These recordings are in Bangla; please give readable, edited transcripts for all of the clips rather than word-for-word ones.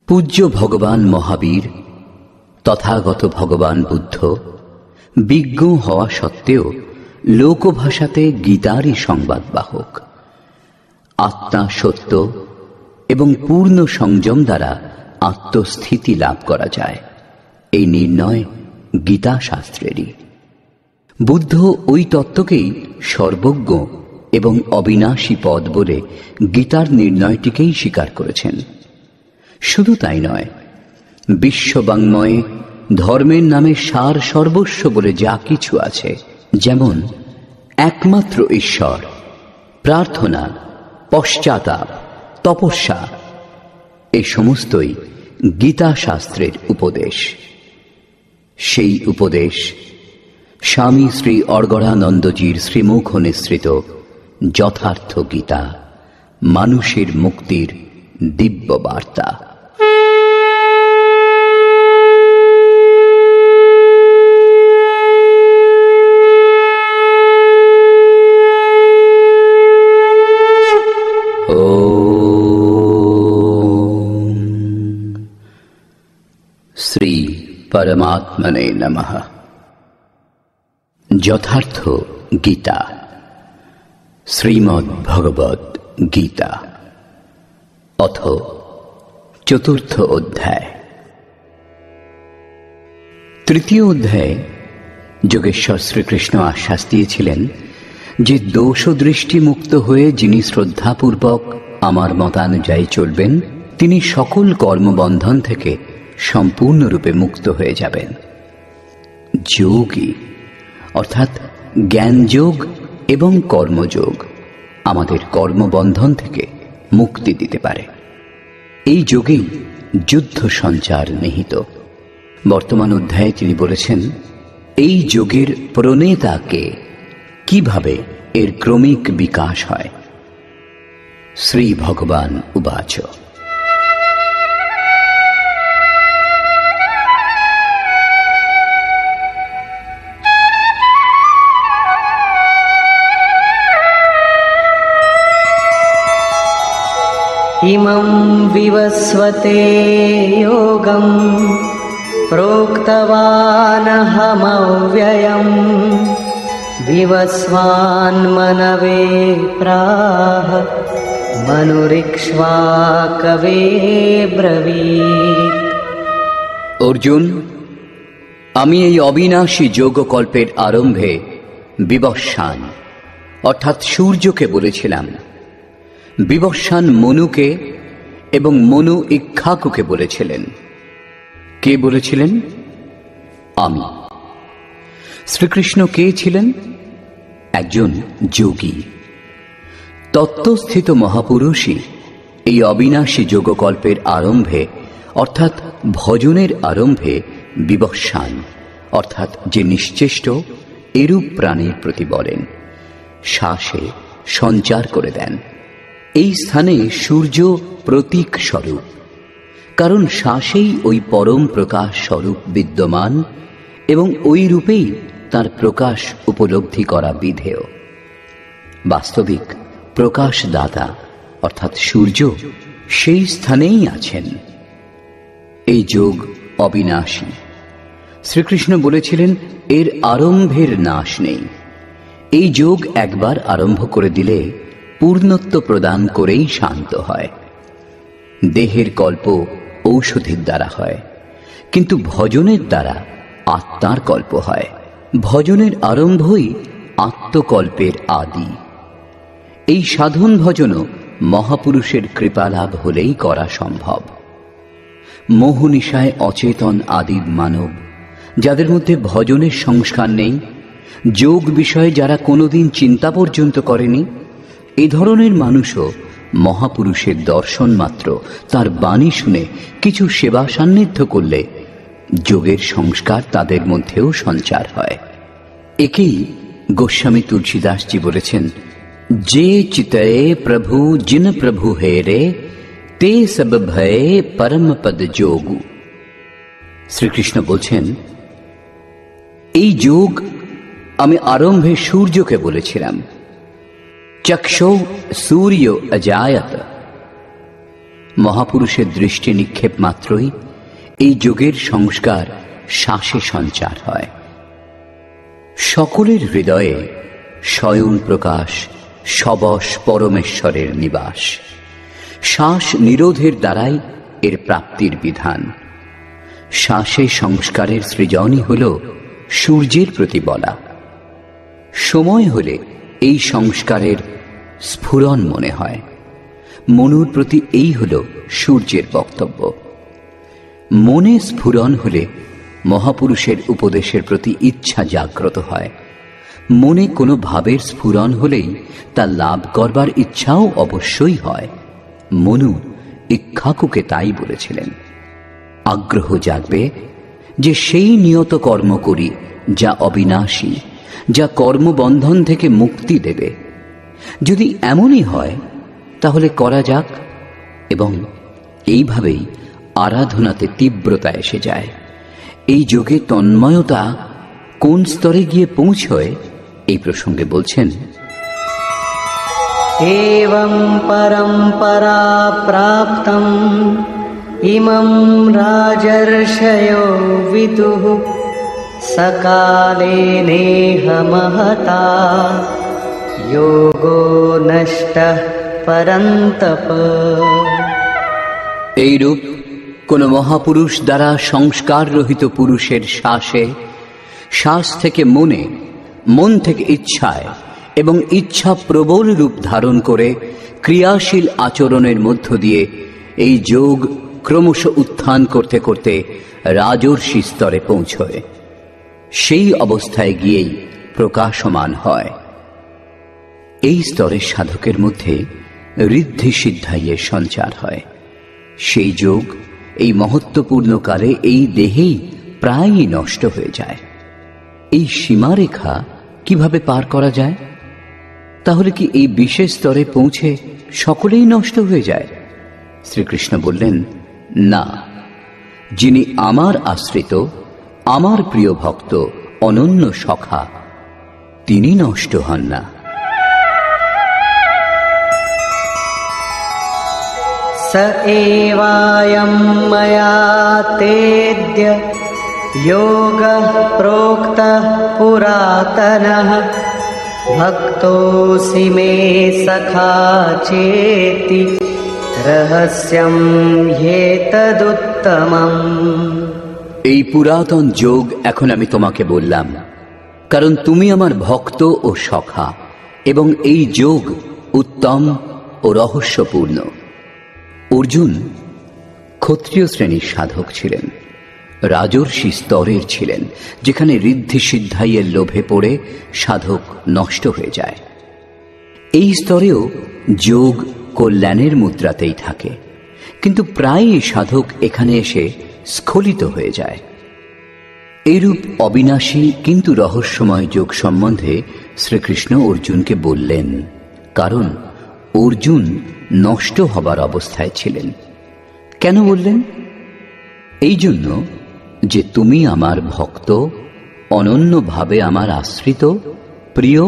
পূজ্য ভগবান মহাবীর তথাগত ভগবান বুদ্ধ বিজ্ঞ হওয়া সত্ত্বেও লোকভাষাতে গীতারই সংবাদবাহক। আত্মা সত্য এবং পূর্ণ সংযম দ্বারা আত্মস্থিতি লাভ করা যায়, এই নির্ণয় গীতা শাস্ত্রেরই। বুদ্ধ ওই তত্ত্বকেই সর্বজ্ঞ এবং অবিনাশী পদ বলে গীতার নির্ণয়টিকেই স্বীকার করেছেন। শুধু তাই নয়, বিশ্ববাঙ্ময়ে ধর্মের নামে সার সর্বস্ব বলে যা কিছু আছে, যেমন একমাত্র ঈশ্বর, প্রার্থনা, পশ্চাতাপ, তপস্যা, এই সমস্তই গীতা শাস্ত্রের উপদেশ। সেই উপদেশ স্বামী শ্রী অর্গড়ানন্দজির শ্রীমুখ নিঃসৃত যথার্থ গীতা, মানুষের মুক্তির দিব্য বার্তা। শ্রী পরমাত্মনে নমঃ। যথার্থ গীতা, শ্রীমদ্ ভগবদ গীতা, অথ চতুর্থ অধ্যায়। তৃতীয় অধ্যায়ে যোগেশ্বর শ্রীকৃষ্ণ আশ্বাস দিয়েছিলেন যে দোষ দৃষ্টি মুক্ত হয়ে যিনি শ্রদ্ধাপূর্বক আমার মতানুযায়ী চলবেন, তিনি সকল কর্মবন্ধন থেকে সম্পূর্ণরূপে মুক্ত হয়ে যাবেন। যোগী অর্থাৎ জ্ঞানযোগ এবং কর্মযোগ আমাদের কর্মবন্ধন থেকে মুক্তি দিতে পারে। এই যোগেই যুদ্ধ সঞ্চার নিহিত। বর্তমান অধ্যায়ে তিনি বলেছেন এই যোগের প্রণেতাকে, কিভাবে এর ক্রমিক বিকাশ হয়। শ্রী ভগবান উবাচ, ইমং বিবস্বতে যোগং প্রোক্তবানহমব্যয়ং বিবস্বান মনবে প্রাহ মনুরিক্ষ্বাকবে ব্রবীৎ। অর্জুন, আমি এই অবিনাশী যোগকল্পের আরম্ভে বিবস্বান অর্থাৎ সূর্যকে বলেছিলাম। বিবস্বান মনুকে এবং মনু ইক্ষ্বাকুকে বলেছিলেন। কে বলেছিলেন? আমি। শ্রীকৃষ্ণ কে ছিলেন? একজন যোগী। তত্ত্বস্থিত মহাপুরুষই এই অবিনাশী যোগকল্পের আরম্ভে অর্থাৎ ভজনের আরম্ভে বিবস্বান অর্থাৎ যে নিশ্চেষ্ট, এরূপ প্রাণীর প্রতি বলেন, শ্বাসে সঞ্চার করে দেন। এই স্থানে সূর্য প্রতীক স্বরূপ, কারণ শ্বাসেই ওই পরম প্রকাশ স্বরূপ বিদ্যমান এবং ওই রূপেই তার প্রকাশ উপলব্ধি করা বিধেয়। বাস্তবিক প্রকাশদাতা অর্থাৎ সূর্য সেই স্থানেই আছেন। এই যোগ অবিনাশী। শ্রীকৃষ্ণ বলেছিলেন এর আরম্ভের নাশ নেই। এই যোগ একবার আরম্ভ করে দিলে পূর্ণত্ব প্রদান করেই শান্ত হয়। দেহের কল্প ঔষধির দ্বারা হয়, কিন্তু ভজনের দ্বারা আত্মার কল্প হয়। ভজনের আরম্ভই আত্মকল্পের আদি। এই সাধন ভজনও মহাপুরুষের কৃপালাভ হলেই করা সম্ভব। মোহনিশায় অচেতন আদি মানব, যাদের মধ্যে ভজনের সংস্কার নেই, যোগ বিষয়ে যারা কোনোদিন চিন্তা পর্যন্ত করেনি, এ ধরনের মানুষও মহাপুরুষের দর্শন মাত্র, তার বাণী শুনে কিছু সেবা সান্নিধ্য করলে যোগের সংস্কার তাদের মধ্যেও সঞ্চার হয়। একেই গোস্বামী তুলসীদাসজি বলেছেন, যে চিতয়ে প্রভু জিন প্রভু হে রে তে সব ভয়ে পরম পদ যোগু। শ্রীকৃষ্ণ বলছেন, এই যোগ আমি আরম্ভে সূর্যকে বলেছিলাম। চক্ষু সূর্য অজায়ত, মহাপুরুষের দৃষ্টি নিক্ষেপ মাত্রই এই যোগের সংস্কার শ্বাসে সঞ্চার হয়। সকলের হৃদয়ে স্বয়ং প্রকাশ সবশ পরমেশ্বরের নিবাস। শ্বাস নিরোধের দ্বারাই এর প্রাপ্তির বিধান। শ্বাসে সংস্কারের সৃজনই হল সূর্যের প্রতি বলা। সময় হলে এই সংস্কারের স্ফুরণ মনে হয়। মনুর প্রতি এই হল সূর্যের বক্তব্য। মনে স্ফুরণ হলে মহাপুরুষের উপদেশের প্রতি ইচ্ছা জাগ্রত হয়। মনে কোনো ভাবের স্ফুরণ হলেই তা লাভ করবার ইচ্ছাও অবশ্যই হয়। মনু ইক্ষ্বাকুকে তাই বলেছিলেন। আগ্রহ জাগবে যে সেই নিয়ত কর্ম করি যা অবিনাশী, যা কর্মবন্ধন থেকে মুক্তি দেবে। যদি এমনই হয় তাহলে করা যাক, এবং এইভাবেই আরাধনাতে তীব্রতা এসে যায়। এই যোগে তন্ময়তা কোন স্তরে গিয়ে পৌঁছয় এই প্রসঙ্গে বলছেন, एवं परम्परा प्राप्तम् इमं राजर्षयो विदुः सकाले नेह महता योगो नष्टः परन्तप। এইরূপ কোন মহাপুরুষ দ্বারা সংস্কার রহিত পুরুষের শ্বাসে, শ্বাস থেকে মনে, মন থেকে ইচ্ছায় এবং ইচ্ছা প্রবল রূপ ধারণ করে ক্রিয়াশীল আচরণের মধ্য দিয়ে এই যোগ ক্রমশ উত্থান করতে করতে রাজর্ষি স্তরে পৌঁছয়। সেই অবস্থায় গিয়েই প্রকাশমান হয়। এই স্তরের সাধকের মধ্যে ঋদ্ধি সিদ্ধাইয়ের সঞ্চার হয়। সেই যোগ এই মহত্বপূর্ণ কালে এই দেহেই প্রায়ই নষ্ট হয়ে যায়। এই সীমারেখা কিভাবে পার করা যায়? তাহলে কি এই বিশেষ স্তরে পৌঁছে সকলেই নষ্ট হয়ে যায়? শ্রীকৃষ্ণ বললেন, না, যিনি আমার আশ্রিত, আমার প্রিয় ভক্ত, অনন্য সখা, তিনি নষ্ট হন না। स एवायं मया तेद्य योगः प्रोक्तः पुरातनः भक्तोऽसि मे सखा चेति रहस्यं ह्येतदुत्तमम्। এই পুরাতন যোগ এখন আমি তোমাকে বললাম, কারণ তুমি আমার ভক্ত ও সখা, এবং এই যোগ উত্তম ও রহস্যপূর্ণ। অর্জুন ক্ষত্রিয় শ্রেণীর সাধক ছিলেন, রাজর্ষি স্তরের ছিলেন, যেখানে ঋদ্ধি সিদ্ধাইয়ের লোভে পড়ে সাধক নষ্ট হয়ে যায়। এই স্তরেও যোগ কল্যাণের মুদ্রাতেই থাকে, কিন্তু প্রায়ই সাধক এখানে এসে স্খলিত হয়ে যায়। এরূপ অবিনাশী কিন্তু রহস্যময় যোগ সম্বন্ধে শ্রীকৃষ্ণ অর্জুনকে বললেন, কারণ অর্জুন নষ্ট হবার অবস্থায় ছিলেন। কেন বললেন? এই জন্য যে তুমি আমার ভক্ত, অনন্যভাবে আমার আশ্রিত, প্রিয়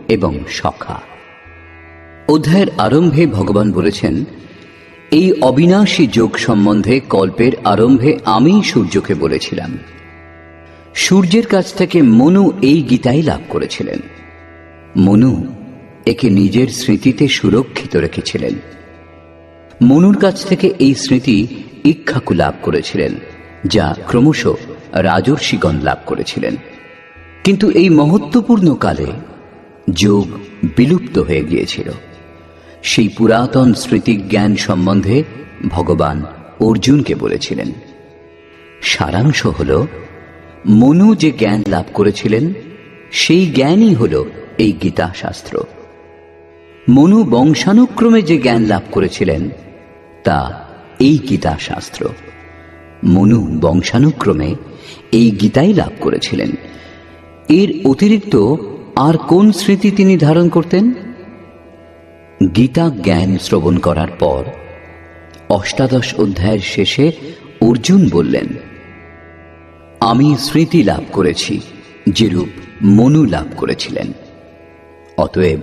এবং সখা। অধ্যায়ের আরম্ভে ভগবান বলেছেন, এই অবিনাশী যোগ সম্বন্ধে কল্পের আরম্ভে আমি সূর্যকে বলেছিলাম। সূর্যের কাছ থেকে মনু এই গীতাই লাভ করেছিলেন। মনু একে নিজের স্মৃতিতে সুরক্ষিত রেখেছিলেন। মনুর কাছ থেকে এই স্মৃতি ইক্ষ্বাকু লাভ করেছিলেন, যা ক্রমশ রাজর্ষিগণ লাভ করেছিলেন। কিন্তু এই মহত্বপূর্ণ কালে যোগ বিলুপ্ত হয়ে গিয়েছিল। সেই পুরাতন স্মৃতি জ্ঞান সম্বন্ধে ভগবান অর্জুনকে বলেছিলেন। সারাংশ হল, মনু যে জ্ঞান লাভ করেছিলেন সেই জ্ঞানই হল এই গীতা শাস্ত্র। মনু বংশানুক্রমে যে জ্ঞান লাভ করেছিলেন তা এই গীতা শাস্ত্র। মনু বংশানুক্রমে এই গীতাই লাভ করেছিলেন। এর অতিরিক্ত আর কোন স্মৃতি তিনি ধারণ করতেন? গীতা জ্ঞান শ্রবণ করার পর অষ্টাদশ অধ্যায়ের শেষে অর্জুন বললেন, আমি স্মৃতি লাভ করেছি যেরূপ মনু লাভ করেছিলেন। অতএব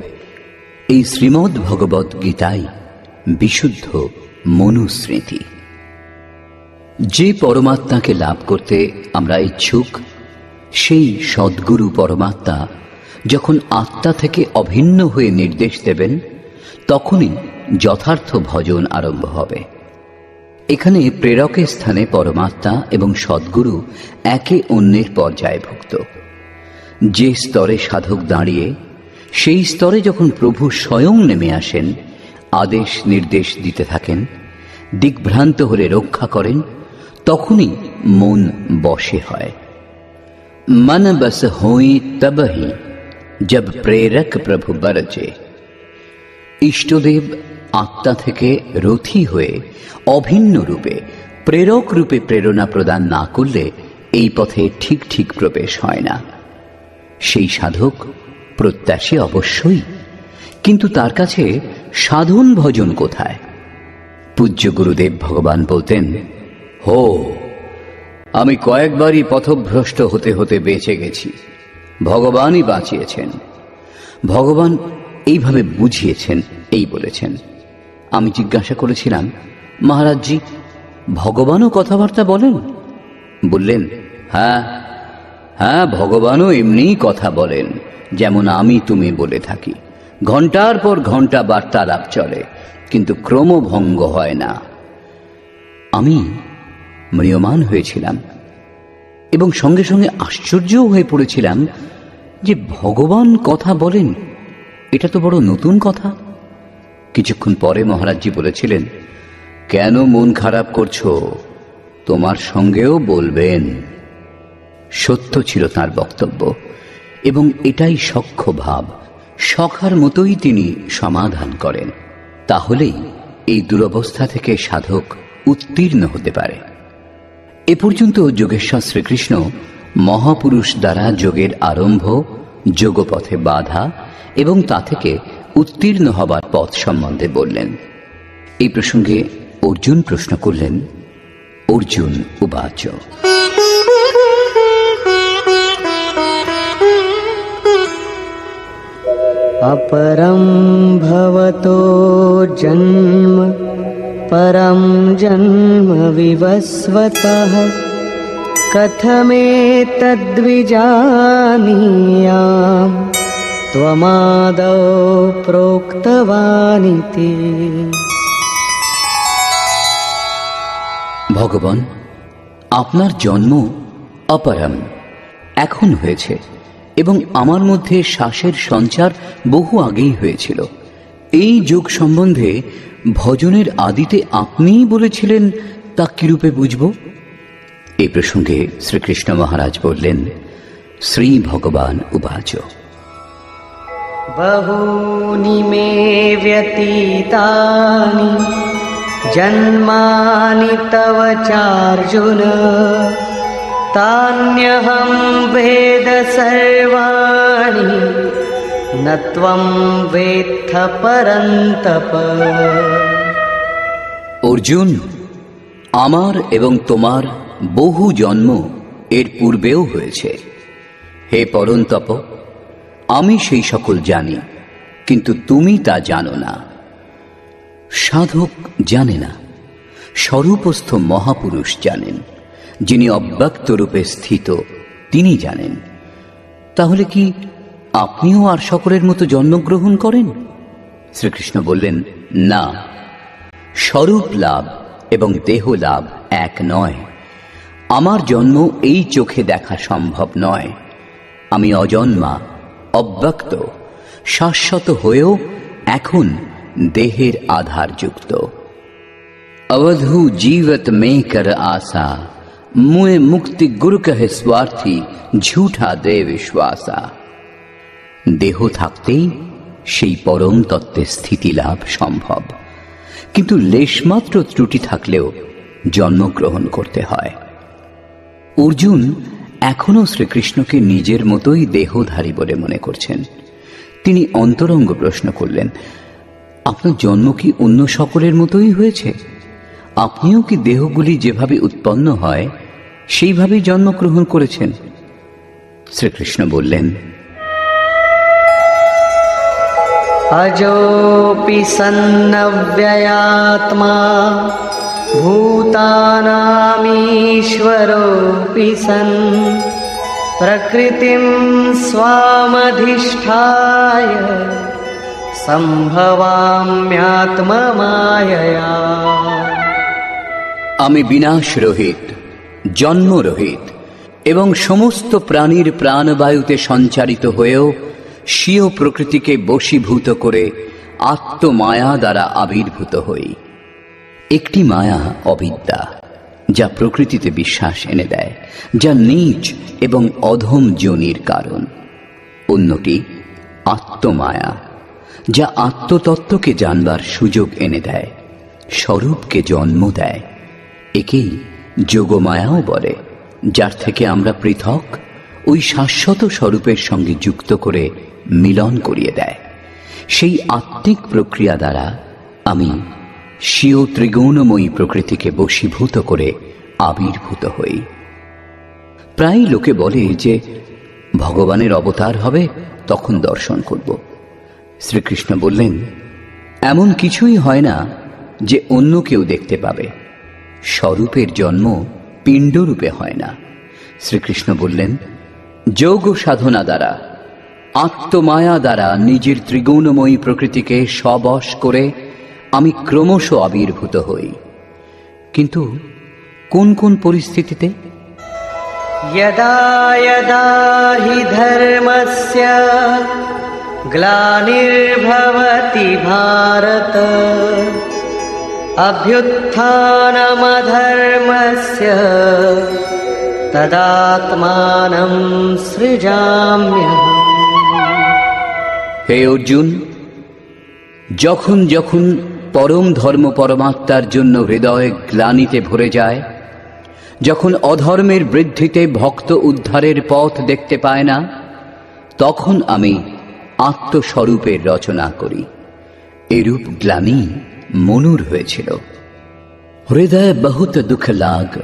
এই শ্রীমদ্ ভগবৎ গীতাই বিশুদ্ধ মনুস্মৃতি। যে পরমাত্মাকে লাভ করতে আমরা ইচ্ছুক, সেই সদ্গুরু পরমাত্মা যখন আত্মা থেকে অভিন্ন হয়ে নির্দেশ দেবেন, তখনই যথার্থ ভজন আরম্ভ হবে। এখানে প্রেরকের স্থানে পরমাত্মা এবং সদ্গুরু একে অন্যের পর্যায়ভুক্ত। যে স্তরে সাধক দাঁড়িয়ে, সেই স্তরে যখন প্রভু স্বয়ং নেমে আসেন, আদেশ নির্দেশ দিতে থাকেন, দিকভ্রান্ত হলে রক্ষা করেন, তখনই মন বশে হয়। মন বস হই তবহি জব প্রেরক প্রভু বরজে। ইষ্টদেব আত্মা থেকে রথী হয়ে অভিন্ন রূপে প্রেরক রূপে প্রেরণা প্রদান না করলে এই পথে ঠিক ঠিক প্রবেশ হয় না। সেই সাধক প্রত্যাশী অবশ্যই, কিন্তু তার কাছে সাধন ভজন কোথায়? পূজ্য গুরুদেব ভগবান বলতেন, হো, আমি কয়েকবারই পথভ্রষ্ট হতে হতে বেঁচে গেছি, ভগবানই বাঁচিয়েছেন। ভগবান এইভাবে বুঝিয়েছেন, এই বলেছেন। আমি জিজ্ঞাসা করেছিলাম, মহারাজজি, ভগবানও কথাবার্তা বলেন? বললেন, হ্যাঁ হ্যাঁ, ভগবানও এমনিই কথা বলেন, যেমন আমি তুমি বলে থাকি। ঘন্টার পর ঘন্টা বার্তালাপ চলে, কিন্তু ক্রমভঙ্গ হয় না। আমি ম্রিয়মান হয়েছিলাম এবং সঙ্গে সঙ্গে আশ্চর্যও হয়ে পড়েছিলাম যে ভগবান কথা বলেন, এটা তো বড় নতুন কথা। কিছুক্ষণ পরে মহারাজজি বলেছিলেন, কেন মন খারাপ করছো, তোমার সঙ্গেও বলবেন। সত্য ছিল তার বক্তব্য, এবং এটাই সখ্য ভাব। সখার মতোই তিনি সমাধান করেন। তাহলেই এই দুরবস্থা থেকে সাধক উত্তীর্ণ হতে পারে। এ পর্যন্ত যোগেশ্বর শ্রীকৃষ্ণ মহাপুরুষ দ্বারা যোগের আরম্ভ, যোগপথে বাধা এবং তা থেকে উত্তীর্ণ হবার পথ সম্বন্ধে বললেন। এই প্রসঙ্গে অর্জুন প্রশ্ন করলেন, অর্জুন উবাচ। अपरं भवतो जन्म परं जन्म विवस्वतः कथमेतद्विजानीयाम् त्वमादौ प्रोक्तवानिति। ভগবান, আপনার জন্ম অপরম, এখন হয়েছে, এবং আমার মধ্যে শ্বাসের সঞ্চার বহু আগেই হয়েছিল। এই যোগ সম্বন্ধে ভজনের আদিতে আপনিই বলেছিলেন, তা কিরূপে বুঝব? এই প্রসঙ্গে শ্রীকৃষ্ণ মহারাজ বললেন, শ্রী ভগবান উবাচ। বহূনি মে ব্যতীতানি জন্মানি তব চার্জুন তান্যহং বেদ সর্বাণি ন ত্বং বেত্থ পরন্তপ। অর্জুন, আমার এবং তোমার বহু জন্ম এর পূর্বেও হয়েছে। হে পরন্তপ, আমি সেই সকল জানি, কিন্তু তুমি তা জানো না। সাধক জানে না, স্বরূপস্থ মহাপুরুষ জানেন। যিনি অব্যক্ত রূপে স্থিত, তিনি জানেন। তাহলে কি আপনিও আর সকলের মতো জন্মগ্রহণ করেন? শ্রীকৃষ্ণ বললেন, না, স্বরূপ লাভ এবং দেহ লাভ এক নয়। আমার জন্ম এই চোখে দেখা সম্ভব নয়। আমি অজন্মা, অব্যক্ত, শাশ্বত হয়েও এখন দেহের আধারযুক্ত। अवधू जीवत में कर आशा, मुए मुक्ति गुरु कहे स्वार्थी, झूठा दे विश्वासा। দেহ থাকতেই সেই পরম তত্ত্বের স্থিতি লাভ সম্ভব, কিন্তু লেশমাত্র ত্রুটি থাকলেও জন্মগ্রহণ করতে হয়। অর্জুন এখনো শ্রীকৃষ্ণকে নিজের মতোই দেহধারী বলে মনে করছেন। তিনি অন্তরঙ্গ প্রশ্ন করলেন, আপনার জন্ম কি অন্য সকলের মতোই হয়েছে? আপনিও কি দেহগুলি যেভাবে উৎপন্ন হয় সেইভাবেই জন্মগ্রহণ করেছেন? শ্রীকৃষ্ণ বললেন, अजोऽपि सन्नव्ययात्मा भूतानामीश्वरोऽपि सन् प्रकृतिं स्वामधिष्ठाय सम्भवाम्यात्ममायया। আমি বিনাশ রহিত, জন্ম রহিত এবং সমস্ত প্রাণীর প্রাণবায়ুতে সঞ্চারিত হয়েও স্বীয় প্রকৃতিকে বশীভূত করে আত্মমায়া দ্বারা আবির্ভূত হই। একটি মায়া অবিদ্যা, যা প্রকৃতিতে বিশ্বাস এনে দেয়, যা নীচ এবং অধম যোনির কারণ। অন্যটি আত্মমায়া, যা আত্মতত্ত্বকে জানবার সুযোগ এনে দেয়, স্বরূপকে জন্ম দেয়। একেই যোগমায়াও বলে, যার থেকে আমরা পৃথক ওই শাশ্বত স্বরূপের সঙ্গে যুক্ত করে মিলন করিয়ে দেয়। সেই আত্মিক প্রক্রিয়া দ্বারা আমি স্বীয় ত্রিগুণময়ী প্রকৃতিকে বশীভূত করে আবির্ভূত হই। প্রায় লোকে বলে যে ভগবানের অবতার হবে, তখন দর্শন করব। শ্রীকৃষ্ণ বললেন, এমন কিছুই হয় না যে অন্য কেউ দেখতে পাবে। স্বরূপের জন্ম পিণ্ডরূপে হয় না। শ্রীকৃষ্ণ বললেন, যোগ সাধনা দ্বারা, আত্মমায়া দ্বারা নিজের ত্রিগুণময়ী প্রকৃতিকে স্ববশ করে আমি ক্রমশ আবির্ভূত হই। কিন্তু কোন কোন পরিস্থিতিতে? यदा यदा हि धर्मस्य ग्लानिर्भवति भारत अभ्युत्थानमधर्मस्य तदात्मानं सृजाम्यहम्। হে অর্জুন, যখন যখন পরম ধর্ম পরমাত্মার জন্য হৃদয় গ্লানিতে ভরে যায়, যখন অধর্মের বৃদ্ধিতে ভক্ত উদ্ধারের পথ দেখতে পায় না, তখন আমি আত্মস্বরূপের রচনা করি। এরূপ গ্লানি মনুর হয়েছিল। হৃদয় বহুত দুঃখ লাগ,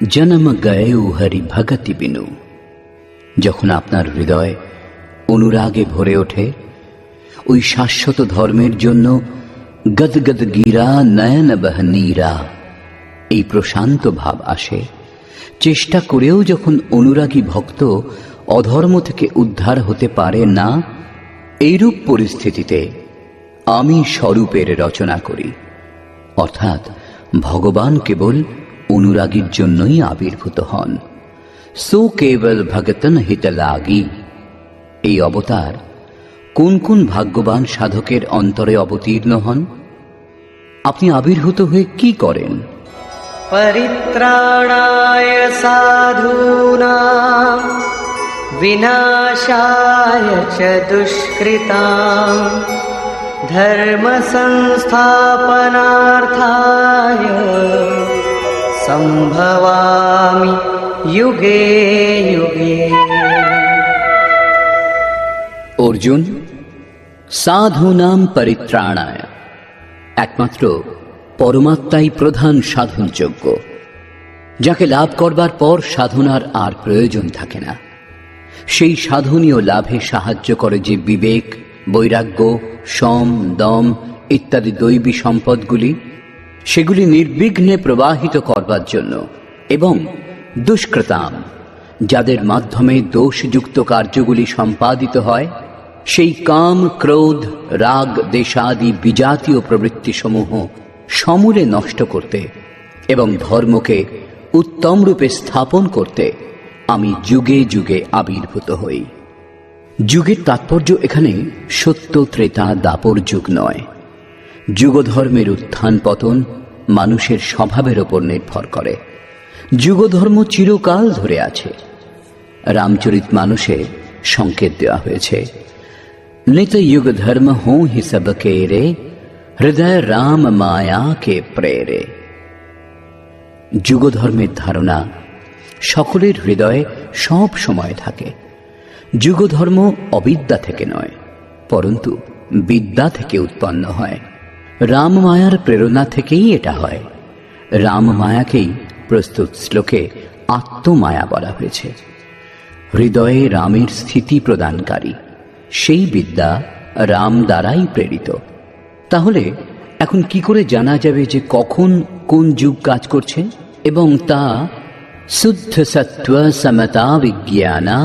জন্ম গয়েও হরি ভগতি বিনু। যখন আপনার হৃদয় অনুরাগে ভরে ওঠে, ওই শাশ্বত ধর্মের জন্য গদগদ গীরা নয়ন বহ নীরা, এই প্রশান্ত ভাব আসে। চেষ্টা করেও যখন অনুরাগী ভক্ত অধর্ম থেকে উদ্ধার হতে পারে না, এইরূপ পরিস্থিতিতে আমি স্বরূপের রচনা করি। অর্থাৎ ভগবান কেবল অনুরাগীর জন্যই আবির্ভূত হন। সো কেবল ভগতন হিত লাগি। এই অবতার কোন কোন ভাগ্যবান সাধকের অন্তরে অবতীর্ণ হন? আপনি আবির্ভূত হয়ে কি করেন? परित्राणाय साधूनां विनाशाय च दुष्कृतां धर्म संस्थापनार्थाय संभवामि युगे युगे। অর্জুন, সাধূনাম পরিত্রাণায়, একমাত্র পরমাত্মাই প্রধান সাধনযোগ্য, যাকে লাভ করবার পর সাধনার আর প্রয়োজন থাকে না। সেই সাধনীয় লাভে সাহায্য করে যে বিবেক, বৈরাগ্য, সম, দম ইত্যাদি দৈবী সম্পদগুলি, সেগুলি নির্বিঘ্নে প্রবাহিত করবার জন্য, এবং দুষ্কৃতাম, যাদের মাধ্যমে দোষযুক্ত কার্যগুলি সম্পাদিত হয়, সেই কাম, ক্রোধ, রাগ, দেশাদি বিজাতীয় প্রবৃত্তিসমূহ সমূলে নষ্ট করতে এবং ধর্মকে উত্তম রূপে স্থাপন করতে আমি যুগে যুগে আবির্ভূত হই। যুগের তাৎপর্য এখানে সত্য, ত্রেতা, দাপর যুগ নয়। যুগধর্মের উত্থান পতন মানুষের স্বভাবের ওপর নির্ভর করে। যুগধর্ম চিরকাল ধরে আছে। রামচরিত মানুষে সংকেত দেওয়া হয়েছে, নিত युग धर्म हो ही सबके रे हृदय राम माया के प्रेरे। যুগধর্মের ধারণা সকলের হৃদয়ে সব সময় থাকে। যুগধর্ম অবিদ্যা থেকে নয়, পরন্তু বিদ্যা থেকে উৎপন্ন হয়। রাম মায়ার প্রেরণা থেকেই এটা হয়। রাম মায়াকেই প্রস্তুত শ্লোকে আত্মমায়া বলা হয়েছে। হৃদয়ে রামের স্থিতি প্রদানকারী সেই বিদ্যা রাম দ্বারাই প্রেরিত। তাহলে এখন কি করে জানা যাবে যে কখন কোন যুগ কাজ করছে? এবং তা শুদ্ধ সত্ত্ব সমতা বিজ্ঞানা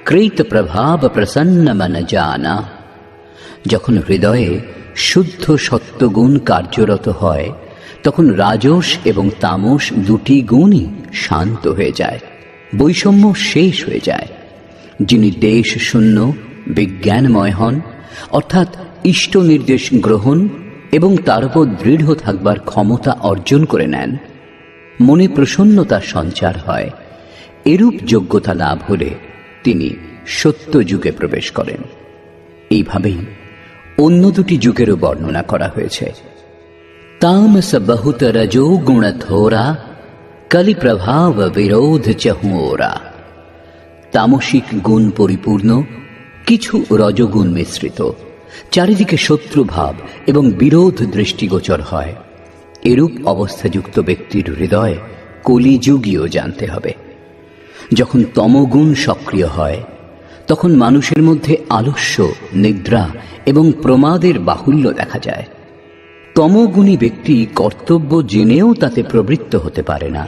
কৃত প্রভাব প্রসন্ন মন জানা। যখন হৃদয়ে শুদ্ধ সত্ত্বগুণ কার্যরত হয় তখন রাজস এবং তামস দুটি গুণই শান্ত হয়ে যায়, বৈষম্য শেষ হয়ে যায়। যিনি দেশ শূন্য বিজ্ঞানময় হন, অর্থাৎ ইষ্ট নির্দেশ গ্রহণ এবং তার উপর দৃঢ় থাকবার ক্ষমতা অর্জন করে নেন, মনে প্রসন্নতার সঞ্চার হয়, এরূপ যোগ্যতা লাভ হলে তিনি সত্য যুগে প্রবেশ করেন। এইভাবেই অন্য দুটি যুগেরও বর্ণনা করা হয়েছে। तामस बहुत रजो गुण थोरा कलि प्रभाव विरोध चहुओरा। তামসিক গুণ পরিপূর্ণ, কিছু রজগুণ মিশ্রিত, চারিদিকে শত্রুভাব এবং বিরোধ দৃষ্টিগোচর হয়। এরূপ অবস্থাযুক্ত ব্যক্তির হৃদয় কলিযুগীয় জানতে হবে। যখন তমগুণ সক্রিয় হয় তখন মানুষের মধ্যে আলস্য, নিদ্রা এবং প্রমাদের বাহুল্য দেখা যায়। তমগুণী ব্যক্তি কর্তব্য জেনেও তাতে প্রবৃত্ত হতে পারে না,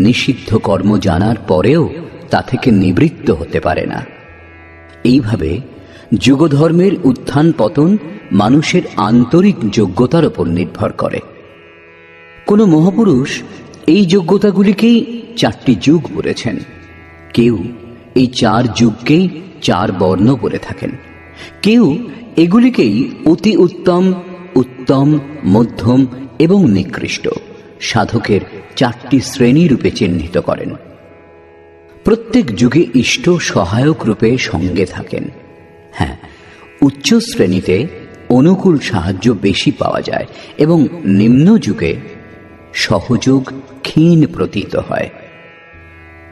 নিষিদ্ধ কর্ম জানার পরেও তা থেকে নিবৃত্ত হতে পারে না। এইভাবে যুগধর্মের উত্থান পতন মানুষের আন্তরিক যোগ্যতার উপর নির্ভর করে। কোন মহাপুরুষ এই যোগ্যতাগুলিকেই 4টি যুগ বলেছেন। কেউ এই 4 যুগকেই 4 বর্ণ বলে থাকেন। কেউ এগুলিকেই অতি উত্তম, উত্তম, মধ্যম এবং নিকৃষ্ট সাধকের 4টি শ্রেণী রূপে চিহ্নিত করেন। প্রত্যেক যুগে ইষ্ট সহায়ক রূপে সঙ্গে থাকেন। হ্যাঁ, উচ্চ শ্রেণীতে অনুকূল সাহায্য বেশি পাওয়া যায় এবং নিম্ন যুগে সহযোগ ক্ষীণ প্রতীত হয়।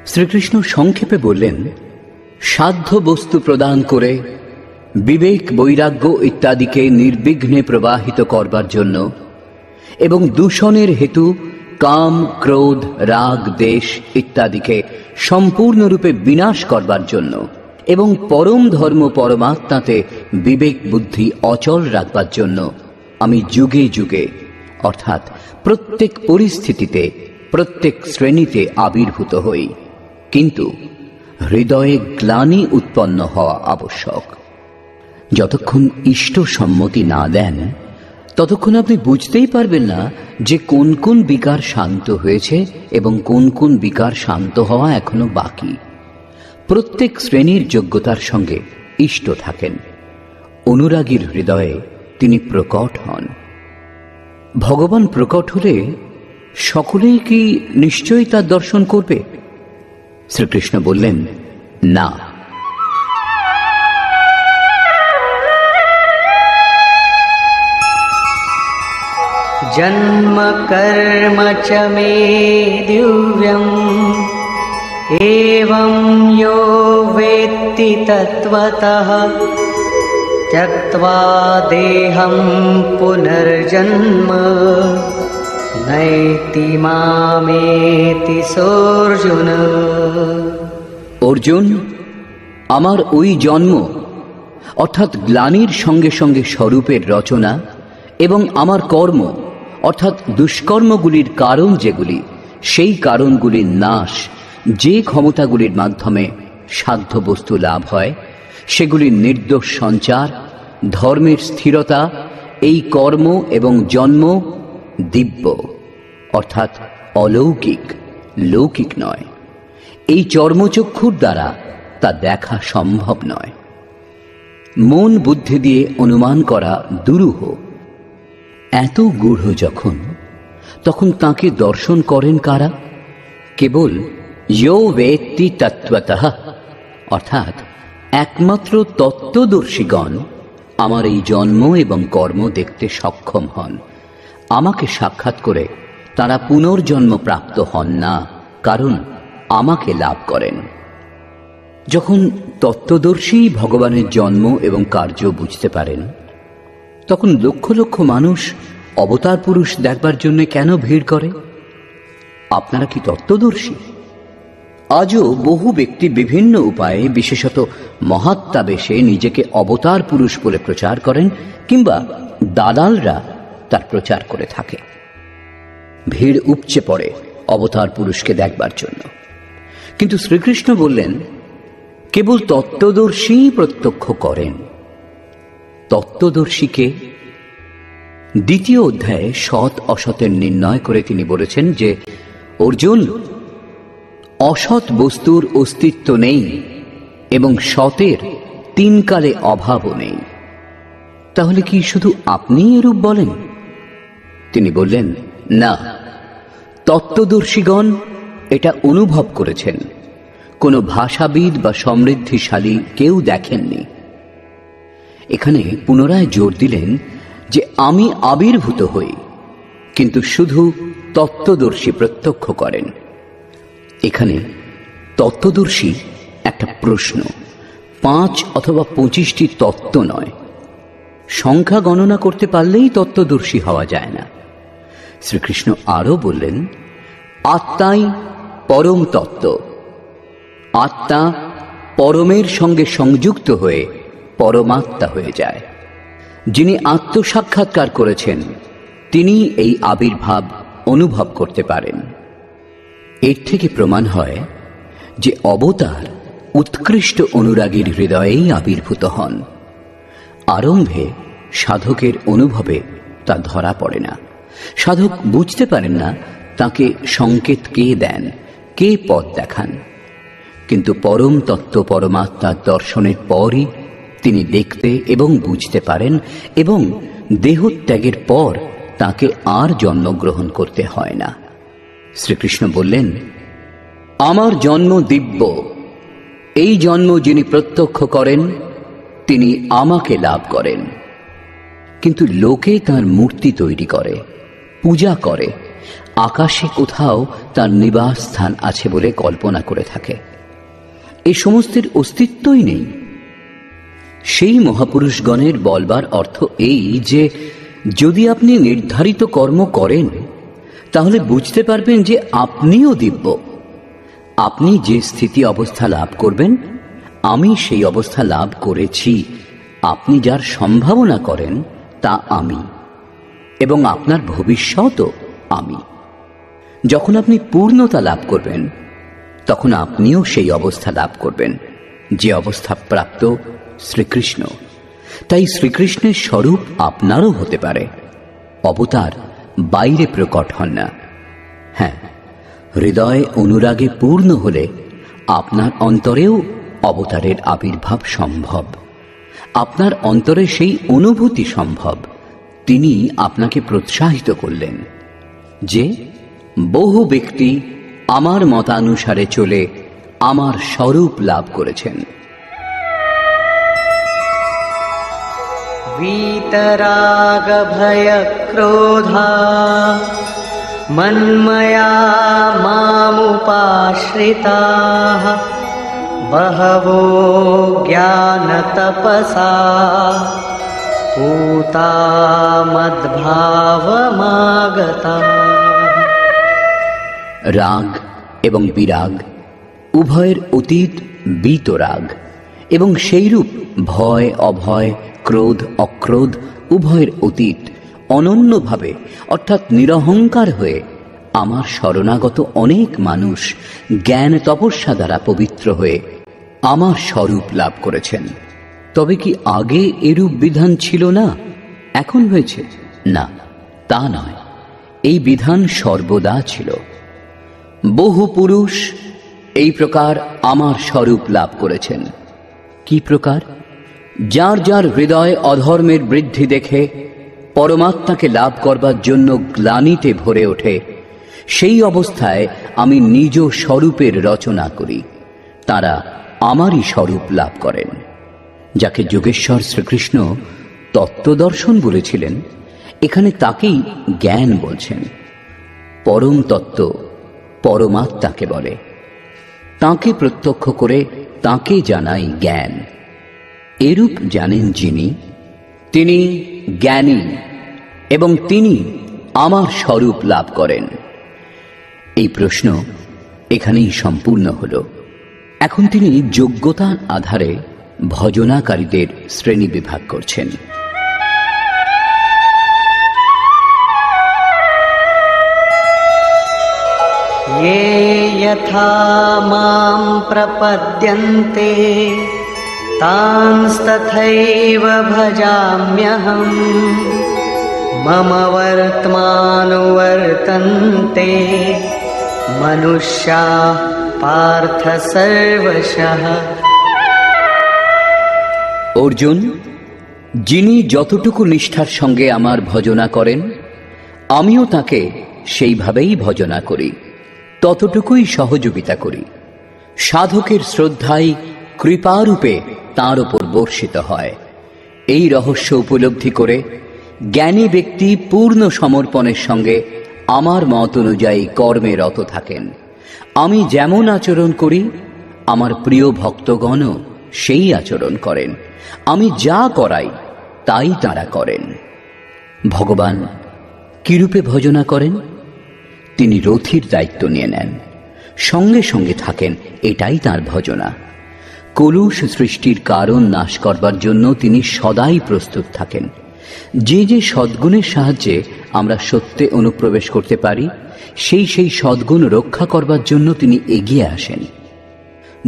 শ্রীকৃষ্ণ সংক্ষেপে বললেন, সাধ্য বস্তু প্রদান করে বিবেক, বৈরাগ্য ইত্যাদিকে নির্বিঘ্নে প্রবাহিত করবার জন্য এবং দূষণের হেতু কাম, ক্রোধ, রাগ, দেশ ইত্যাদিকে সম্পূর্ণরূপে বিনাশ করবার জন্য এবং পরম ধর্ম পরমাত্মাতে বিবেক বুদ্ধি অচল রাখবার জন্য আমি যুগে যুগে অর্থাৎ প্রত্যেক পরিস্থিতিতে, প্রত্যেক শ্রেণীতে আবির্ভূত হই। কিন্তু হৃদয়ে গ্লানি উৎপন্ন হওয়া আবশ্যক। যতক্ষণ ইষ্ট সম্মতি না দেন ততক্ষণ আপনি বুঝতেই পারবেন না যে কোন কোন বিকার শান্ত হয়েছে এবং কোন কোন বিকার শান্ত হওয়া এখনো বাকি। প্রত্যেক শ্রেণীর যোগ্যতার সঙ্গে ইষ্ট থাকেন। অনুরাগীর হৃদয়ে তিনি প্রকট হন। ভগবান প্রকট হলে সকলেই কি নিশ্চয়ই তার দর্শন করবে? শ্রীকৃষ্ণ বললেন, না। जन्म कर्म च मे दिव्यम् एवं यो वेत्ति तत्त्वतः त्यक्त्वा देहं पुनर्जन्म नैति मामेति सोऽर्जुन। অর্জুন, আমার ওই জন্ম অর্থাৎ গ্লানির সঙ্গে সঙ্গে স্বরূপের রচনা এবং আমার কর্ম অর্থাৎ দুষ্কর্মগুলির কারণ যেগুলি, সেই কারণগুলির নাশ, যে ক্ষমতাগুলির মাধ্যমে সাধ্য বস্তু লাভ হয় সেগুলির নির্দোষ সঞ্চার, ধর্মের স্থিরতা, এই কর্ম এবং জন্ম দিব্য অর্থাৎ অলৌকিক, লৌকিক নয়। এই চর্মচক্ষুর দ্বারা তা দেখা সম্ভব নয়। মন বুদ্ধি দিয়ে অনুমান করা দুরূহ। এত গূঢ় যখন, তখন তাকে দর্শন করেন কারা? কেবল ইয়ো বেত্তি তত্ত্বতঃ অর্থাৎ একমাত্র তত্ত্বদর্শীগণ আমার এই জন্ম এবং কর্ম দেখতে সক্ষম হন। আমাকে সাক্ষাৎ করে তারা পুনর্জন্ম প্রাপ্ত হন না, কারণ আমাকে লাভ করেন। যখন তত্ত্বদর্শী ভগবানের জন্ম এবং কার্য বুঝতে পারেন তখন লক্ষ লক্ষ মানুষ অবতার পুরুষ দেখবার জন্য কেন ভিড় করে? আপনারা কি তত্ত্বদর্শী? আজও বহু ব্যক্তি বিভিন্ন উপায়ে, বিশেষত মহাত্মা বেশে নিজেকে অবতার পুরুষ বলে প্রচার করেন, কিংবা দালালরা তার প্রচার করে থাকে। ভিড় উপচে পড়ে অবতার পুরুষকে দেখবার জন্য। কিন্তু শ্রীকৃষ্ণ বললেন, কেবল তত্ত্বদর্শী প্রত্যক্ষ করেন। তত্ত্বদর্শীকে দ্বিতীয় অধ্যায়ে সৎ অসতের নির্ণয় করে তিনি বলেছেন যে, অর্জুন, অসৎ বস্তুর অস্তিত্ব নেই এবং সতের তিন কালে অভাবও নেই। তাহলে কি শুধু আপনি এরূপ বলেন? তিনি বললেন, না, তত্ত্বদর্শীগণ এটা অনুভব করেছেন, কোনো ভাষাবিদ বা সমৃদ্ধিশালী কেউ দেখেননি। এখানে পুনরায় জোর দিলেন যে আমি আবির্ভূত হই, কিন্তু শুধু তত্ত্বদর্শী প্রত্যক্ষ করেন। এখানে তত্ত্বদর্শী একটা প্রশ্ন, 5 অথবা 25টি তত্ত্ব নয়। সংখ্যা গণনা করতে পারলেই তত্ত্বদর্শী হওয়া যায় না। শ্রীকৃষ্ণ আরও বললেন, আত্মাই পরম তত্ত্ব। আত্মা পরমের সঙ্গে সংযুক্ত হয়ে পরমাত্মা হয়ে যায়। যিনি আত্মসাক্ষাৎকার করেছেন তিনি এই আবির্ভাব অনুভব করতে পারেন। এর থেকে প্রমাণ হয় যে অবতার উৎকৃষ্ট অনুরাগীর হৃদয়েই আবির্ভূত হন। আরম্ভে সাধকের অনুভবে তা ধরা পড়ে না। সাধক বুঝতে পারেন না তাকে সংকেত কে দেন, কে পথ দেখান। কিন্তু পরম তত্ত্ব পরমাত্মার দর্শনের পরই তিনি দেখতে এবং বুঝতে পারেন, এবং দেহত্যাগের পর তাকে আর জন্মগ্রহণ করতে হয় না। শ্রীকৃষ্ণ বললেন, আমার জন্ম দিব্য। এই জন্ম যিনি প্রত্যক্ষ করেন তিনি আমাকে লাভ করেন। কিন্তু লোকে তার মূর্তি তৈরি করে, পূজা করে, আকাশে কোথাও তার নিবাস স্থান আছে বলে কল্পনা করে থাকে। এই সমস্তের অস্তিত্বই নেই। সেই মহাপুরুষগণের বলবার অর্থ এই যে, যদি আপনি নির্ধারিত কর্ম করেন তাহলে বুঝতে পারবেন যে আপনিও দিব্য। আপনি যে স্থিতি অবস্থা লাভ করবেন, আমি সেই অবস্থা লাভ করেছি। আপনি যার সম্ভাবনা করেন তা আমি, এবং আপনার ভবিষ্যৎও আমি। যখন আপনি পূর্ণতা লাভ করবেন তখন আপনিও সেই অবস্থা লাভ করবেন যে অবস্থা প্রাপ্ত শ্রীকৃষ্ণ। তাই শ্রীকৃষ্ণের স্বরূপ আপনারও হতে পারে। অবতার বাইরে প্রকট হন না। হ্যাঁ, হৃদয় অনুরাগে পূর্ণ হলে আপনার অন্তরেও অবতারের আবির্ভাব সম্ভব। আপনার অন্তরে সেই অনুভূতি সম্ভব। তিনি আপনাকে প্রোৎসাহিত করলেন যে বহু ব্যক্তি আমার মতানুসারে চলে আমার স্বরূপ লাভ করেছেন। वीतराग भय क्रोधा मन्मया मामुपाश्रिताः बहवो ज्ञानतपसा पूता मद्भावमागताः। রাগ এবং বিরাগ উভয়ের অতীত বীতরাগ, এবং সেইরূপ ভয় অভয়, ক্রোধ অক্রোধ উভয়ের অতীত অনন্যভাবে অর্থাৎ নিরহংকার হয়ে আমার শরণাগত অনেক মানুষ জ্ঞান তপস্যা দ্বারা পবিত্র হয়ে আমার স্বরূপ লাভ করেছেন। তবে কি আগে এরূপ বিধান ছিল না, এখন হয়েছে? না, তা নয়। এই বিধান সর্বদা ছিল। বহু পুরুষ এই প্রকার আমার স্বরূপ লাভ করেছেন। কি প্রকার? যার যার হৃদয় অধর্মের বৃদ্ধি দেখে পরমাত্মাকে লাভ করবার জন্য গ্লানিতে ভরে ওঠে, সেই অবস্থায় আমি নিজ স্বরূপের রচনা করি। তারা আমারই স্বরূপ লাভ করেন। যাকে যোগেশ্বর শ্রীকৃষ্ণ তত্ত্বদর্শন বলেছিলেন, এখানে তাকেই জ্ঞান বলছেন। পরম তত্ত্ব পরমাত্মাকে বলে। তাঁকে প্রত্যক্ষ করে তাঁকে জানাই জ্ঞান। এরূপ জানেন যিনি, তিনি জ্ঞানী, এবং তিনি আমার স্বরূপ লাভ করেন। এই প্রশ্ন এখানেই সম্পূর্ণ হল। এখন তিনি যোগ্যতার আধারে ভজনাকারীদের শ্রেণী বিভাগ করছেন। ये यथा मां प्रपद्यन्ते तांस्तथैव भजाम्यहम् मम वर्त्मानुवर्तन्ते मनुष्याः पार्थ सर्वशः। অর্জুন, যিনি যতটুকু নিষ্ঠার সঙ্গে আমার ভজনা করেন, আমিও তাকে সেইভাবেই ভজনা করি, ততটুকুই সহযোগিতা করি। সাধকের শ্রদ্ধাই কৃপারূপে তাঁর ওপর বর্ষিত হয়। এই রহস্য উপলব্ধি করে জ্ঞানী ব্যক্তি পূর্ণ সমর্পণের সঙ্গে আমার মত অনুযায়ী কর্মে রত থাকেন। আমি যেমন আচরণ করি, আমার প্রিয় ভক্তগণও সেই আচরণ করেন। আমি যা করাই তাই তাঁরা করেন। ভগবান কিরূপে ভজনা করেন? তিনি রথীর দায়িত্ব নিয়ে নেন, সঙ্গে সঙ্গে থাকেন, এটাই তাঁর ভজনা। কলুষ সৃষ্টির কারণ নাশ করবার জন্য তিনি সদাই প্রস্তুত থাকেন। যে যে সদ্গুণের সাহায্যে আমরা সত্যে অনুপ্রবেশ করতে পারি, সেই সেই সদ্গুণ রক্ষা করবার জন্য তিনি এগিয়ে আসেন।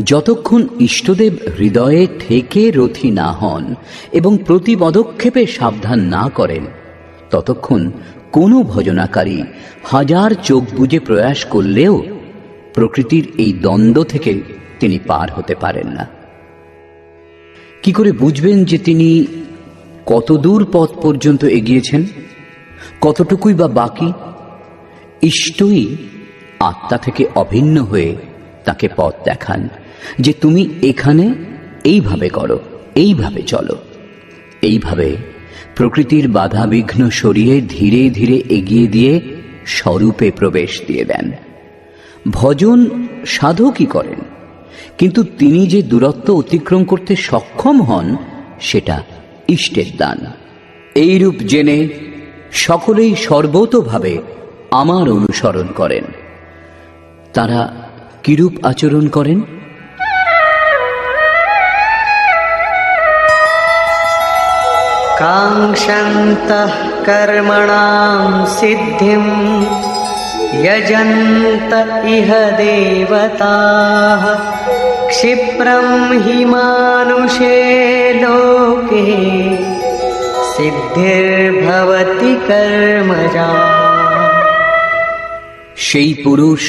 যতক্ষণ ইষ্টদেব হৃদয়ে থেকে রথী না হন এবং প্রতি পদক্ষেপে সাবধান না করেন, ততক্ষণ কোনো ভজনাকারী হাজার চোখ বুজে প্রয়াস করলেও প্রকৃতির এই দ্বন্দ্ব থেকে তিনি পার হতে পারেন না। কি করে বুঝবেন যে তিনি কত দূর পথ পর্যন্ত এগিয়েছেন, কতটুকুই বা বাকি? ইষ্টই আত্মা থেকে অভিন্ন হয়ে তাকে পথ দেখান যে তুমি এখানে এইভাবে করো, এইভাবে চলো। এইভাবে প্রকৃতির বাধা বিঘ্ন সরিয়ে ধীরে ধীরে এগিয়ে দিয়ে স্বরূপে প্রবেশ দিয়ে দেন। ভজন সাধকই করেন, কিন্তু তিনি যে দূরত্ব অতিক্রম করতে সক্ষম হন সেটা ইষ্টের দান। এইরূপ জেনে সকলেই সর্বতোভাবে আমার অনুসরণ করেন। তারা কিরূপ আচরণ করেন? काङ्क्षन्तः कर्मणां सिद्धिं यजन्त इह देवताः क्षिप्रं हि मानुषे लोके सिद्धिर्भवति कर्मजा। সেই পুরুষ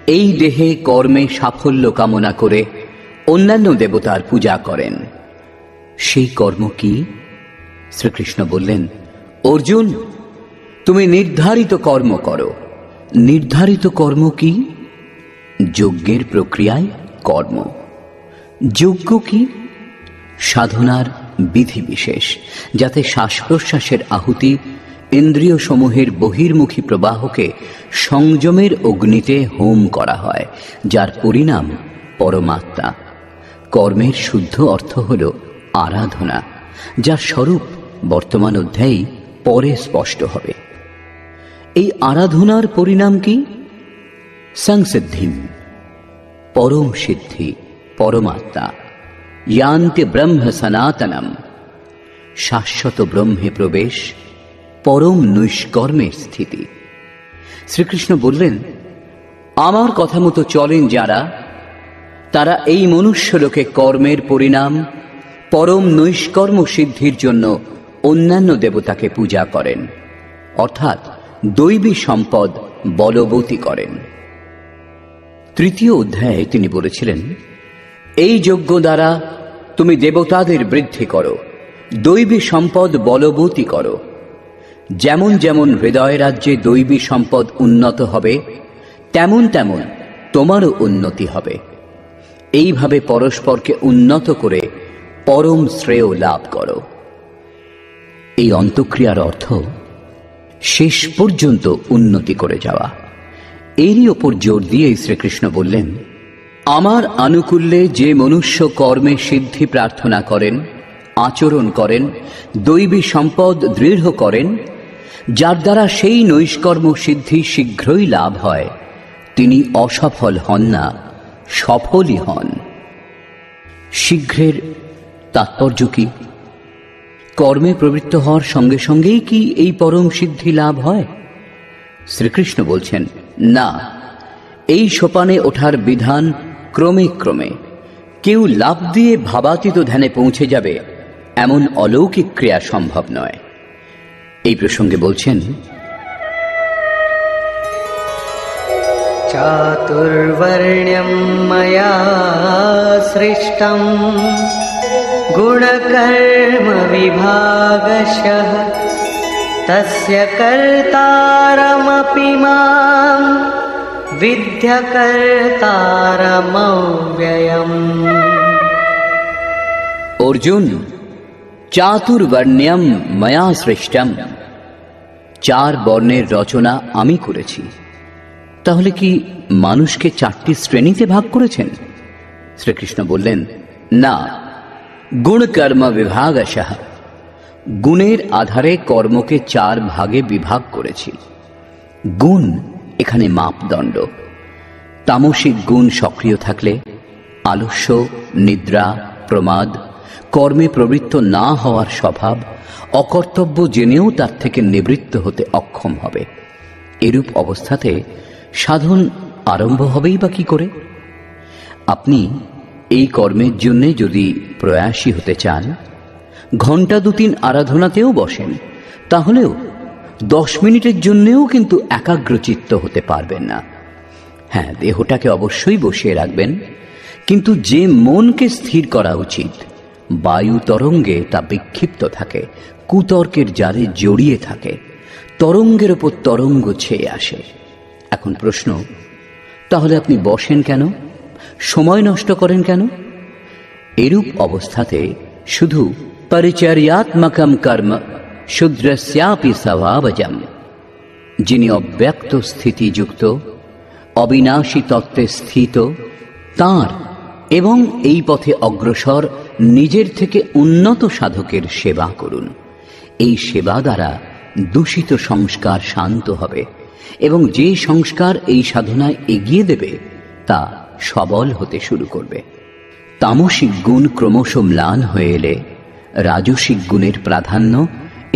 এই দেহে কর্মে সাফল্য কামনা করে অন্যান্য দেবতার পূজা করেন। সেই কর্ম কি? শ্রীকৃষ্ণ বললেন, অর্জুন, তুমি নির্ধারিত কর্ম করো। নির্ধারিত কর্ম কি? যজ্ঞের প্রক্রিয়ায় কর্ম। যজ্ঞ কি? সাধনার বিধিবিশেষ, যাতে শ্বাস প্রশ্বাসের আহুতি ইন্দ্রিয় সমূহের বহির্মুখী প্রবাহকে সংযমের অগ্নিতে হোম করা হয়, যার পরিণাম পরমাত্মা। কর্মের শুদ্ধ অর্থ হল আরাধনা, যার স্বরূপ বর্তমান অধ্যায়ে পরে স্পষ্ট হবে। এই আরাধনার পরিণাম কি? সংসিদ্ধিম, পরম সিদ্ধি, পরমাত্মা। ইয়ান্তে ব্রহ্ম সনাতনম, শাশ্বত ব্রহ্মে প্রবেশ, পরম নৈষ্কর্মের স্থিতি। শ্রীকৃষ্ণ বললেন, আমার কথা মতো চলেন যারা, তারা এই মনুষ্যলোকে কর্মের পরিণাম পরম নৈষ্কর্ম সিদ্ধির জন্য অন্যান্য দেবতাকে পূজা করেন, অর্থাৎ দৈবী সম্পদ বলবতী করেন। তৃতীয় অধ্যায়ে তিনি বলেছিলেন, এই যজ্ঞ দ্বারা তুমি দেবতাদের বৃদ্ধি করো, দৈবী সম্পদ বলবতী করো। যেমন যেমন হৃদয় রাজ্যে দৈবী সম্পদ উন্নত হবে, তেমন তেমন তোমারও উন্নতি হবে। এইভাবে পরস্পরকে উন্নত করে পরম শ্রেয় লাভ করো। এই অন্তঃক্রিয়ার অর্থ শেষ পর্যন্ত উন্নতি করে যাওয়া। এরই ওপর জোর দিয়ে শ্রীকৃষ্ণ বললেন, আমার আনুকূল্যে যে মনুষ্য কর্মে সিদ্ধি প্রার্থনা করেন, আচরণ করেন, দৈবী সম্পদ দৃঢ় করেন, যার দ্বারা সেই নৈষ্কর্ম সিদ্ধি শীঘ্রই লাভ হয়, তিনি অসফল হন না, সফলই হন। শীঘ্রের তাৎপর্য কি? কর্মে প্রবৃত্ত হওয়ার সঙ্গে সঙ্গেই কি এই পরম সিদ্ধি লাভ হয়? শ্রীকৃষ্ণ বলছেন, না, এই সোপানে ওঠার বিধান ক্রমে ক্রমে। কেউ লাভ দিয়ে ভাবাতীত ধ্যানে পৌঁছে যাবে এমন অলৌকিক ক্রিয়া সম্ভব নয়। এই প্রসঙ্গে বলছেন, চাতুর্বর্ণ্যম ময়া সৃষ্টম গুণকর্ম বিভাগশঃ তস্য কর্তারমপি মাম বিদ্য কর্তারমব্যয়ম। অর্জুন, চাতুর্বর্ণ্যম ময়া সৃষ্টম, 4 বর্ণের রচনা আমি করেছি। তাহলে কি মানুষকে 4টি শ্রেণীতে ভাগ করেছেন? শ্রীকৃষ্ণ বললেন, না, গুণ কর্ম বিভাগশঃ, গুণের আধারে কর্মকে 4 ভাগে বিভাগ করেছি। গুণ এখানে মাপদণ্ড। তামসিক গুণ সক্রিয় থাকলে আলস্য, নিদ্রা, প্রমাদ, কর্মে প্রবৃত্ত না হওয়ার স্বভাব, অকর্তব্য জেনেও তার থেকে নিবৃত্ত হতে অক্ষম হবে। এরূপ অবস্থাতে সাধন আরম্ভ হবেই বা কি করে? আপনি এই কর্মের জন্য যদি প্রয়াসী হতে চান, ঘণ্টা 2-3 আরাধনাতেও বসেন, তাহলেও 10 মিনিটের জন্যেও কিন্তু একাগ্রচিত্ত হতে পারবেন না। হ্যাঁ, দেহটাকে অবশ্যই বসিয়ে রাখবেন, কিন্তু যে মনকে স্থির করা উচিত, বায়ু তরঙ্গে তা বিক্ষিপ্ত থাকে, কুতর্কের জালে জড়িয়ে থাকে, তরঙ্গের ওপর তরঙ্গ ছেয়ে আসে। এখন প্রশ্ন, তাহলে আপনি বসেন কেন? সময় নষ্ট করেন কেন? এরূপ অবস্থাতে শুধু পরিচর্যাত্মকম কর্ম শূদ্রস্যাপি স্বভাবজম, যিনি অব্যক্ত স্থিতিযুক্ত, অবিনাশী তত্ত্বে স্থিত, তাঁর এবং এই পথে অগ্রসর নিজের থেকে উন্নত সাধকের সেবা করুন। এই সেবা দ্বারা দূষিত সংস্কার শান্ত হবে এবং যে সংস্কার এই সাধনায় এগিয়ে দেবে তা সবল হতে শুরু করবে। তামসিক গুণ ক্রমশ ম্লান হয়ে এলে রাজসিক গুণের প্রাধান্য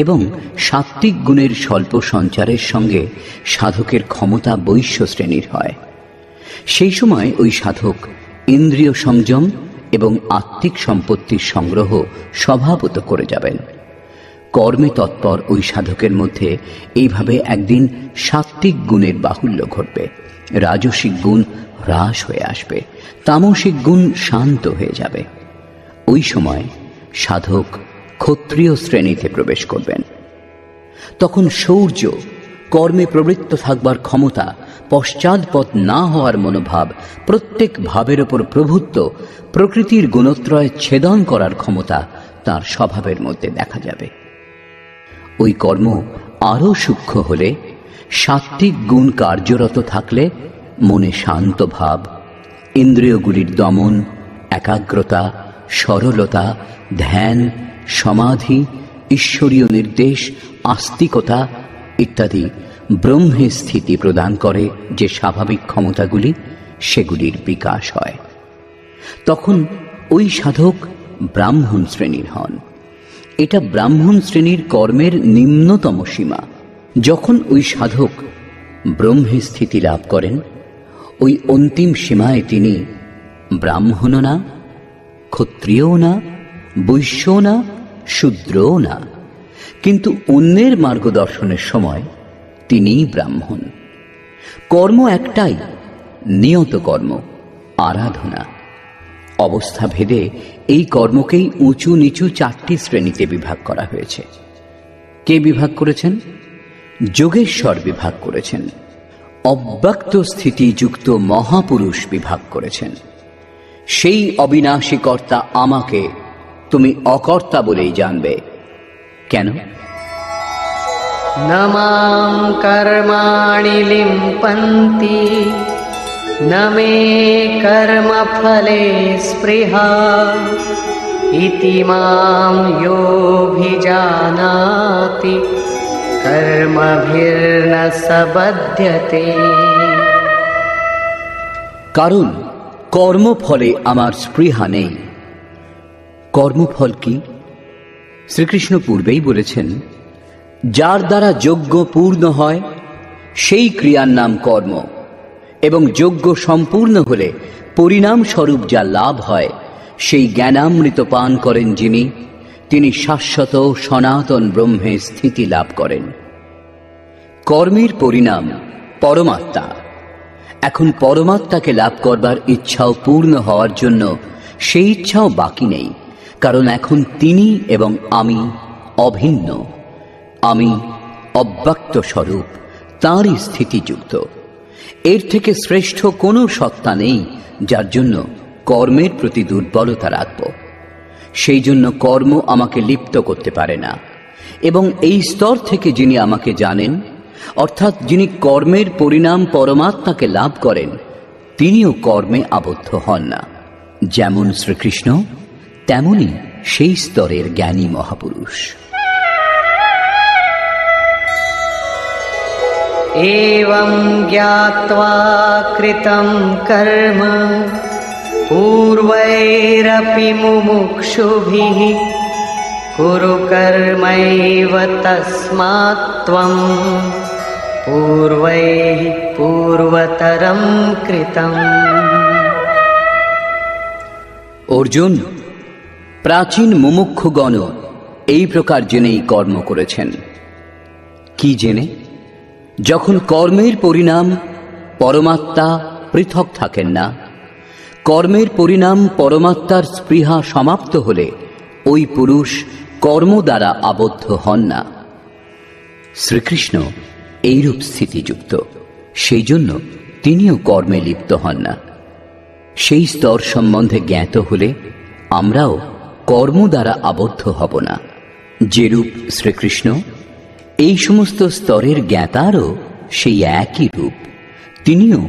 এবং সাত্ত্বিক গুণের স্বল্প সঞ্চারের সঙ্গে সাধকের ক্ষমতা বৈশ্য শ্রেণীর হয়। সেই সময় ওই সাধক ইন্দ্রিয় সংযম এবং আত্মিক সম্পত্তির সংগ্রহ স্বভাবত করে যাবেন। কর্মে তৎপর ওই সাধকের মধ্যে এইভাবে একদিন সাত্ত্বিক গুণের বাহুল্য ঘটবে, রাজসিক গুণ হ্রাস হয়ে আসবে, তামসিক গুণ শান্ত হয়ে যাবে। ওই সময় সাধক ক্ষত্রিয় শ্রেণীতে প্রবেশ করবেন। তখন শৌর্য, কর্মে প্রবৃত্ত থাকবার ক্ষমতা, পশ্চাৎপদ না হওয়ার মনোভাব, প্রত্যেক ভাবের ওপর প্রভুত্ব, প্রকৃতির গুণত্রয় ছেদন করার ক্ষমতা তার স্বভাবের মধ্যে দেখা যাবে। ওই কর্ম আরো সূক্ষ্ম হলে, সাত্ত্বিক গুণ কার্যরত থাকলে মনে শান্ত ভাব, ইন্দ্রিয়গুলির দমন, একাগ্রতা, সরলতা, ধ্যান, সমাধি, ঈশ্বরীয় নির্দেশ, আস্তিকতা ইত্যাদি ব্রহ্মে স্থিতি প্রদান করে যে স্বাভাবিক ক্ষমতাগুলি, সেগুলির বিকাশ হয়। তখন ওই সাধক ব্রাহ্মণ শ্রেণীর হন। এটা ব্রাহ্মণ শ্রেণীর কর্মের নিম্নতম সীমা। যখন ওই সাধক ব্রহ্মে স্থিতি লাভ করেন, ওই অন্তিম সীমায় তিনি ব্রাহ্মণও না, ক্ষত্রিয়ও না, বৈশ্যও না, শূদ্রও না, কিন্তু অন্যের মার্গদর্শনের সময় তিনিই ব্রাহ্মণ। কর্ম একটাই, নিয়ত কর্ম, আরাধনা। অবস্থা ভেদে এই কর্মকেই উঁচু নিচু 4টি শ্রেণীতে বিভাগ করা হয়েছে। কে বিভাগ করেছেন? যোগেশ্বর বিভাগ করেছেন। অব্যক্ত স্থিতিযুক্ত মহাপুরুষ বিভাগ করেছেন। সেই অবিনাশী কর্তা আমাকে তুমি অকর্তা বলেই জানবে। কেন? न मां कर्माणि लिम्पन्ति न मे कर्मफले स्पृहा इति मां योऽभिजानाति कर्मभिर्न स बध्यते। কারণ কর্মফলে আমার স্পৃহা নেই। কর্মফল কি? শ্রীকৃষ্ণ পূর্বেই বলেছেন, যার দ্বারা যজ্ঞ পূর্ণ হয় সেই ক্রিয়ার নাম কর্ম, এবং যজ্ঞ সম্পূর্ণ হলে পরিণাম স্বরূপ যা লাভ হয় সেই জ্ঞানামৃত পান করেন যিনি, তিনি শাশ্বত সনাতন ব্রহ্মে স্থিতি লাভ করেন। কর্মের পরিণাম পরমাত্মা। এখন পরমাত্মাকে লাভ করবার ইচ্ছাও পূর্ণ হওয়ার জন্য সেই ইচ্ছাও বাকি নেই, কারণ এখন তিনি এবং আমি অভিন্ন। আমি অব্যক্ত স্বরূপ, তাঁরই স্থিতিযুক্ত। এর থেকে শ্রেষ্ঠ কোনো সত্তা নেই যার জন্য কর্মের প্রতি দুর্বলতা রাখব। সেই জন্য কর্ম আমাকে লিপ্ত করতে পারে না, এবং এই স্তর থেকে যিনি আমাকে জানেন, অর্থাৎ যিনি কর্মের পরিণাম পরমাত্মাকে লাভ করেন, তিনিও কর্মে আবদ্ধ হন না। যেমন শ্রীকৃষ্ণ, তেমনি সেই স্তরের জ্ঞানী মহাপুরুষ। एवं ज्ञात्वा कृतं कर्म पूर्वैरपि मुमुक्षुभिः कुरु कर्मैव तस्मात् त्वं पूर्वैः पूर्वतरं कृतम्। অর্জুন, প্রাচীন মুমুক্ষুগণ এই প্রকার জেনেই কর্ম করেছেন। কি জেনে? যখন কর্মের পরিণাম পরমাত্মা পৃথক থাকেন না, কর্মের পরিণাম পরমাত্মার স্পৃহা সমাপ্ত হলে ওই পুরুষ কর্ম দ্বারা আবদ্ধ হন না। শ্রীকৃষ্ণ এইরূপ স্থিতিযুক্ত, সেই জন্য তিনিও কর্মে লিপ্ত হন না। সেই স্তর সম্বন্ধে জ্ঞাত হলে আমরাও কর্ম দ্বারা আবদ্ধ হব না। যেরূপ শ্রীকৃষ্ণ, এই সমস্ত স্তরের জ্ঞাতারও সেই একই রূপ, তিনিও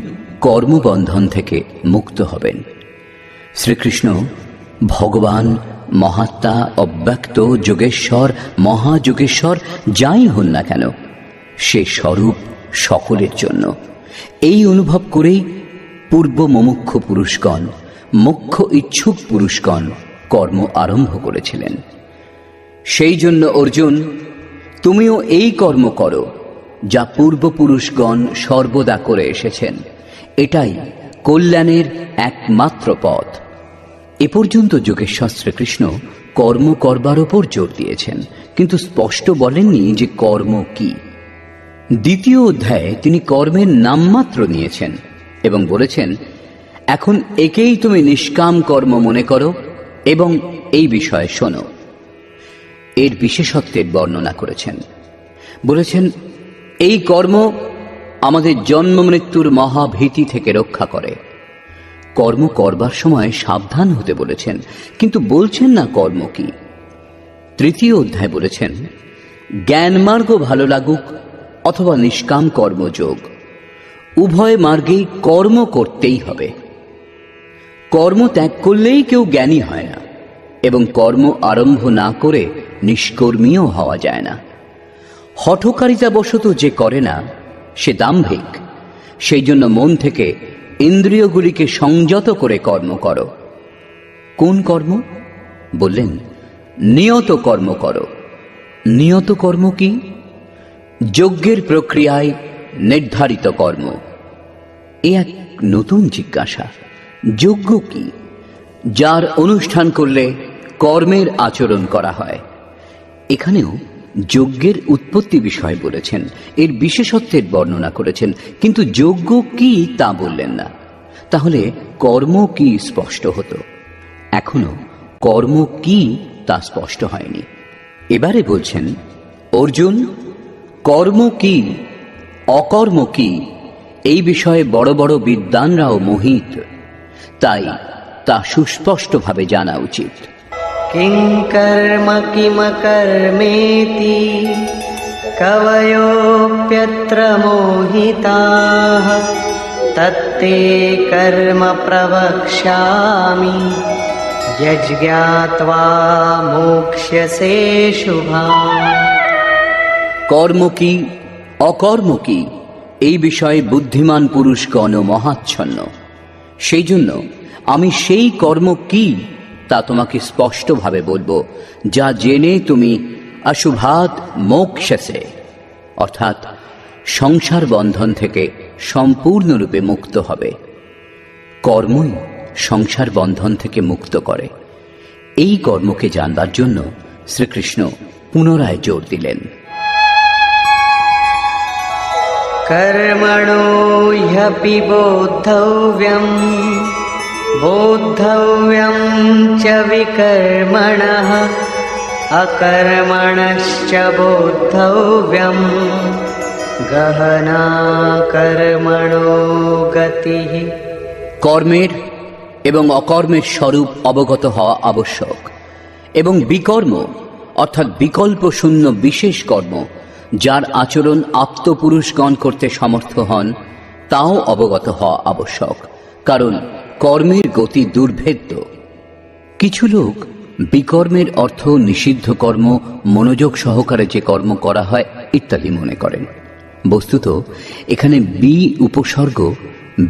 কর্মবন্ধন থেকে মুক্ত হবেন। শ্রীকৃষ্ণ ভগবান, মহাত্মা, অব্যক্ত, যোগেশ্বর, মহাযোগেশ্বর যাই হন না কেন, সে স্বরূপ সকলের জন্য। এই অনুভব করেই পূর্ব মুমুক্ষ পুরুষগণ, মুখ্য ইচ্ছুক পুরুষগণ কর্ম আরম্ভ করেছিলেন। সেই জন্য অর্জুন, তুমিও এই কর্ম করো যা পূর্বপুরুষগণ সর্বদা করে এসেছেন। এটাই কল্যাণের একমাত্র পথ। এ পর্যন্ত যোগেশ্বর শ্রীকৃষ্ণ কর্ম করবার ওপর জোর দিয়েছেন, কিন্তু স্পষ্ট বলেননি যে কর্ম কি। দ্বিতীয় অধ্যায়ে তিনি কর্মের নামমাত্র নিয়েছেন এবং বলেছেন, এখন একেই তুমি নিষ্কাম কর্ম মনে করো এবং এই বিষয়ে শোনো। এর বিশেষত্বের বর্ণনা করেছেন। বলেছেন, এই কর্ম আমাদের জন্ম মৃত্যুর মহাভীতি থেকে রক্ষা করে। কর্ম করবার সময় সাবধান হতে বলেছেন, কিন্তু বলছেন না কর্ম কি। তৃতীয় অধ্যায় বলেছেন, জ্ঞান মার্গ ভালো লাগুক অথবা নিষ্কাম কর্মযোগ, উভয় মার্গেই কর্ম করতেই হবে। কর্ম ত্যাগ করলেই কেউ জ্ঞানী হয় না, এবং কর্ম আরম্ভ না করে নিষ্কর্মীও হওয়া যায় না। হঠকারিতাবশত যে করে না সে দাম্ভিক। সেই জন্য মন থেকে ইন্দ্রিয়গুলিকে সংযত করে কর্ম করো। কোন কর্ম? বললেন, নিয়ত কর্ম করো। নিয়ত কর্ম কি? যজ্ঞের প্রক্রিয়ায় নির্ধারিত কর্ম। এ এক নতুন জিজ্ঞাসা। যজ্ঞ কি? যার অনুষ্ঠান করলে কর্মের আচরণ করা হয়। এখানেও যজ্ঞের উৎপত্তি বিষয় বলেছেন, এর বিশেষত্বের বর্ণনা করেছেন, কিন্তু যজ্ঞ কি তা বললেন না। তাহলে কর্ম কি স্পষ্ট হতো। এখনো কর্ম কি তা স্পষ্ট হয়নি। এবারে বলছেন, অর্জুন, কর্ম কি অকর্ম কি এই বিষয়ে বড় বড় বিদ্বানরাও মোহিত, তাই তা সুস্পষ্টভাবে জানা উচিত। কিং কর্ম কিমকর্মেতি কবয়োপ্যত্র মোহিতাঃ তত্তে কর্ম প্রবক্ষ্যামি যজ্ঞাত্বা মোক্ষ্যসে শুভাৎ। কর্ম কি অকর্ম কি এই বিষয়ে বুদ্ধিমান পুরুষগণ মহাচ্ছন্ন। সেই জন্য আমি সেই কর্ম কি তা তোমাকে স্পষ্টভাবে বলবো, যা জেনে তুমি অশুভাৎ মোক্ষসে, অর্থাৎ সংসার বন্ধন থেকে সম্পূর্ণরূপে মুক্ত হবে। কর্মই সংসার বন্ধন থেকে মুক্ত করে। এই কর্মকে জানবার জন্য শ্রীকৃষ্ণ পুনরায় জোর দিলেন। কর্মণো হ্যপি বোদ্ধব্যম বোদ্ধব্যম চ বিকর্মণঃ অকর্মণশ্চ বোদ্ধব্যম গহনা কর্মণো গতিঃ। কর্মের এবং অকর্মের স্বরূপ অবগত হওয়া আবশ্যক, এবং বিকর্ম অর্থাৎ বিকল্প শূন্য বিশেষ কর্ম যার আচরণ আপ্তপুরুষগণ করতে সমর্থ হন তাও অবগত হওয়া আবশ্যক, কারণ কর্মের গতি দুর্ভেদ্য। কিছু লোক বিকর্মের অর্থ নিষিদ্ধ কর্ম, মনোযোগ সহকারে যে কর্ম করা হয় ইত্যাদি মনে করেন। বস্তুত এখানে বি উপসর্গ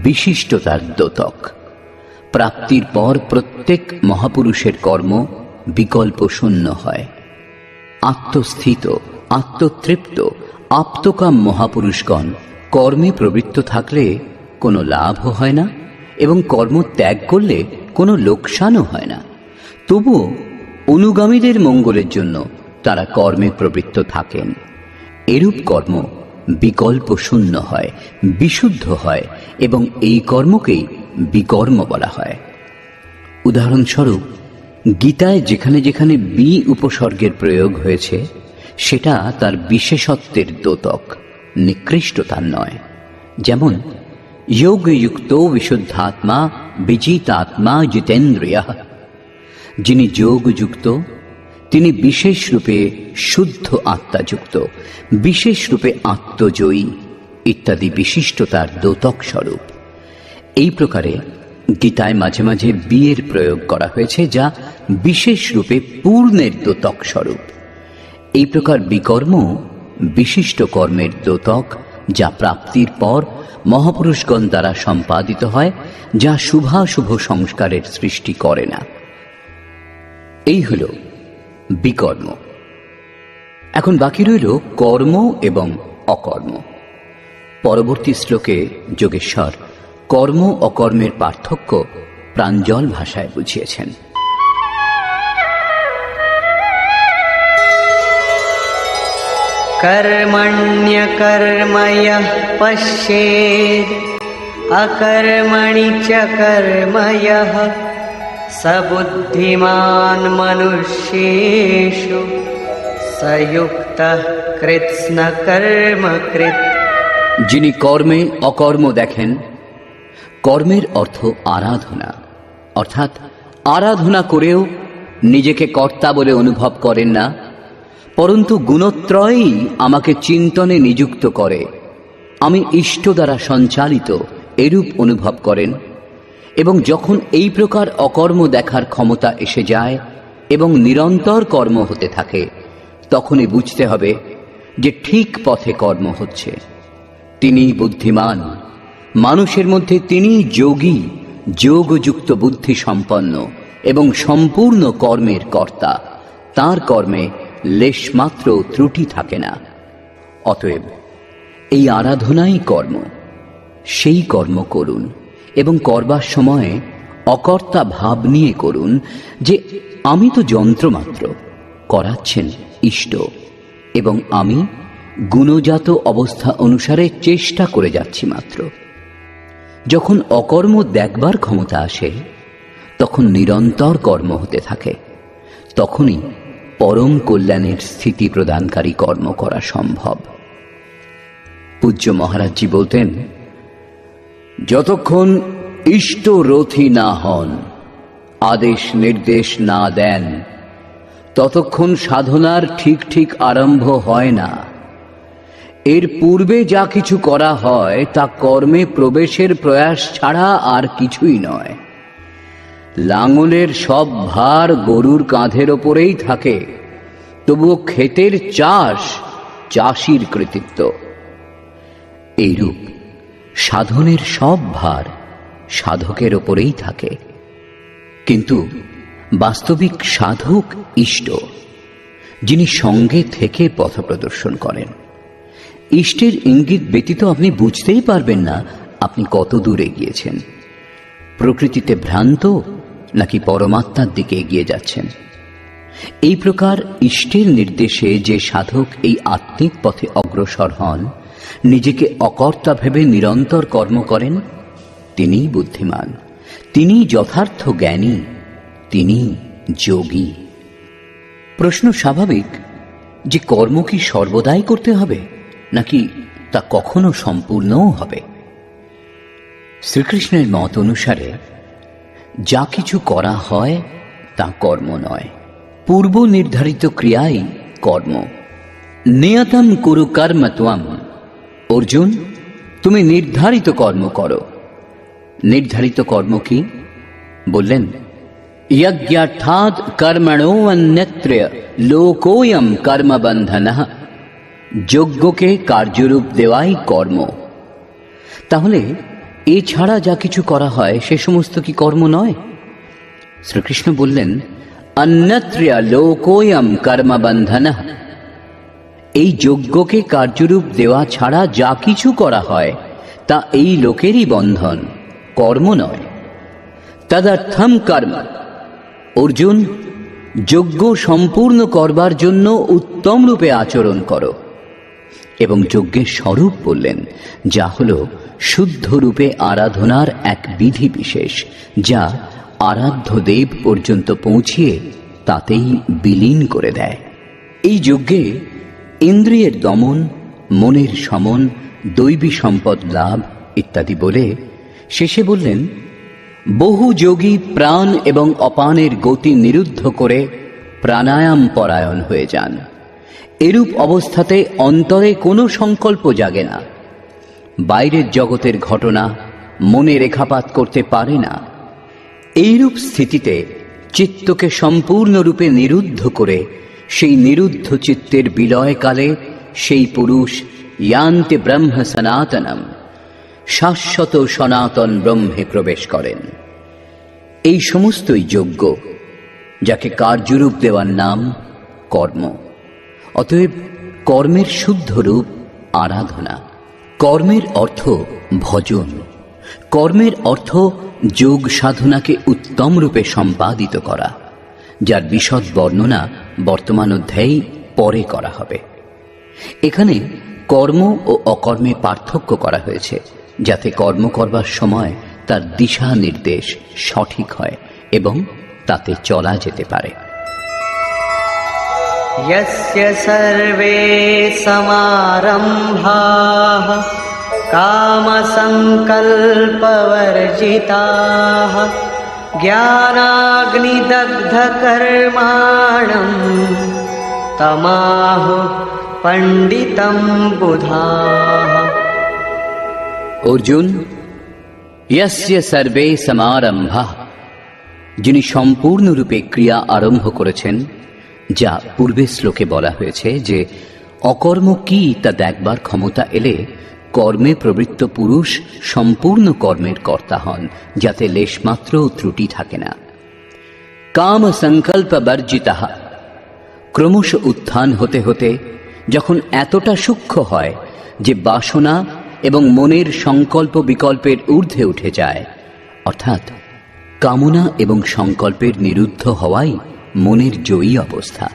বিশিষ্টতার দ্যোতক। প্রাপ্তির পর প্রত্যেক মহাপুরুষের কর্ম বিকল্প শূন্য হয়। আত্মস্থিত, আত্মতৃপ্ত, আপ্তকাম মহাপুরুষগণ কর্মে প্রবৃত্ত থাকলে কোনো লাভও হয় না এবং কর্ম ত্যাগ করলে কোনো লোকসানও হয় না। তবুও অনুগামীদের মঙ্গলের জন্য তারা কর্মে প্রবৃত্ত থাকেন। এরূপ কর্ম বিকল্প শূন্য হয়, বিশুদ্ধ হয় এবং এই কর্মকেই বিকর্ম বলা হয়। উদাহরণস্বরূপ গীতায় যেখানে যেখানে বি উপসর্গের প্রয়োগ হয়েছে সেটা তার বিশেষত্বের দ্যোতক, নিকৃষ্টতার নয়। যেমন যোগযুক্ত বিশুদ্ধাত্মা বিজিতাত্মা জিতেন্দ্রিয়ঃ, যিনি যোগযুক্ত তিনি বিশেষ রূপে শুদ্ধ আত্মাযুক্ত, বিশেষ রূপে আত্মজয়ী ইত্যাদি বিশিষ্টতার দ্যোতক স্বরূপ। এই প্রকারে গীতায় মাঝে মাঝে বিয়ের প্রয়োগ করা হয়েছে যা বিশেষ রূপে পূর্ণের দ্যোতক স্বরূপ। এই প্রকার বিকর্ম বিশিষ্ট কর্মের দ্যোতক, যা প্রাপ্তির পর মহাপুরুষগণ দ্বারা সম্পাদিত হয়, যা শুভাশুভ সংস্কারের সৃষ্টি করে না। এই হল বিকর্ম। এখন বাকি রইল কর্ম এবং অকর্ম। পরবর্তী শ্লোকে যোগেশ্বর কর্ম অকর্মের পার্থক্য প্রাঞ্জল ভাষায় বুঝিয়েছেন। কর্মণ্যকর্ময়ঃ পশ্যেদ অকর্মণি চ কর্ময়ঃ স বুদ্ধিমান মনুষ্যেষু সযুক্তঃ কৃৎস্ন কর্মকৃৎ। যিনি কর্মে অকর্ম দেখেন, কর্মের অর্থ আরাধনা, অর্থাৎ আরাধনা করেও নিজেকে কর্তা বলে অনুভব করেন না, পরন্তু গুণত্রয়ই আমাকে চিন্তনে নিযুক্ত করে, আমি ইষ্ট দ্বারা সঞ্চালিত এরূপ অনুভব করেন। এবং যখন এই প্রকার অকর্ম দেখার ক্ষমতা এসে যায় এবং নিরন্তর কর্ম হতে থাকে, তখনই বুঝতে হবে যে ঠিক পথে কর্ম হচ্ছে। তিনি বুদ্ধিমান, মানুষের মধ্যে তিনি যোগী, যোগযুক্ত বুদ্ধি সম্পন্ন এবং সম্পূর্ণ কর্মের কর্তা। তার কর্মে লেশমাত্র ত্রুটি থাকে না। অতএব এই আরাধনাই কর্ম। সেই কর্ম করুন এবং করবার সময়ে অকর্তা ভাব নিয়ে করুন যে আমি তো যন্ত্রমাত্র, করাচ্ছেন ইষ্ট, এবং আমি গুণজাত অবস্থা অনুসারে চেষ্টা করে যাচ্ছি মাত্র। যখন অকর্ম দেখবার ক্ষমতা আসে তখন নিরন্তর কর্ম হতে থাকে, তখনই পরম কল্যাণের স্থিতি প্রদানকারী কর্ম করা সম্ভব। পূজ্য মহারাজজি বলতেন, যতক্ষণ ইষ্ট রথী না হন, আদেশ নির্দেশ না দেন, ততক্ষণ সাধনার ঠিক ঠিক আরম্ভ হয় না। এর পূর্বে যা কিছু করা হয় তা কর্মে প্রবেশের প্রয়াস ছাড়া আর কিছুই নয়। লাঙলের সব ভার গরুর কাঁধের ওপরেই থাকে, তবুও ক্ষেতের চাষ চাষির কৃতিত্ব। এইরূপ সাধনের সব ভার সাধকের ওপরেই থাকে, কিন্তু বাস্তবিক সাধক ইষ্ট, যিনি সঙ্গে থেকে পথ প্রদর্শন করেন। ইষ্টের ইঙ্গিত ব্যতীত আপনি বুঝতেই পারবেন না আপনি কত দূরে গিয়েছেন, প্রকৃতিতে ভ্রান্ত নাকি পরমাত্মার দিকে এগিয়ে যাচ্ছেন। এই প্রকার ইষ্টের নির্দেশে যে সাধক এই আত্মিক পথে অগ্রসর হন, নিজেকে অকর্তা ভেবে নিরন্তর কর্ম করেন, তিনিই বুদ্ধিমান, তিনিই যথার্থ জ্ঞানী, তিনি যোগী। প্রশ্ন স্বাভাবিক যে কর্ম কি সর্বদাই করতে হবে, নাকি তা কখনো সম্পূর্ণও হবে? শ্রীকৃষ্ণের মত অনুসারে যা কিছু করা হয় তা কর্ম নয়, পূর্ব নির্ধারিত ক্রিয়াই কর্ম। নিয়তম কুরু কর্ম ত্বম। অর্জুন, তুমি নির্ধারিত কর্ম করো। নির্ধারিত কর্ম কি? বললেন, যজ্ঞার্থাৎ কর্মণো অন্যত্র লোকোয়ম কর্মবন্ধনঃ। যজ্ঞকে কার্যরূপ দেওয়াই কর্ম। তাহলে এছাড়া যা কিছু করা হয় সে সমস্ত কি কর্ম নয়? শ্রীকৃষ্ণ বললেন, অন্যত্র লোকোয়ম কর্মবন্ধনঃ। এই যজ্ঞকে কার্যরূপ দেওয়া ছাড়া যা কিছু করা হয় তা এই লোকেরই বন্ধন, কর্ম নয়। তদর্থম কর্ম। অর্জুন, যজ্ঞ সম্পূর্ণ করবার জন্য উত্তম রূপে আচরণ করো। এবং যজ্ঞের স্বরূপ বললেন, যা হল শুদ্ধ রূপে আরাধনার এক বিধি বিশেষ, যা আরাধ্য দেব পর্যন্ত পৌঁছিয়ে তাতেই বিলীন করে দেয়। এই যজ্ঞে ইন্দ্রিয়ের দমন, মনের শমন, দৈবী সম্পদ লাভ ইত্যাদি বলে শেষে বললেন, বহু যোগী প্রাণ এবং অপানের গতি নিরুদ্ধ করে প্রাণায়াম পরায়ণ হয়ে যান। এরূপ অবস্থাতে অন্তরে কোনো সংকল্প জাগে না, বাইরের জগতের ঘটনা মনে রেখাপাত করতে পারে না। এইরূপ স্থিতিতে চিত্তকে সম্পূর্ণরূপে নিরুদ্ধ করে সেই নিরুদ্ধ চিত্তের বিলয়কালে সেই পুরুষ ইয়ান্তে ব্রহ্ম সনাতনম, শাশ্বত সনাতন ব্রহ্মে প্রবেশ করেন। এই সমস্তই যজ্ঞ, যাকে কার্যরূপ দেওয়ার নাম কর্ম। অতএব কর্মের শুদ্ধ রূপ আরাধনা। কর্মের অর্থ ভজন, কর্মের অর্থ যোগ সাধনাকে উত্তম রূপে সম্পাদিত করা, যার বিশদ বর্ণনা বর্তমান অধ্যায়ে পরে করা হবে। এখানে কর্ম ও অকর্মে পার্থক্য করা হয়েছে, যাতে কর্ম করবার সময় তার দিশা নির্দেশ সঠিক হয় এবং তাতে চলা যেতে পারে। यस्य सर्वे समारम्भाः कामसङ्कल्पवर्जिताः ज्ञानाग्निदग्धकर्माणम् तमाहुः पण्डितं बुधाः। অর্জুন, यस्य सर्वे समारम्भाः, যিনি সম্পূর্ণরূপে ক্রিয়া আরম্ভ করেছেন, যা পূর্বে শ্লোকে বলা হয়েছে যে অকর্ম কি তা দেখবার ক্ষমতা এলে কর্মে প্রবৃত্ত পুরুষ সম্পূর্ণ কর্মের কর্তা হন, যাতে লেশমাত্র ত্রুটি থাকে না। কাম সংকল্প বর্জিতাঃ, ক্রমশ উত্থান হতে হতে যখন এতটা সূক্ষ্ম হয় যে বাসনা এবং মনের সংকল্প বিকল্পের ঊর্ধ্বে উঠে যায়, অর্থাৎ কামনা এবং সংকল্পের নিরুদ্ধ হওয়াই মনের জয়ী অবস্থা।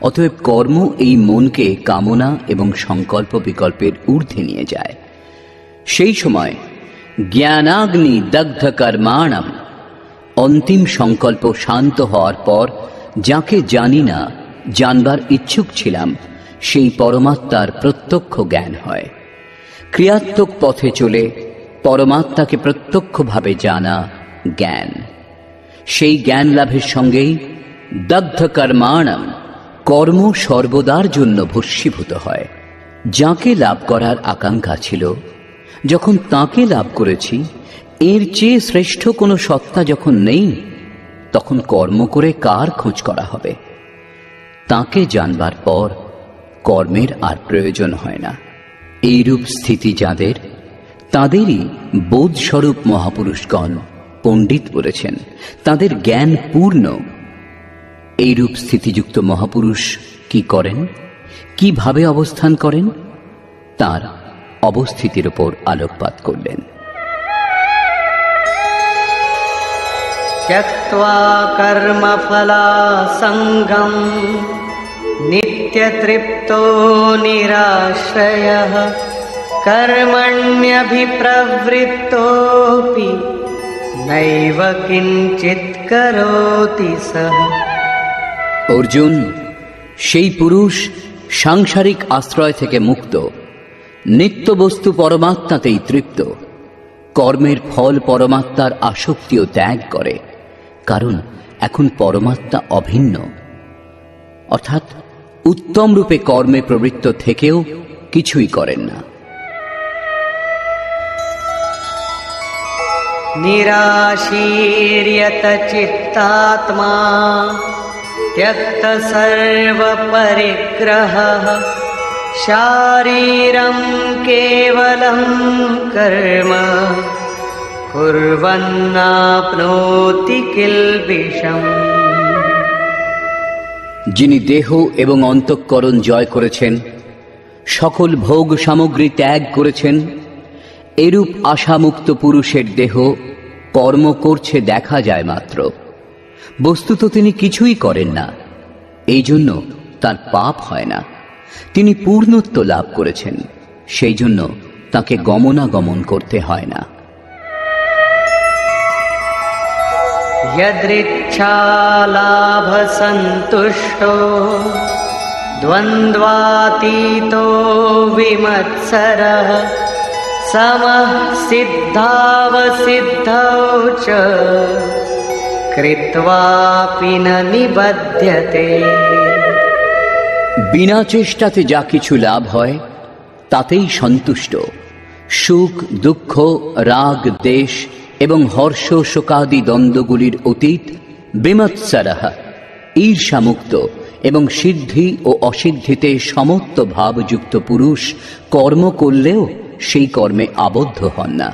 অতএব কর্ম এই মনকে কামনা এবং সংকল্প বিকল্পের ঊর্ধ্বে নিয়ে যায়। সেই সময় জ্ঞানাগ্নি দগ্ধ কর্মাণম, অন্তিম সংকল্প শান্ত হওয়ার পর যাকে জানি না, জানবার ইচ্ছুক ছিলাম, সেই পরমাত্মার প্রত্যক্ষ জ্ঞান হয়। ক্রিয়াত্মক পথে চলে পরমাত্মাকে প্রত্যক্ষভাবে জানা জ্ঞান। সেই জ্ঞান লাভের সঙ্গেই দগ্ধ কর্মাণম, কর্ম সর্বদার জন্য ভস্মীভূত হয়। যাকে লাভ করার আকাঙ্ক্ষা ছিল, যখন তাকে লাভ করেছি, এর চেয়ে শ্রেষ্ঠ কোনো সত্তা যখন নেই, তখন কর্ম করে কার খোঁজ করা হবে? তাকে জানবার পর কর্মের আর প্রয়োজন হয় না। এইরূপ স্থিতি যাদের, তাদেরই বোধস্বরূপ মহাপুরুষগণ পণ্ডিত বলেছেন। তাদের জ্ঞান পূর্ণ, এইরূপ স্থিতিযুক্ত মহাপুরুষ কি করেন, কিভাবে অবস্থান করেন, তার অবস্থিতির উপর আলোকপাত করলেন। त्यक्त्वा कर्मफलासङ्गं नित्यतृप्तो निराश्रयः कर्मण्यभिप्रवृत्तोऽपि नैव किञ्चित् करोति सः। অর্জুন, সেই পুরুষ সাংসারিক আশ্রয় থেকে মুক্ত, নিত্য বস্তু পরমাত্মাতেই তৃপ্ত, কর্মের ফল পরমাত্মার আসক্তিও ত্যাগ করে, কারণ এখন পরমাত্মা অভিন্ন, অর্থাৎ উত্তম রূপে কর্মে প্রবৃত্ত থেকেও কিছুই করেন না। निराशीर्यत चित्तात्मा त्यक्त सर्व परिग्रहः शारीरं केवलं कर्म कुर्वन्नाप्नोति किल्बिषम्। যিনি দেহ এবং অন্তঃকরণ জয় করেছেন, সকল ভোগ সামগ্রী ত্যাগ করেছেন, এরূপ আশামুক্ত পুরুষের দেহ কর্ম করছে দেখা যায় মাত্র, বস্তুত তিনি কিছুই করেন না, এই জন্য তার পাপ হয় না। তিনি পূর্ণত্ব লাভ করেছেন, সেই জন্য তাকে গমনাগমন করতে হয় না। यदृच्छालाभ सन्तुष्टो द्वन्द्वातीतो विमत्सरः समः सिद्धावसिद्धौ च कृत्वापि न निबध्यते। বিনা চেষ্টাতে যা কিছু লাভ হয় তাতেই সন্তুষ্ট, সুখ দুঃখ রাগ দেশ এবং হর্ষ শোকাদি দ্বন্দ্বগুলির অতীত, বিমৎসরঃ ঈর্ষামুক্ত এবং সিদ্ধি ও অসিদ্ধিতে সমত্ব ভাবযুক্ত পুরুষ কর্ম করলেও সেই কর্মে আবদ্ধ হন না।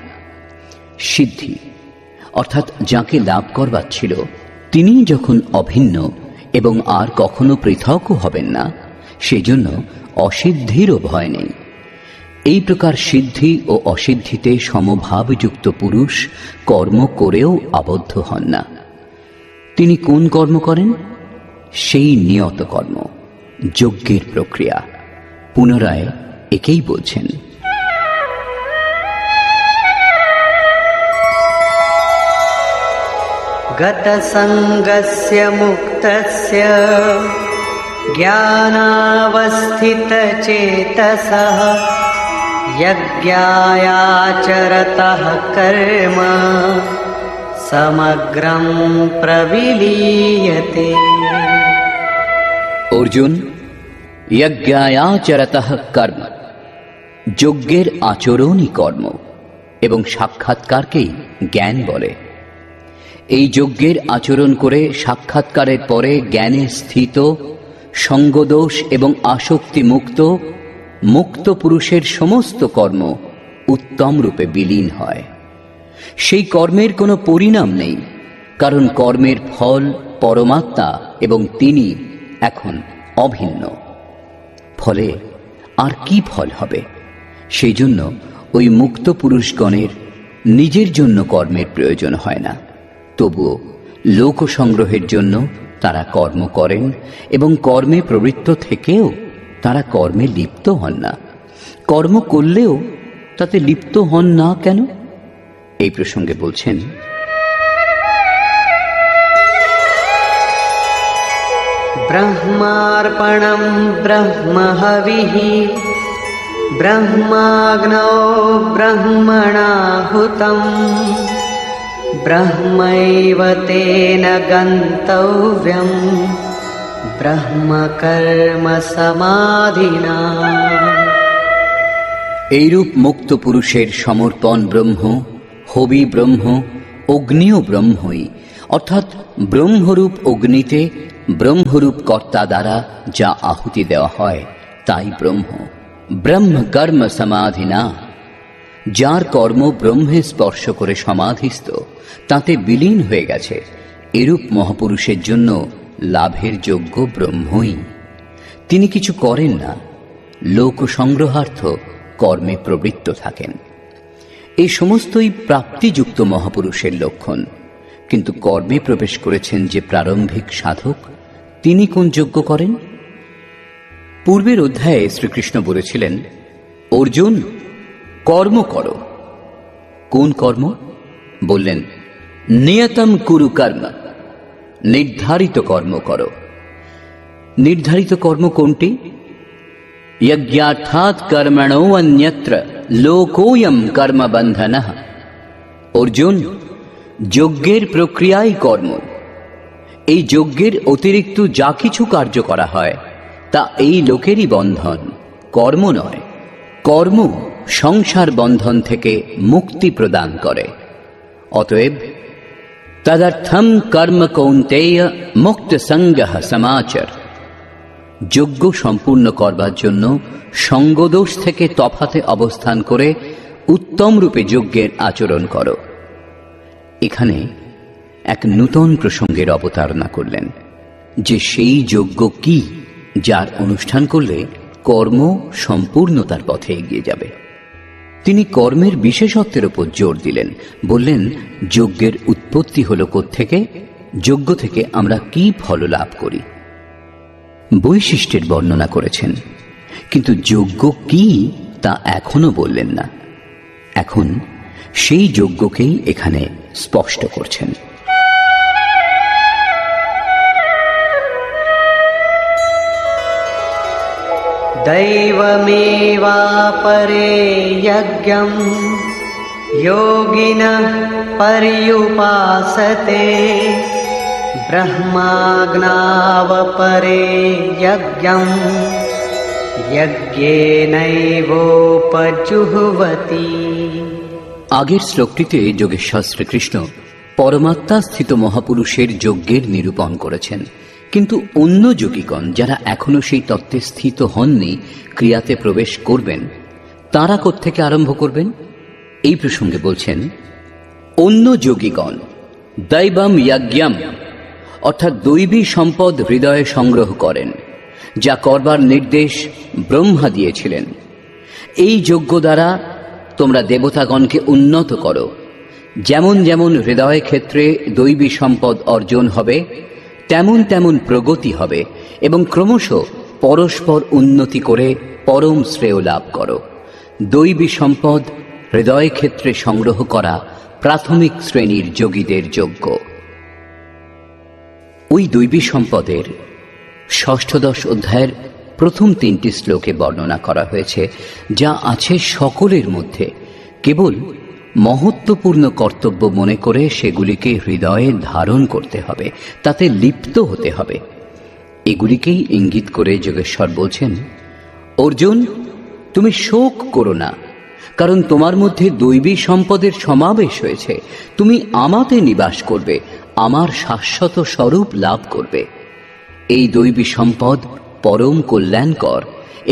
সিদ্ধি অর্থাৎ যাকে লাভ করবার ছিল তিনি যখন অভিন্ন এবং আর কখনো পৃথকও হবেন না, সেজন্য অসিদ্ধিরও ভয় নেই। এই প্রকার সিদ্ধি ও অসিদ্ধিতে সমভাবযুক্ত পুরুষ কর্ম করেও আবদ্ধ হন না। তিনি কোন কর্ম করেন? সেই নিয়ত কর্ম, যজ্ঞের প্রক্রিয়া। পুনরায় একেই বলছেন, गतसङ्गस्य मुक्तस्य ज्ञानावस्थितचेतसः यज्ञायाचरतः कर्म समग्रं प्रविलीयते। অর্জুন, যজ্ঞায়াচরতঃ কর্ম, যজ্ঞের আচরণই কর্ম এবং সাক্ষাৎকারকেই জ্ঞান বলে। এই যজ্ঞের আচরণ করে সাক্ষাৎকারের পরে জ্ঞানে স্থিত, সঙ্গদোষ এবং আসক্তি মুক্ত মুক্ত পুরুষের সমস্ত কর্ম উত্তম রূপে বিলীন হয়। সেই কর্মের কোনো পরিণাম নেই, কারণ কর্মের ফল পরমাত্মা এবং তিনি এখন অভিন্ন। ফলে আর কি ফল হবে? সেই জন্য ওই মুক্ত পুরুষগণের নিজের জন্য কর্মের প্রয়োজন হয় না। তবুও লোক সংগ্রহের জন্য তারা কর্ম করেন এবং কর্মে প্রবৃত্ত থেকেও তারা কর্মে লিপ্ত হন না। কর্ম করলেও তাতে লিপ্ত হন না কেন? এই প্রসঙ্গে বলছেন, ब्रह्मार्पणं ब्रह्महविः ब्रह्माग्नौ ब्रह्मणाहुतं ब्रह्मैव तेन गन्तव्यं ब्रह्मकर्म समाधिना। এইরূপ মুক্ত পুরুষের সমর্পণ ব্রহ্ম, হবি ব্রহ্ম, অগ্নিও ব্রহ্মই, অর্থাৎ ব্রহ্মরূপ অগ্নিতে ব্রহ্মরূপ কর্তা দ্বারা যা আহুতি দেওয়া হয় তাই ব্রহ্ম। ব্রহ্ম কর্ম সমাধিনা, যার কর্ম ব্রহ্মে স্পর্শ করে সমাধিস্থ, তাতে বিলীন হয়ে গেছে, এরূপ মহাপুরুষের জন্য লাভের যোগ্য ব্রহ্মই। তিনি কিছু করেন না, লোক সংগ্রহার্থ কর্মে প্রবৃত্ত থাকেন। এই সমস্তই প্রাপ্তিযুক্ত মহাপুরুষের লক্ষণ। কিন্তু কর্মে প্রবেশ করেছেন যে প্রারম্ভিক সাধক, তিনি কোন যজ্ঞ করেন? পূর্বের অধ্যায়ে শ্রীকৃষ্ণ বলেছিলেন, অর্জুন, কর্ম করো। কোন কর্ম? বললেন, নিয়তম কুরু কর্ম, নির্ধারিত কর্ম করো। নির্ধারিত কর্ম কোনটি? যজ্ঞার্থাৎ কর্মণো অন্যত্র লোকোয়ম কর্মবন্ধনঃ। অর্জুন, যজ্ঞের প্রক্রিয়াই কর্ম। এই যজ্ঞের অতিরিক্ত যা কিছু কার্য করা হয় তা এই লোকেরই বন্ধন, কর্ম নয়। কর্ম সংসার বন্ধন থেকে মুক্তি প্রদান করে। অতএব তদর্থম কর্ম কৌন্তেয় মুক্ত সঙ্গঃ সমাচর। যজ্ঞ সম্পূর্ণ করবার জন্য সঙ্গদোষ থেকে তফাতে অবস্থান করে উত্তম রূপে যজ্ঞের আচরণ করো। এখানে এক নূতন প্রসঙ্গের অবতারণা করলেন, যে সেই যজ্ঞ কি যার অনুষ্ঠান করলে কর্ম সম্পূর্ণতার পথে এগিয়ে যাবে। তিনি কর্মের বিশেষত্বের উপর জোর দিলেন। বললেন, যজ্ঞের উৎপত্তি হল কোত্থেকে, যজ্ঞ থেকে আমরা কি ফল লাভ করি। বৈশিষ্ট্যের বর্ণনা করেছেন, কিন্তু যজ্ঞ কি তা এখনো বললেন না। এখন সেই যজ্ঞকেই এখানে স্পষ্ট করছেন। दैवमेवापरे यज्ञं योगिनः पर्युपासते ब्रह्माज्ञावपरे यज्ञं यज्ञेनैवोपजुह्वति। আগের শ্লোকটিতে যোগেশ্বর শ্রীকৃষ্ণ পরমাত্মা স্থিত মহাপুরুষের যজ্ঞের নিরূপণ করেছেন। কিন্তু অন্য যোগীগণ যারা এখনো সেই তত্ত্বে স্থিত হননি, ক্রিয়াতে প্রবেশ করবেন, তারা কোত্থেকে আরম্ভ করবেন? এই প্রসঙ্গে বলছেন, অন্য যোগীগণ দৈবম যজ্ঞম, অর্থাৎ দৈবী সম্পদ হৃদয়ে সংগ্রহ করেন, যা করবার নির্দেশ ব্রহ্মা দিয়েছিলেন। এই যজ্ঞ দ্বারা তোমরা দেবতাগণকে উন্নত করো। যেমন যেমন হৃদয় ক্ষেত্রে দৈবী সম্পদ অর্জন হবে, তেমন তেমন প্রগতি হবে এবং ক্রমশ পরস্পর উন্নতি করে পরম শ্রেয় লাভ করো। দৈবী সম্পদ হৃদয় ক্ষেত্রে সংগ্রহ করা প্রাথমিক শ্রেণীর যোগীদের যজ্ঞ। ওই দৈবী সম্পদের ষষ্ঠদশ অধ্যায়ের প্রথম 3টি শ্লোকে বর্ণনা করা হয়েছে, যা আছে সকলের মধ্যে। কেবল মহত্বপূর্ণ কর্তব্য মনে করে সেগুলিকে হৃদয়ে ধারণ করতে হবে, তাতে লিপ্ত হতে হবে। এগুলিকেই ইঙ্গিত করে যোগেশ্বর বলছেন, অর্জুন, তুমি শোক করো না, কারণ তোমার মধ্যে দৈবী সম্পদের সমাবেশ হয়েছে। তুমি আমাতে নিবাস করবে, আমার শাশ্বত স্বরূপ লাভ করবে। এই দৈবী সম্পদ পরম কল্যাণকর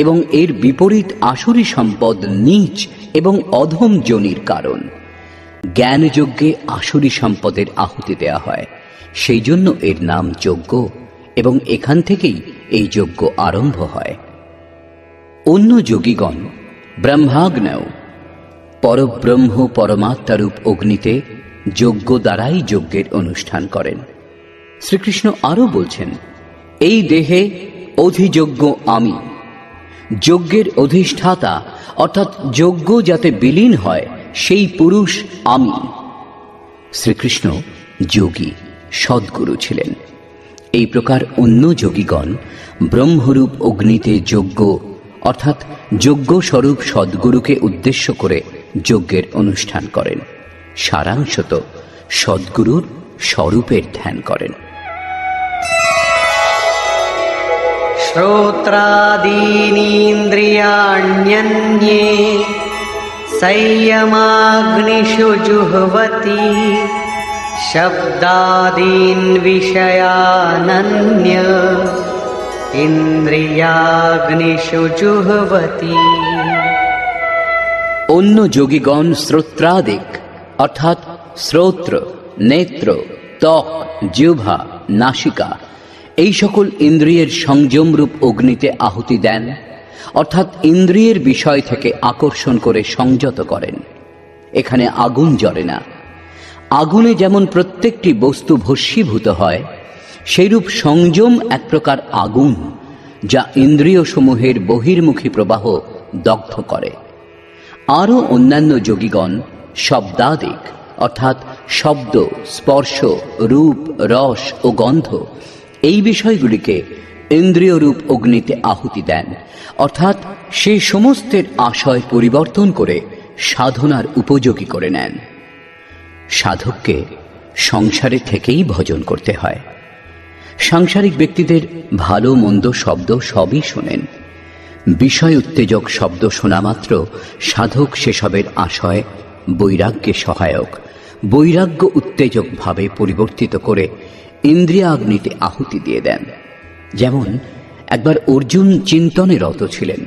এবং এর বিপরীত আসুরী সম্পদ নীচ এবং অধম যোনির কারণ। জ্ঞানযজ্ঞে আসুরী সম্পদের আহুতি দেয়া হয়, সেই জন্য এর নাম যজ্ঞ এবং এখান থেকেই এই যজ্ঞ আরম্ভ হয়। অন্য যোগীগণ ব্রহ্মাগ্নেও, পরব্রহ্ম পরমাত্মারূপ অগ্নিতে যজ্ঞ দ্বারাই যজ্ঞের অনুষ্ঠান করেন। শ্রীকৃষ্ণ আরও বলছেন, এই দেহে অধিযজ্ঞ আমি। যজ্ঞের অধিষ্ঠাতা অর্থাৎ যজ্ঞ যাতে বিলীন হয় সেই পুরুষ আমি। শ্রীকৃষ্ণ যোগী, সদ্গুরু ছিলেন। এই প্রকার অন্য যোগীগণ ব্রহ্মরূপ অগ্নিতে যজ্ঞ অর্থাৎ যজ্ঞ স্বরূপ সদ্গুরুকে উদ্দেশ্য করে যজ্ঞের অনুষ্ঠান করেন। সারাংশত সদ্গুরুর স্বরূপের ধ্যান করেন। শ্রোত্রাদীনীন্দ্রিয়াণ্যন্যে संयमाग्निषु जुह्वति शब्दादीन् विषयानन्य इन्द्रियाग्निषु जुह्वति। অন্য যোগীগণ শ্রোত্রাদিক অর্থাৎ শ্রোত্র, নেত্র, ত্বক, জিহ্বা, নাসিকা এই সকল ইন্দ্রিয়ের সংযমরূপ অগ্নিতে আহুতি দেন, অর্থাৎ ইন্দ্রিয়ের বিষয় থেকে আকর্ষণ করে সংযত করেন। এখানে আগুন জ্বলে না। আগুনে যেমন প্রত্যেকটি বস্তু ভস্মীভূত হয়, সেইরূপ সংযম এক প্রকার আগুন, যা ইন্দ্রিয় সমূহের বহির্মুখী প্রবাহ দগ্ধ করে। আরও অন্যান্য যোগীগণ শব্দাদিক, অর্থাৎ শব্দ, স্পর্শ, রূপ, রস ও গন্ধ, এই বিষয়গুলিকে ইন্দ্রিয়রূপ অগ্নিতে আহুতি দেন, অর্থাৎ সেই সমস্তের আশয় পরিবর্তন করে সাধনার উপযোগী করে নেন। সাধককে সংসারে থেকেই ভজন করতে হয়। সাংসারিক ব্যক্তিদের ভালো মন্দ শব্দ সবই শোনেন। বিষয় উত্তেজক শব্দ শোনা মাত্র সাধক সেসবের আশয় বৈরাগ্যে সহায়ক, বৈরাগ্য উত্তেজক ভাবে পরিবর্তিত করে ইন্দ্রিয়াগ্নিতে আহুতি দিয়ে দেন। যেমন একবার অর্জুন চিন্তনে রত ছিলেন।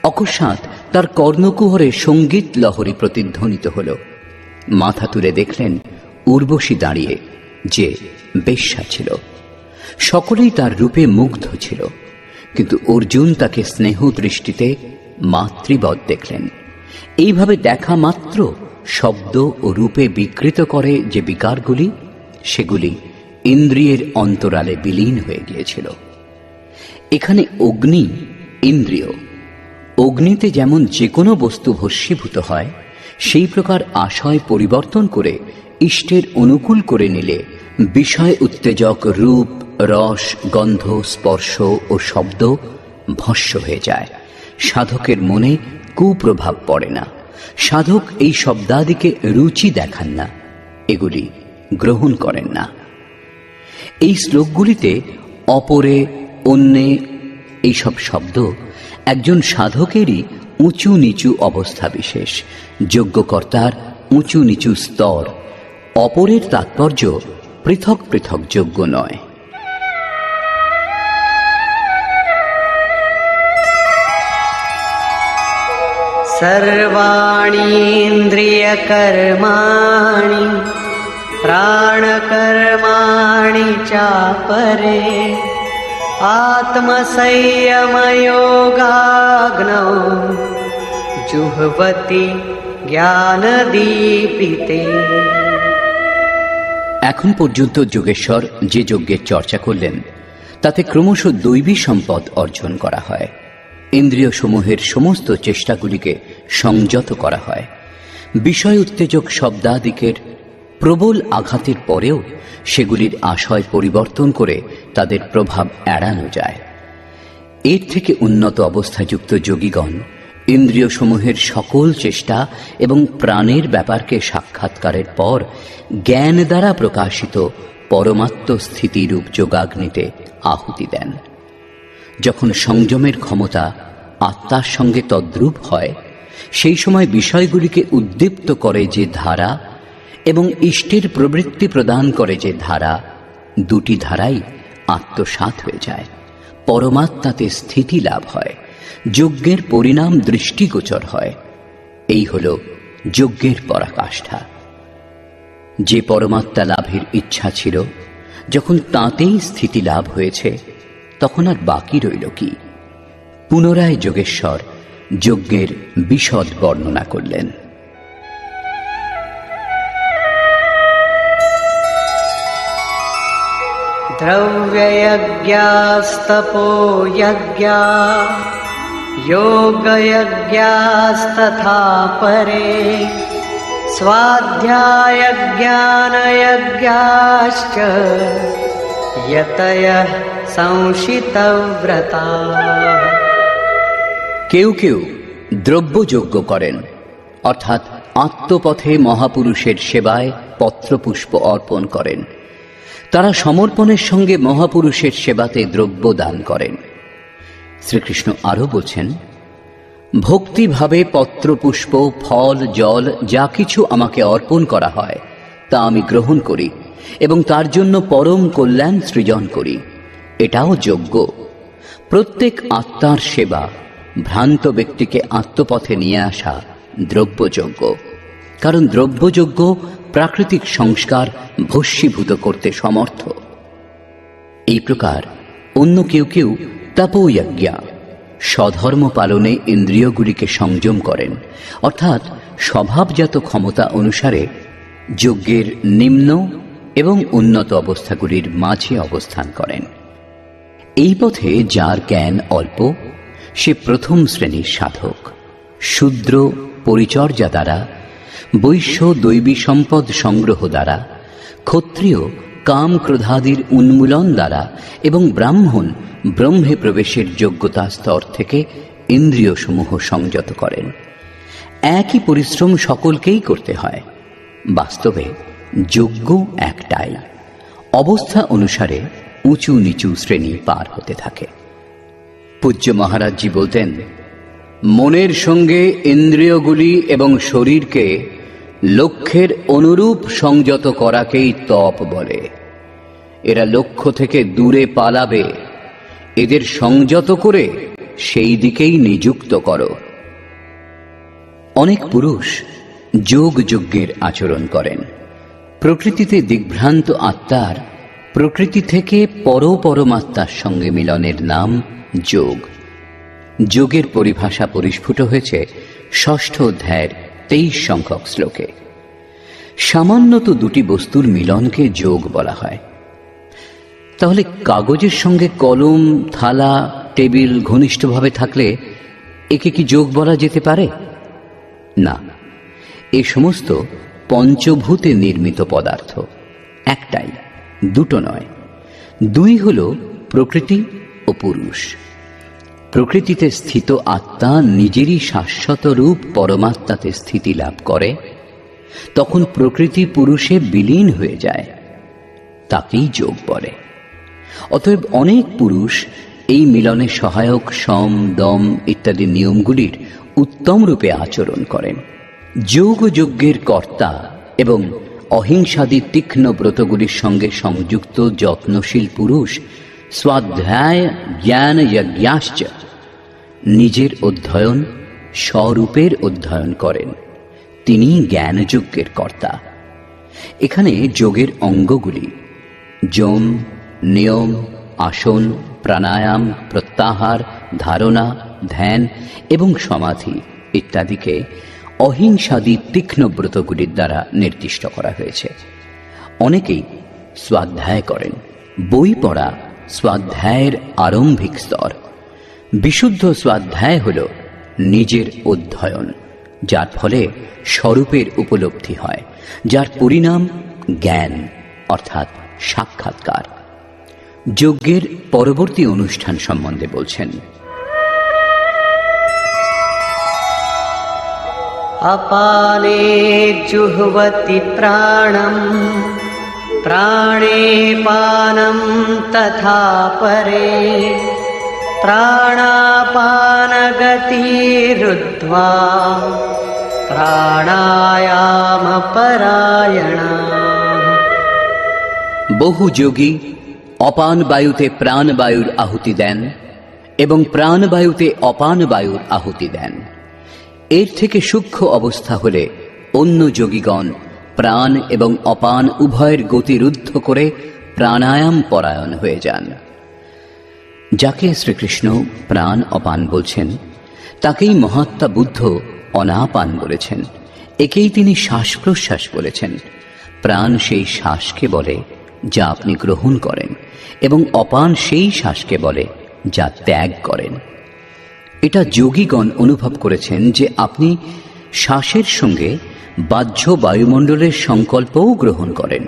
অকস্মাৎ তার কর্ণকুহরে সঙ্গীত লহরী প্রতিধ্বনিত হল। মাথা তুলে দেখলেন উর্বশী দাঁড়িয়ে, যে বেশ্যা ছিল। সকলেই তার রূপে মুগ্ধ ছিল, কিন্তু অর্জুন তাকে স্নেহ দৃষ্টিতে মাতৃবৎ দেখলেন। এইভাবে দেখা মাত্র শব্দ ও রূপে বিকৃত করে যে বিকারগুলি, সেগুলি ইন্দ্রিয়ের অন্তরালে বিলীন হয়ে গিয়েছিল। এখানে অগ্নি ইন্দ্রিয়। অগ্নিতে যেমন যে কোনো বস্তু ভস্মীভূত হয়, সেই প্রকার আশয় পরিবর্তন করে ইষ্টের অনুকূল করে নিলে বিষয় উত্তেজক রূপ, রস, গন্ধ, স্পর্শ ও শব্দ ভস্ম হয়ে যায়। সাধকের মনে কুপ্রভাব পড়ে না। সাধক এই শব্দাদিকে রুচি দেখান না, এগুলি গ্রহণ করেন না। এই শ্লোকগুলিতে অপরে, অন্যে এইসব শব্দ একজন সাধকেরই উঁচু নিচু অবস্থা বিশেষ, যজ্ঞকর্তার উঁচু নিচু স্তর। অপরের তাৎপর্য পৃথক পৃথক যজ্ঞ নয়। सर्वाणि इन्द्रियकर्माणि प्राणकर्माणि चापरे आत्मसंयमयोगाग्नौ जुह्वति জ্ঞানদীপিতে। এখন পর্যন্ত যোগেশ্বর যে যজ্ঞের চর্চা করলেন, তাতে ক্রমশ দৈবী সম্পদ অর্জন করা হয়। ইন্দ্রিয় সমূহের সমস্ত চেষ্টাগুলিকে সংযত করা হয়। বিষয় উত্তেজক শব্দাদিকের প্রবল আঘাতের পরেও সেগুলির আশয় পরিবর্তন করে তাদের প্রভাব এড়ানো যায়। এর থেকে উন্নত অবস্থাযুক্ত যোগীগণ ইন্দ্রিয় সমূহের সকল চেষ্টা এবং প্রাণের ব্যাপারকে সাক্ষাৎকারের পর জ্ঞান দ্বারা প্রকাশিত পরমাত্ম স্থিতিরূপ যোগাগ্নিতে আহুতি দেন। যখন সংযমের ক্ষমতা আত্মার সঙ্গে তদ্রূপ হয়, সেই সময় বিষয়গুলিকে উদ্দীপ্ত করে যে ধারা এবং ইষ্টের প্রবৃত্তি প্রদান করে যে ধারা, দুটি ধারাই আত্মসাৎ হয়ে যায়। পরমাত্মাতে স্থিতি লাভ হয়, যজ্ঞের পরিণাম দৃষ্টিগোচর হয়। এই হল যজ্ঞের পরাকাষ্ঠা। যে পরমাত্মা লাভের ইচ্ছা ছিল, যখন তাঁতেই স্থিতি লাভ হয়েছে, তখন আর বাকি রইল কি? পুনরায় যোগেশ্বর যজ্ঞের বিশদ বর্ণনা করলেন। দ্রব্যযজ্ঞাস্তপোযজ্ঞা যোগযজ্ঞাস্তথা পরে স্বাধ্যায়জ্ঞানযজ্ঞাশ্চ यतयः संशितव्रता। কেউ কেউ দ্রব্যযজ্ঞ করেন, অর্থাৎ আত্মপথে মহাপুরুষের সেবায় পত্রপুষ্প অর্পণ করেন। তারা সমর্পণের সঙ্গে মহাপুরুষের সেবাতে দ্রব্য দান করেন। শ্রীকৃষ্ণ আরও বলছেন, ভক্তিভাবে পত্রপুষ্প, ফল, জল যা কিছু আমাকে অর্পণ করা হয়, তা আমি গ্রহণ করি এবং তার জন্য পরম কল্যাণ সৃজন করি। এটাও যজ্ঞ। প্রত্যেক আত্মার সেবা, ভ্রান্ত ব্যক্তিকে আত্মপথে নিয়ে আসা দ্রব্যযজ্ঞ। কারণ দ্রব্যযজ্ঞ প্রাকৃতিক সংস্কার ভস্মীভূত করতে সমর্থ। এই প্রকার অন্য কেউ কেউ তপোযজ্ঞা, স্বধর্ম পালনে ইন্দ্রিয়গুলিকে সংযম করেন, অর্থাৎ স্বভাবজাত ক্ষমতা অনুসারে যজ্ঞের নিম্ন এবং উন্নত অবস্থাগুলির মাঝে অবস্থান করেন। এই পথে যার জ্ঞান অল্প সে প্রথম শ্রেণীর সাধক। শূদ্র পরিচর্যা দ্বারা, বৈশ্য দৈবী সম্পদ সংগ্রহ দ্বারা, ক্ষত্রিয় কাম ক্রোধাদির উন্মূলন দ্বারা এবং ব্রাহ্মণ ব্রহ্মে প্রবেশের যোগ্যতা স্তর থেকে ইন্দ্রিয় সমূহ সংযত করেন। একই পরিশ্রম সকলকেই করতে হয়। বাস্তবে যজ্ঞ একটাই, অবস্থা অনুসারে উঁচু নিচু শ্রেণী পার হতে থাকে। পূজ্য মহারাজজি বলতেন, মনের সঙ্গে ইন্দ্রিয়গুলি এবং শরীরকে লক্ষ্যের অনুরূপ সংযত করাকেই তপ বলে। এরা লক্ষ্য থেকে দূরে পালাবে, এদের সংযত করে সেই দিকেই নিযুক্ত করো। অনেক পুরুষ যোগ যজ্ঞের আচরণ করেন। প্রকৃতিতে দিগ্ভ্রান্ত আত্মার প্রকৃতি থেকে পরমাত্মার সঙ্গে মিলনের নাম যোগ। যোগের পরিভাষা পরিস্ফুট হয়েছে ৬ষ্ঠ অধ্যায়ের ২৩ সংখ্যক শ্লোকে। সামান্যত দুটি বস্তুর মিলনকে যোগ বলা হয়। তাহলে কাগজের সঙ্গে কলম, থালা, টেবিল ঘনিষ্ঠভাবে থাকলে একে কি যোগ বলা যেতে পারে? না, এ সমস্ত পঞ্চভূতে নির্মিত পদার্থ, একটাই, দুটো নয়। দুই হল প্রকৃতি ও পুরুষ। প্রকৃতিতে স্থিত আত্মা নিজেরই শাশ্বত রূপ পরমাত্মাতে স্থিতি লাভ করে, তখন প্রকৃতি পুরুষে বিলীন হয়ে যায়, তাকেই যোগ বলে। অতএব অনেক পুরুষ এই মিলনে সহায়ক সম, দম ইত্যাদি নিয়মগুলির উত্তম রূপে আচরণ করেন। যোগ যজ্ঞের কর্তা এবং অহিংসাদি তীক্ষ্ণ ব্রতগুলির সঙ্গে সংযুক্ত যত্নশীল পুরুষ স্বাধ্যায় জ্ঞান যজ্ঞাশ্চ, নিজের অধ্যয়ন স্বরূপের অধ্যয়ন করেন। তিনি জ্ঞানযজ্ঞের কর্তা। এখানে যোগের অঙ্গগুলি যম, নিয়ম, আসন, প্রাণায়াম, প্রত্যাহার, ধারণা, ধ্যান এবং সমাধি ইত্যাদিকে অহিংসাদি তীক্ষ্ণ ব্রতগুলির দ্বারা নির্দিষ্ট করা হয়েছে। অনেকেই স্বাধ্যায় করেন। বই পড়া স্বাধ্যায়ের আরম্ভিক স্তর। বিশুদ্ধ স্বাধ্যায় হল নিজের অধ্যয়ন, যার ফলে স্বরূপের উপলব্ধি হয়, যার পরিণাম জ্ঞান অর্থাৎ সাক্ষাৎকার। যজ্ঞের পরবর্তী অনুষ্ঠান সম্বন্ধে বলছেন, अपाने जुह्वति प्राणं प्राणे पानं तथा परे प्राणापानगतिरुद्ध्वा प्राणायामपरायणा। বহু যোগী অপান বায়ুতে প্রাণবায়ুর আহুতি দেন এবং প্রাণবায়ুতে অপান বায়ুর আহুতি দেন। এর থেকে সূক্ষ্ম অবস্থা হলে অন্য যোগীগণ প্রাণ এবং অপান উভয়ের গতিরুদ্ধ করে প্রাণায়াম পরায়ণ হয়ে যান। যাকে শ্রীকৃষ্ণ প্রাণ অপান বলছেন, তাকেই মহাত্মা বুদ্ধ অনাপান বলেছেন। একেই তিনি শ্বাস প্রশ্বাস বলেছেন। প্রাণ সেই শ্বাসকে বলে যা আপনি গ্রহণ করেন, এবং অপান সেই শ্বাসকে বলে যা ত্যাগ করেন। এটা যোগীগণ অনুভব করেছেন যে আপনি শ্বাসের সঙ্গে বাহ্য বায়ুমণ্ডলের সংকল্পও গ্রহণ করেন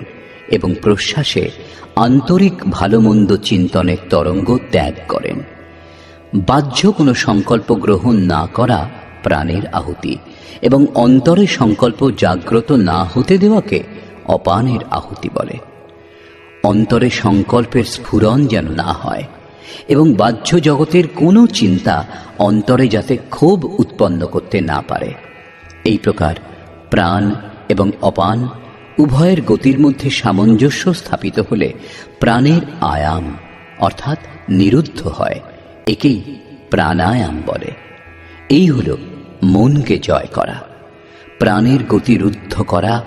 এবং প্রশ্বাসে আন্তরিক ভালো মন্দ চিন্তনের তরঙ্গ ত্যাগ করেন। বাহ্য কোনো সংকল্প গ্রহণ না করা প্রাণের আহুতি, এবং অন্তরে সংকল্প জাগ্রত না হতে দেওয়াকে অপানের আহুতি বলে। অন্তরে সংকল্পের স্ফুরণ যেন না হয় এবং বাহ্য জগতের কোনো চিন্তা অন্তরে যাতে ক্ষোভ উৎপন্ন করতে না পারে। এই প্রকার প্রাণ এবং অপান উভয়ের গতির মধ্যে সামঞ্জস্য স্থাপিত হলে প্রাণের আয়াম অর্থাৎ নিরুদ্ধ হয়। একেই প্রাণায়াম বলে। এই হল মনকে জয় করা। প্রাণের গতিরুদ্ধ করা,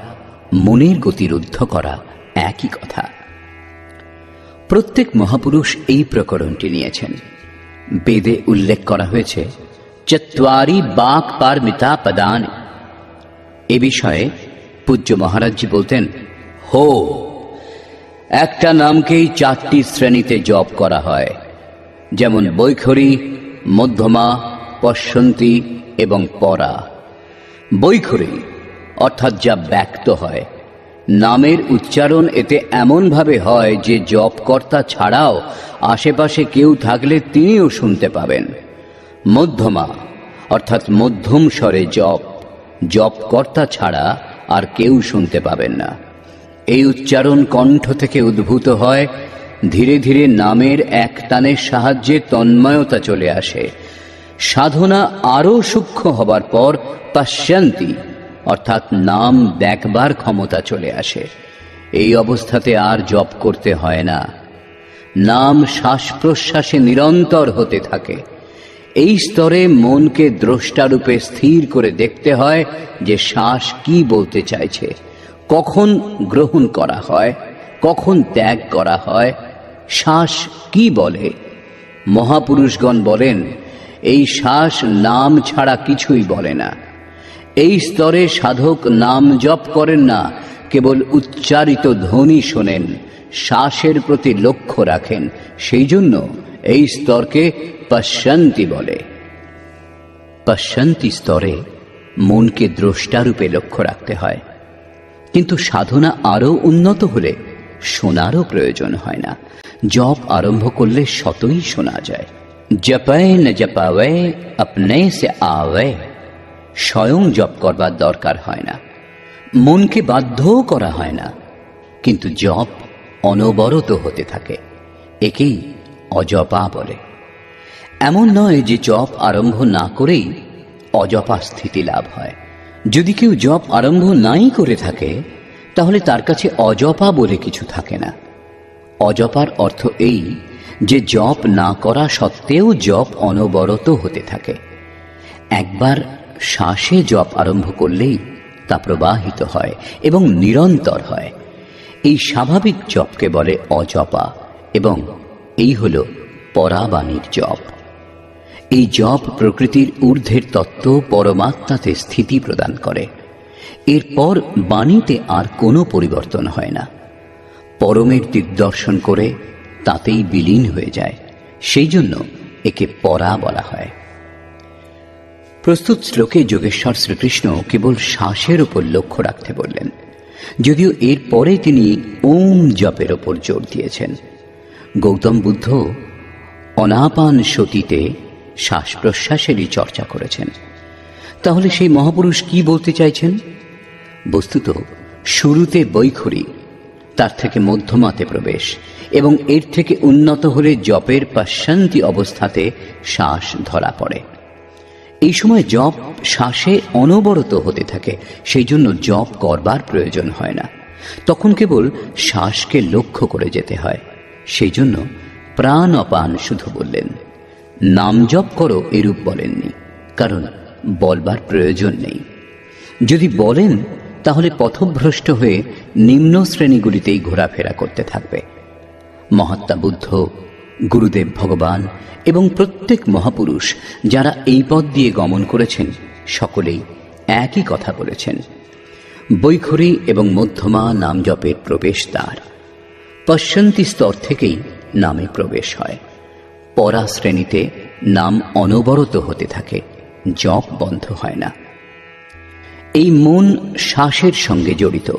মনের গতিরুদ্ধ করা একই কথা। প্রত্যেক মহাপুরুষ এই প্রকরণটি নিয়েছেন। বেদে উল্লেখ করা হয়েছে চত্বারি বাক পারমিতা পদানি। এ বিষয়ে পূজ্য মহারাজজি বলতেন, হো, একটা নামকেই 4টি শ্রেণীতে জপ করা হয়, যেমন বৈখরী, মধ্যমা, পশ্যন্তী এবং পরা। বৈখরী অর্থাৎ যা ব্যক্ত হয়, নামের উচ্চারণ এতে এমনভাবে হয় যে জপকর্তা ছাড়াও আশেপাশে কেউ থাকলে তিনিও শুনতে পাবেন। মধ্যমা অর্থাৎ মধ্যম স্বরে জপ, জপকর্তা ছাড়া আর কেউ শুনতে পাবেন না। এই উচ্চারণ কণ্ঠ থেকে উদ্ভূত হয়, ধীরে ধীরে নামের এক টানের সাহায্যে তন্ময়তা চলে আসে। সাধনা আরও সূক্ষ্ম হবার পর পশ্যন্তী অর্থাৎ নাম দেখবার ক্ষমতা চলে আসে। এই অবস্থাতে আর জপ করতে হয় না, নাম শ্বাস প্রশ্বাসে নিরন্তর হতে থাকে। এই স্তরে মনকে দ্রষ্টারূপে স্থির করে দেখতে হয় যে শ্বাস কি বলতে চাইছে, কখন গ্রহণ করা হয়, কখন ত্যাগ করা হয়, শ্বাস কি বলে। মহাপুরুষগণ বলেন, এই শ্বাস নাম ছাড়া কিছুই বলে না। এই স্তরে সাধক নাম জপ করেন না, কেবল উচ্চারিত ধ্বনি শোনেন, শ্বাসের প্রতি লক্ষ্য রাখেন। সেই জন্য এই স্তরকে পশ্যন্তী বলে। পশ্যন্তী স্তরে মনকে দ্রষ্টারূপে লক্ষ্য রাখতে হয়। কিন্তু সাধনা আরও উন্নত হলে শোনারও প্রয়োজন হয় না। জপ আরম্ভ করলে শতই শোনা যায়। জপে ন জপাবে আপনে সে আবে। স্বয়ং জপ করবার দরকার হয় না, মনকে বাধ্যও করা হয় না, কিন্তু জপ অনবরত হতে থাকে। একেই অজপা বলে। এমন নয় যে জপ আরম্ভ না করেই অজপা স্থিতি লাভ হয়। যদি কেউ জপ আরম্ভ নাই করে থাকে, তাহলে তার কাছে অজপা বলে কিছু থাকে না। অজপার অর্থ এই যে জপ না করা সত্ত্বেও জপ অনবরত হতে থাকে। একবার শ্বাসে জপ আরম্ভ করলেই তা প্রবাহিত হয় এবং নিরন্তর হয়। এই স্বাভাবিক জপকে বলে অজপা, এবং এই হল পরাবাণীর জপ। এই জপ প্রকৃতির ঊর্ধ্বের তত্ত্ব পরমাত্মাতে স্থিতি প্রদান করে। এরপর বাণীতে আর কোনো পরিবর্তন হয় না। পরমের দিগদর্শন করে তাতেই বিলীন হয়ে যায়। সেই জন্য একে পরা বলা হয়। প্রস্তুত শ্লোকে যোগেশ্বর শ্রীকৃষ্ণ কেবল শ্বাসের উপর লক্ষ্য রাখতে বললেন, যদিও এর পরে তিনি ওম জপের ওপর জোর দিয়েছেন। গৌতম বুদ্ধ অনাপান সতীতে শ্বাস প্রশ্বাসেরই চর্চা করেছেন। তাহলে সেই মহাপুরুষ কি বলতে চাইছেন? বস্তুত শুরুতে বৈখরী, তার থেকে মধ্যমাতে প্রবেশ, এবং এর থেকে উন্নত হলে জপের পশ্যন্তী অবস্থাতে শ্বাস ধরা পড়ে। এই সময় জপ শ্বাসে অনবরত হতে থাকে। সেই জন্য জপ করবার প্রয়োজন হয় না, তখন কেবল শ্বাসকে লক্ষ্য করে যেতে হয়। সেই জন্য প্রাণ অপান শুধু বললেন। নাম জপ করো এরূপ বলেননি, কারণ বলবার প্রয়োজন নেই। যদি বলেন তাহলে পথভ্রষ্ট হয়ে নিম্ন শ্রেণীগুলিতেই ঘোরাফেরা করতে থাকবে। মহাত্মা বুদ্ধ, গুরুদেব ভগবান এবং প্রত্যেক মহাপুরুষ যারা এই পথ দিয়ে গমন করেছেন, সকলেই একই কথা বলেছেন। বৈখরী এবং মধ্যমা নাম জপের প্রবেশদ্বার। পশ্যন্তী স্তর থেকেই নামে প্রবেশ হয়। পরা শ্রেণীতে নাম অনবরত হতে থাকে, জপ বন্ধ হয় না। এই মন শ্বাসের সঙ্গে জড়িত।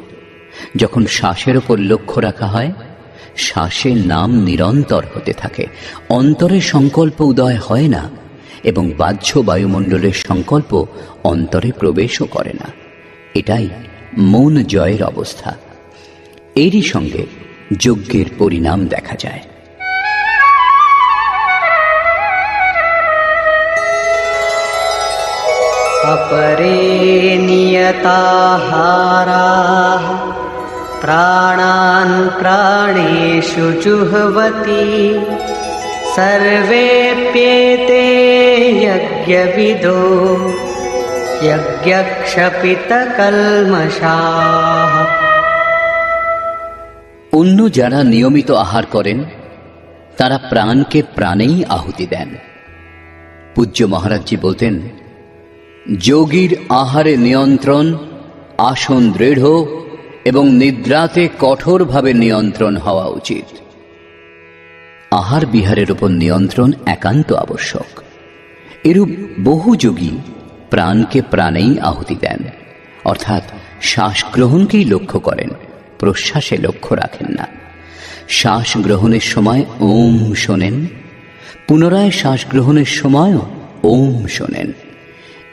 যখন শ্বাসের ওপর লক্ষ্য রাখা হয়, শ্বাসে নাম নিরন্তর হতে থাকে। অন্তরে সংকল্প উদয় হয় না, এবং বাহ্য বায়ুমণ্ডলের সংকল্প অন্তরে প্রবেশও করে না। এটাই মন জয়ের অবস্থা। এরই সঙ্গে যজ্ঞের পরিণাম দেখা যায়। अपरे नियताहाराः प्राणान् प्राणेषु जुह्वति सर्वेऽप्येते यज्ञविदो यज्ञक्षपितकल्मषाः। অন্য যারা নিয়মিত আহার করেন তারা প্রাণকে প্রাণেই আহুতি দেন। পূজ্য মহারাজজি বলতেন, যোগীর আহারে নিয়ন্ত্রণ, আসন দৃঢ় এবং নিদ্রাতে কঠোরভাবে নিয়ন্ত্রণ হওয়া উচিত। আহার বিহারের উপর নিয়ন্ত্রণ একান্ত আবশ্যক। এরূপ বহু যোগী প্রাণকে প্রাণেই আহুতি দেন, অর্থাৎ শ্বাস গ্রহণকেই লক্ষ্য করেন, প্রশ্বাসে লক্ষ্য রাখেন না। শ্বাস গ্রহণের সময় ওম শোনেন, পুনরায় শ্বাস গ্রহণের সময়ও ওম শোনেন।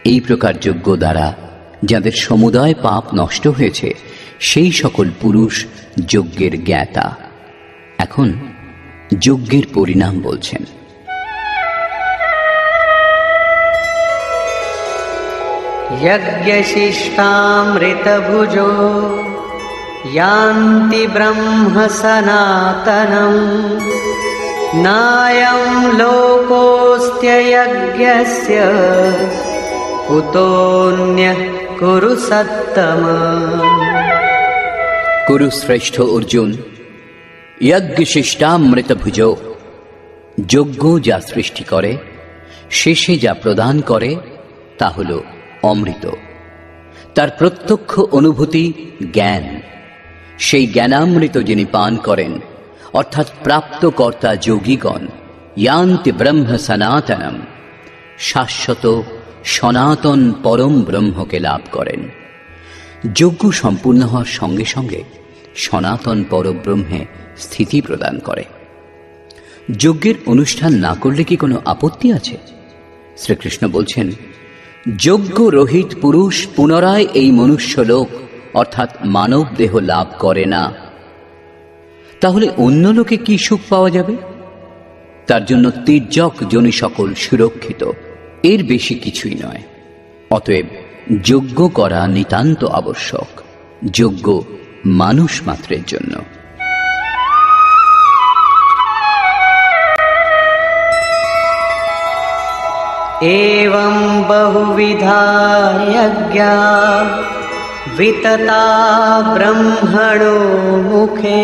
এই প্রকার যজ্ঞ দ্বারা যাদের সমুদয় পাপ নষ্ট হয়েছে, সেই সকল পুরুষ যজ্ঞের জ্ঞাতা। এখন যজ্ঞের পরিণাম বলছেন। यज्ञशिष्टामृतभुजो यान्ति ब्रह्म सनातनम् नायं लोकोऽस्त्ययज्ञस्य कुतोऽन्यः कुरु सत्तम। কুরু শ্রেষ্ঠ অর্জুন, যজ্ঞশিষ্টামৃত ভুজ, যজ্ঞ যা সৃষ্টি করে, শেষে যা প্রদান করে তা হল অমৃত। তার প্রত্যক্ষ অনুভূতি জ্ঞান। সেই জ্ঞানামৃত যিনি পান করেন, অর্থাৎ প্রাপ্তকর্তা যোগীগণ, ইয়ান্তি ব্রহ্ম সনাতনম, শাশ্বত সনাতন পরম ব্রহ্মকে লাভ করেন। যজ্ঞ সম্পূর্ণ হওয়ার সঙ্গে সঙ্গে সনাতন পরব্রহ্মে স্থিতি প্রদান করে। যজ্ঞের অনুষ্ঠান না করলে কি কোনো আপত্তি আছে? শ্রীকৃষ্ণ বলছেন, যজ্ঞ রহিত পুরুষ পুনরায় এই মনুষ্যলোক অর্থাৎ মানব দেহ লাভ করে না। তাহলে অন্য লোকে কি সুখ পাওয়া যাবে? তার জন্য তির্যক যোনি সকল সুরক্ষিত, এর বেশি কিছুই নয়। অতএব যজ্ঞ করা নিতান্ত আবশ্যক। যজ্ঞ মানুষ মাত্রের জন্য। एवं बहुविधा यज्ञा वितता ब्रह्मणो मुखे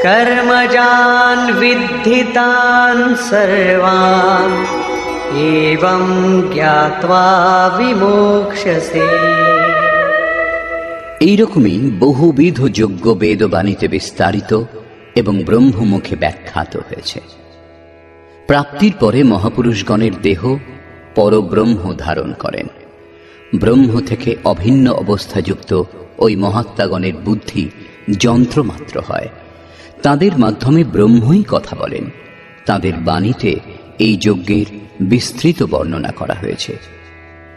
कर्मजान् विद्धितान् सर्वान् एवं ज्ञात्वा विमोक्ष्यसे। এইরকমই বহুবিধ যজ্ঞ বেদবাণীতে বিস্তারিত এবং ব্রহ্মমুখে ব্যাখ্যাত হয়েছে। প্রাপ্তির পরে মহাপুরুষগণের দেহ পরব্রহ্ম ধারণ করেন। ব্রহ্ম থেকে অভিন্ন অবস্থাযুক্ত ওই মহাত্মাগণের বুদ্ধি যন্ত্রমাত্র হয়। তাদের মাধ্যমে ব্রহ্মই কথা বলেন। তাদের বাণীতে এই যজ্ঞের বিস্তৃত বর্ণনা করা হয়েছে।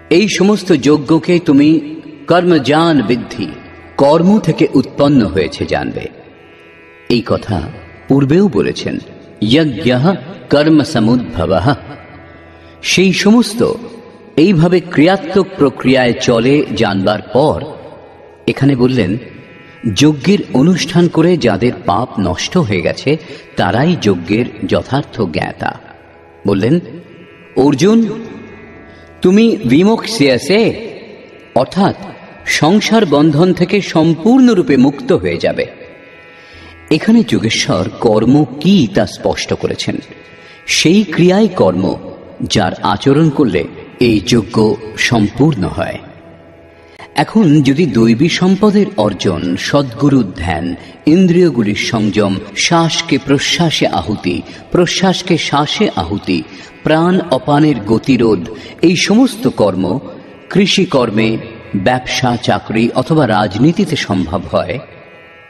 এই সমস্ত যজ্ঞকে তুমি কর্মজান বিদ্ধি, কর্ম থেকে উৎপন্ন হয়েছে জানবে। এই কথা পূর্বেও বলেছেন, যজ্ঞঃ কর্ম সমুদ্ভবঃ। সেই সমস্ত এইভাবে ক্রিয়াত্মক প্রক্রিয়ায় চলে জানবার পর এখানে বললেন, যজ্ঞের অনুষ্ঠান করে যাদের পাপ নষ্ট হয়ে গেছে তারাই যজ্ঞের যথার্থ জ্ঞাতা। বললেন, অর্জুন, তুমি বিমোক্ষ্যসে, অর্থাৎ সংসার বন্ধন থেকে সম্পূর্ণরূপে মুক্ত হয়ে যাবে। এখানে যোগেশ্বর কর্ম কি তা স্পষ্ট করেছেন। সেই ক্রিয়াই কর্ম যার আচরণ করলে এই যজ্ঞ সম্পূর্ণ হয়। এখন যদি দৈবী সম্পদের অর্জন, সদ্গুরুর ধ্যান, ইন্দ্রিয়গুলির সংযম, শ্বাসকে প্রশ্বাসে আহুতি, প্রশ্বাসকে শ্বাসে আহুতি, প্রাণ অপানের গতিরোধ, এই সমস্ত কর্ম কৃষিকর্মে, ব্যবসা, চাকরি অথবা রাজনীতিতে সম্ভব হয়,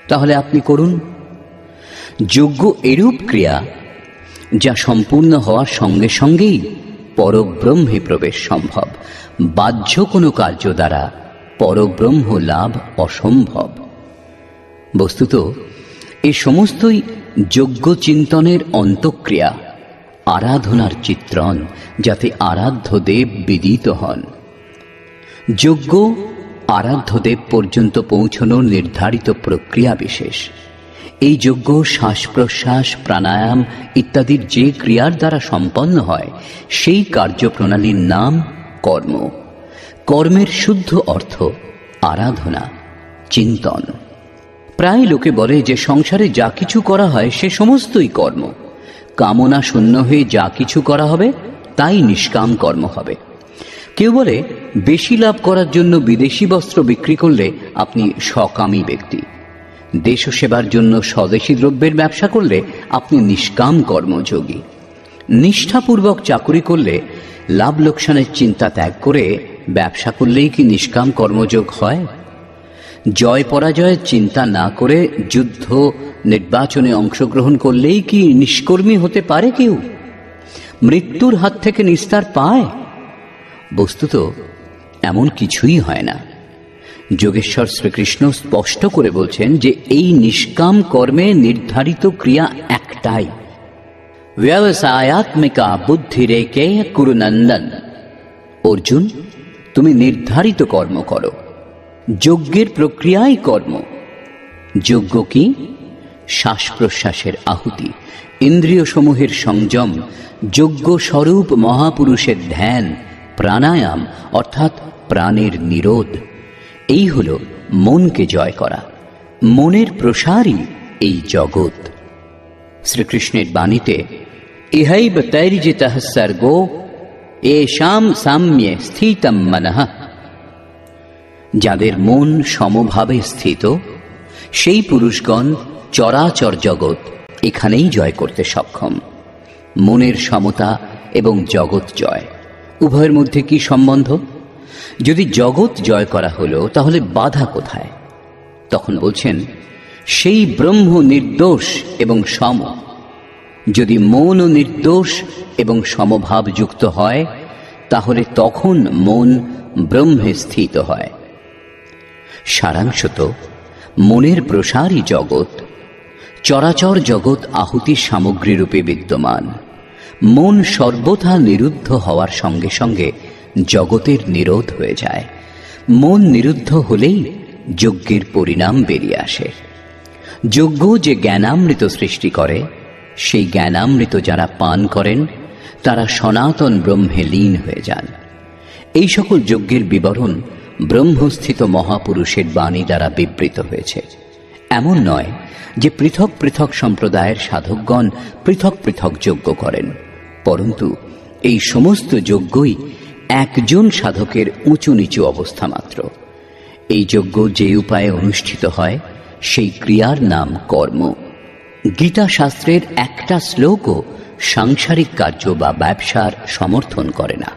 তাহলে আপনি করুন। যজ্ঞ এরূপ ক্রিয়া যা সম্পূর্ণ হওয়ার সঙ্গে সঙ্গেই পরব্রহ্মে প্রবেশ সম্ভব। বাহ্য কোনো কার্য দ্বারা পরব্রহ্ম লাভ অসম্ভব। বস্তুত এ সমস্তই যজ্ঞ চিন্তনের অন্তঃক্রিয়া, আরাধনার চিত্রণ, যাতে আরাধ্য দেব বিদিত হন। যজ্ঞ আরাধ্য দেব পর্যন্ত পৌঁছানোর নির্ধারিত প্রক্রিয়া বিশেষ। এই যজ্ঞ শ্বাস প্রশ্বাস, প্রাণায়াম ইত্যাদির যে ক্রিয়ার দ্বারা সম্পন্ন হয় সেই কার্যপ্রণালীর নাম কর্ম। কর্মের শুদ্ধ অর্থ আরাধনা, চিন্তন। প্রায় লোকে বলে যে সংসারে যা কিছু করা হয় সে সমস্তই কর্ম। কামনা শূন্য হয়ে যা কিছু করা হবে তাই নিষ্কাম কর্ম হবে। কেউ বলে বেশি লাভ করার জন্য বিদেশি বস্ত্র বিক্রি করলে আপনি সকামী ব্যক্তি, দেশ সেবার জন্য স্বদেশী দ্রব্যের ব্যবসা করলে আপনি নিষ্কাম কর্মযোগী। নিষ্ঠাপূর্বক চাকুরি করলে লাভ লোকসানের চিন্তা ত্যাগ করে ব্যবসা করলেই কি নিষ্কাম কর্মযোগ হয়? জয় পরাজয়ের চিন্তা না করে যুদ্ধ নির্বাচনে অংশগ্রহণ করলেই কি নিষ্কর্মী হতে পারে কেউ? মৃত্যুর হাত থেকে নিস্তার পায়? বস্তুত এমন কিছুই হয় না। যোগেশ্বর শ্রীকৃষ্ণ স্পষ্ট করে বলছেন যে এই নিষ্কাম কর্মে নির্ধারিত ক্রিয়া একটাই, ব্যবসায়াত্মিকা বুদ্ধি রেখে কুরুনন্দন। অর্জুন, তুমি নির্ধারিত কর্ম করো। যজ্ঞের প্রক্রিয়াই কর্ম। যজ্ঞ কি? শ্বাস প্রশ্বাসের আহুতি, ইন্দ্রিয় সমূহের সংযম, যজ্ঞ স্বরূপ মহাপুরুষের ধ্যান, প্রাণায়াম অর্থাৎ প্রাণের নিরোধ। এই হল মনকে জয় করা। মনের প্রসারই এই জগৎ। শ্রীকৃষ্ণের বাণীতে ইহৈব তৈর্জিতঃ সর্গো এষাম সাম্যে স্থিতম মনঃ। যাদের মন সমভাবে স্থিত সেই পুরুষগণ চরাচর জগৎ এখানেই জয় করতে সক্ষম। মনের সমতা এবং জগৎ জয় উভয়ের মধ্যে কি সম্বন্ধ? যদি জগৎ জয় করা হলো তাহলে বাধা কোথায়? তখন বলছেন সেই ব্রহ্ম নির্দোষ এবং সম। যদি মন নির্দোষ এবং সমভাব যুক্ত হয় তাহলে তখন মন ব্রহ্মে স্থিত হয়। সারাংশত মনের প্রসারই জগৎ। চরাচর জগৎ আহুতির সামগ্রী রূপে বিদ্যমান। মন সর্বথা নিরুদ্ধ হওয়ার সঙ্গে সঙ্গে জগতের নিরোধ হয়ে যায়। মন নিরুদ্ধ হলেই যজ্ঞের পরিণাম বেরিয়ে আসে। যজ্ঞ যে জ্ঞানামৃত সৃষ্টি করে, সেই জ্ঞানামৃত যারা পান করেন তারা সনাতন ব্রহ্মে লীন হয়ে যান। এই সকল যজ্ঞের বিবরণ ব্রহ্মস্থিত মহাপুরুষের বাণী দ্বারা বিবৃত হয়েছে। এমন নয় যে পৃথক পৃথক সম্প্রদায়ের সাধকগণ পৃথক পৃথক যজ্ঞ করেন, পরন্তু এই সমস্ত যজ্ঞই একজন সাধকের উঁচু নিচু অবস্থা মাত্র। এই যজ্ঞ যে উপায়ে অনুষ্ঠিত হয় সেই ক্রিয়ার নাম কর্ম। গীতা শাস্ত্রের একটা শ্লোকও সাংসারিক কার্য বা ব্যবসার সমর্থন করে না।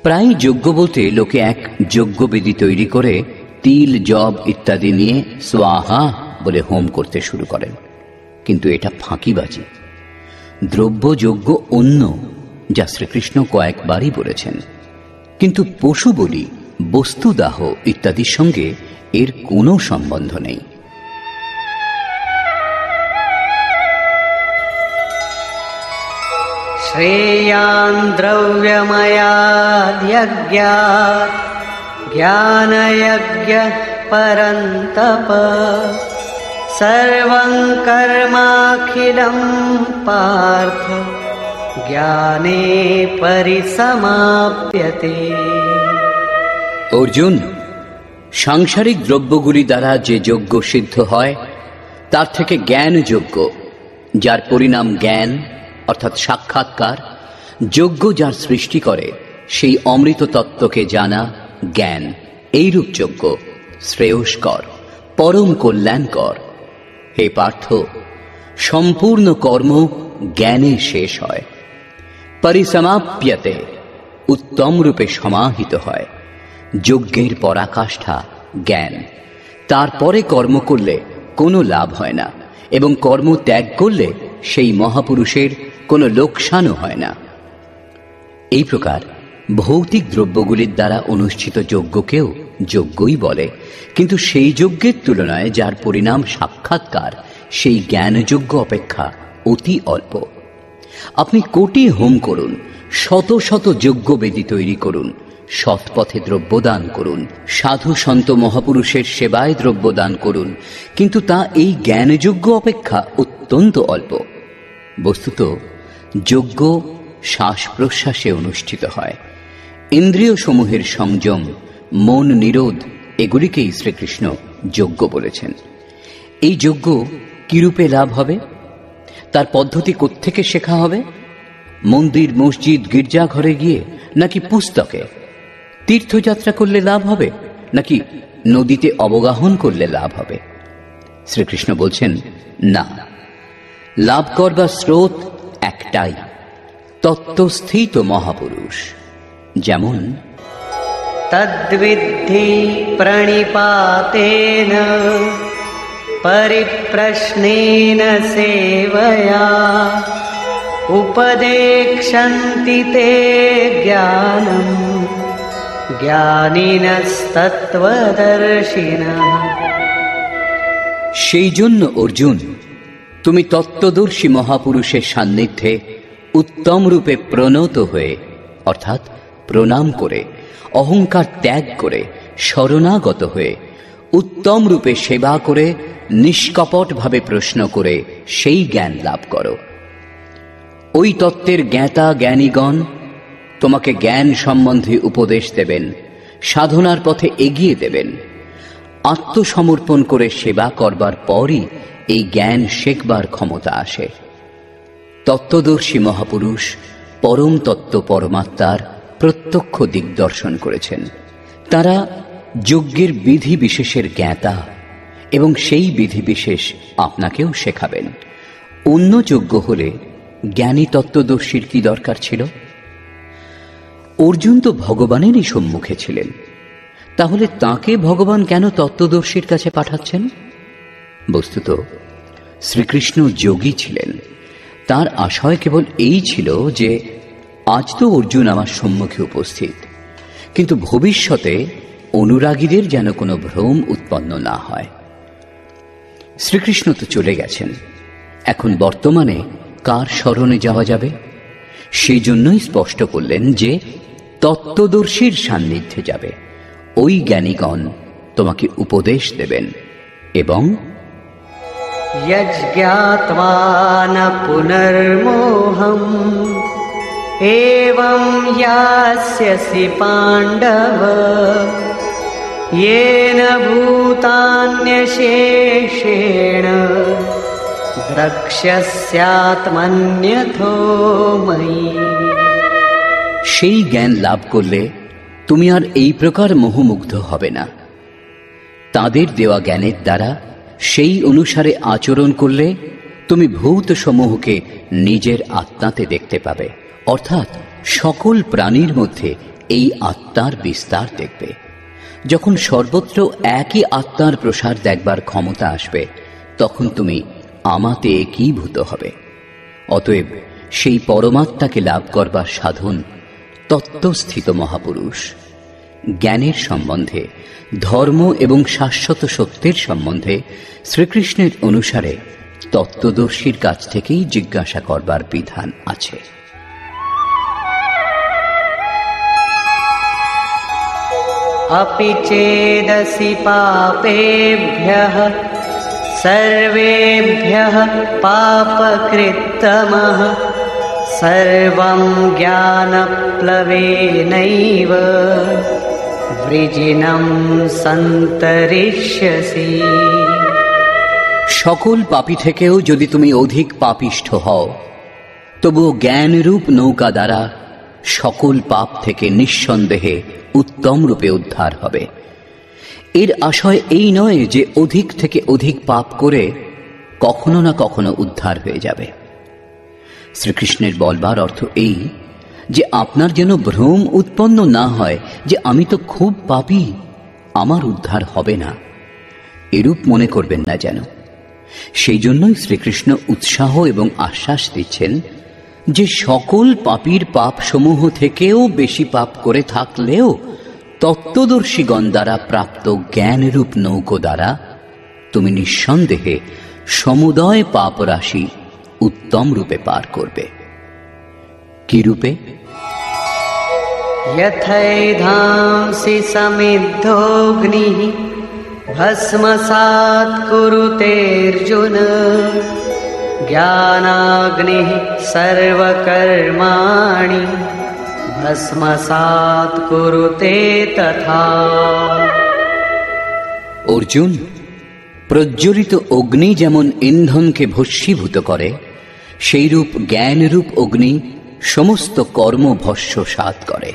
প্রায় যজ্ঞ বলতে লোকে এক যজ্ঞবেদী তৈরি করে তিল জব ইত্যাদি নিয়ে স্বাহা বলে হোম করতে শুরু করেন, কিন্তু এটা ফাঁকিবাজি। দ্রব্যযজ্ঞ অন্য, যা শ্রীকৃষ্ণ কয়েকবারই বলেছেন, কিন্তু পশু বলি, বস্তুদাহ ইত্যাদির সঙ্গে এর কোনো সম্বন্ধ নেই। শ্রেয়ান দ্রব্যময়াদ্যজ্ঞাৎ জ্ঞানযজ্ঞঃ পরন্তপ সর্বং কর্মাখিলং পার্থ জ্ঞানে পরিসমাপ্যতে। অর্জুন, সাংসারিক দ্রব্যগুলি দ্বারা যে যজ্ঞ সিদ্ধ হয় তার থেকে জ্ঞান যজ্ঞ, যার পরিণাম জ্ঞান অর্থাৎ সাক্ষাৎকার, যজ্ঞ যার সৃষ্টি করে সেই অমৃত তত্ত্বকে জানা জ্ঞান, এইরূপ যজ্ঞ শ্রেয়স্কর, পরম কল্যাণকর। হে পার্থ, সম্পূর্ণ কর্ম জ্ঞানে শেষ হয়। পরিসমাপ্যতে, উত্তম রূপে সমাহিত হয়। যজ্ঞের পরাকাষ্ঠা জ্ঞান। তারপরে কর্ম করলে কোনো লাভ হয় না, এবং কর্ম ত্যাগ করলে সেই মহাপুরুষের কোনো লোকসানও হয় না। এই প্রকার ভৌতিক দ্রব্যগুলির দ্বারা অনুষ্ঠিত যজ্ঞকেও যজ্ঞই বলে, কিন্তু সেই যজ্ঞের তুলনায় যার পরিণাম সাক্ষাৎকার সেই জ্ঞানযজ্ঞ অপেক্ষা অতি অল্প। আপনি কোটি হোম করুন, শত শত যজ্ঞবেদী তৈরি করুন, সৎপথে দ্রব্যদান করুন, সাধু সন্ত মহাপুরুষের সেবায় দ্রব্যদান করুন, কিন্তু তা এই জ্ঞানযজ্ঞ অপেক্ষা অত্যন্ত অল্প। বস্তুত যজ্ঞ শ্বাস প্রশ্বাসে অনুষ্ঠিত হয়। ইন্দ্রিয় সমূহের সংযম, মন নিরোধ, এগুলিকেই শ্রীকৃষ্ণ যজ্ঞ বলেছেন। এই যজ্ঞ কিরূপে লাভ হবে? তার পদ্ধতি কোত্থেকে শেখা হবে? মন্দির, মসজিদ, গির্জাঘরে গিয়ে, নাকি পুস্তকে? তীর্থযাত্রা করলে লাভ হবে, নাকি নদীতে অবগাহন করলে লাভ হবে? শ্রীকৃষ্ণ বলছেন, না, লাভ করবার স্রোত একটাই, তত্ত্বস্থিত মহাপুরুষ। যেমন তদ্বিদ্ধি প্রণিপাতেন পরিপ্রশ্নেন সেবয়া উপদেক্ষন্তি তে জ্ঞানম জ্ঞানিনস্তত্ত্বদর্শিনঃ। সেই জন্য অর্জুন, তুমি তত্ত্বদর্শী মহাপুরুষের সান্নিধ্যে উত্তম রূপে প্রণত হয়ে, অর্থাৎ প্রণাম করে, অহংকার ত্যাগ করে, শরণাগত হয়ে, উত্তম রূপে সেবা করে, নিষ্কপটভাবে প্রশ্ন করে সেই জ্ঞান লাভ করো। ওই তত্ত্বের জ্ঞাতা জ্ঞানীগণ তোমাকে জ্ঞান সম্বন্ধে উপদেশ দেবেন, সাধনার পথে এগিয়ে দেবেন। আত্মসমর্পণ করে সেবা করবার পরই এই জ্ঞান শেখবার ক্ষমতা আসে। তত্ত্বদর্শী মহাপুরুষ পরম তত্ত্ব পরমাত্মার প্রত্যক্ষ দিগদর্শন করেছেন। তারা যজ্ঞের বিধি বিশেষের জ্ঞাতা এবং সেই বিধি বিশেষ আপনাকেও শেখাবেন। অন্য যজ্ঞ হলে জ্ঞানী তত্ত্বদর্শীর কি দরকার ছিল? অর্জুন তো ভগবানেরই সম্মুখে ছিলেন, তাহলে তাকে ভগবান কেন তত্ত্বদর্শীর কাছে পাঠাচ্ছেন? বস্তুত শ্রীকৃষ্ণ যোগী ছিলেন। তার আশয় কেবল এই ছিল যে আজ তো অর্জুন আমার সম্মুখে উপস্থিত, কিন্তু ভবিষ্যতে অনুরাগীদের যেন কোনো ভ্রম উৎপন্ন না হয়। শ্রীকৃষ্ণ তো চলে গেছেন, এখন বর্তমানে কার শরণে যাওয়া যাবে? সেই জন্যই স্পষ্ট করলেন যে তত্ত্বদর্শীর সান্নিধ্যে যাবে। ওই জ্ঞানীগণ তোমাকে উপদেশ দেবেন এবং यज्ञात्वा न पुनर्मोहम् एवं यास्यसि पाण्डव येन भूतान्यशेषेण द्रक्ष्यस्यात्मन्यथो मयि। সেই জ্ঞান লাভ করলে তুমি আর এই প্রকার মোহমুগ্ধ হবে না। তাদের দেওয়া জ্ঞানের দ্বারা সেই অনুসারে আচরণ করলে তুমি ভূত সমূহকে নিজের আত্মাতে দেখতে পাবে, অর্থাৎ সকল প্রাণীর মধ্যে এই আত্মার বিস্তার দেখবে। যখন সর্বত্র একই আত্মার প্রসার দেখবার ক্ষমতা আসবে, তখন তুমি আমাতে একীভূত হবে। অতএব সেই পরমাত্মাকে লাভ করবার সাধন তত্ত্বস্থিত মহাপুরুষ। জ্ঞানের সম্বন্ধে, ধর্ম এবং শাশ্বত সত্যের সম্বন্ধে শ্রীকৃষ্ণের অনুসারে তত্ত্বদর্শীর কাছ থেকেই জিজ্ঞাসা করবার বিধান আছে। अपि चेदसि पापेभ्यः सर्वेभ्यः पापकृत्तमः सर्वं ज्ञानप्लवेनैव वृजिनं सन्तरिष्यसि। সকল পাপী থেকেও যদি তুমি অধিক পাপিষ্ঠ হও, তবুও জ্ঞানরূপ নৌকা দ্বারা সকল পাপ থেকে নিঃসন্দেহে উত্তম রূপে উদ্ধার হবে। এর আশয় এই নয় যে অধিক থেকে অধিক পাপ করে কখনো না কখনো উদ্ধার হয়ে যাবে। শ্রীকৃষ্ণের বলবার অর্থ এই যে আপনার যেন ভ্রম উৎপন্ন না হয় যে আমি তো খুব পাপী, আমার উদ্ধার হবে না, এরূপ মনে করবেন না যেন। সেই জন্যই শ্রীকৃষ্ণ উৎসাহ এবং আশ্বাস দিচ্ছেন যে সকল পাপীর পাপ সমূহ থেকেও বেশি পাপ করে থাকলেও তত্ত্বদর্শীগণ দ্বারা প্রাপ্ত জ্ঞানরূপ নৌকো দ্বারা তুমি নিঃসন্দেহে সমুদয় পাপ রাশি উত্তম রূপে পার করবে। কি রূপে? यथैधांसि समिद्धोऽग्निः भस्मसात् कुरुतेऽर्जुन ज्ञानाग्निः सर्वकर्माणि भस्मसात् कुरुते तथा। অর্জুন, প্রজ্বলিত অগ্নি যেমন ইন্ধনকে ভস্মীভূত করে, সেইরূপ জ্ঞানরূপ অগ্নি সমস্ত কর্ম ভস্মসাৎ করে।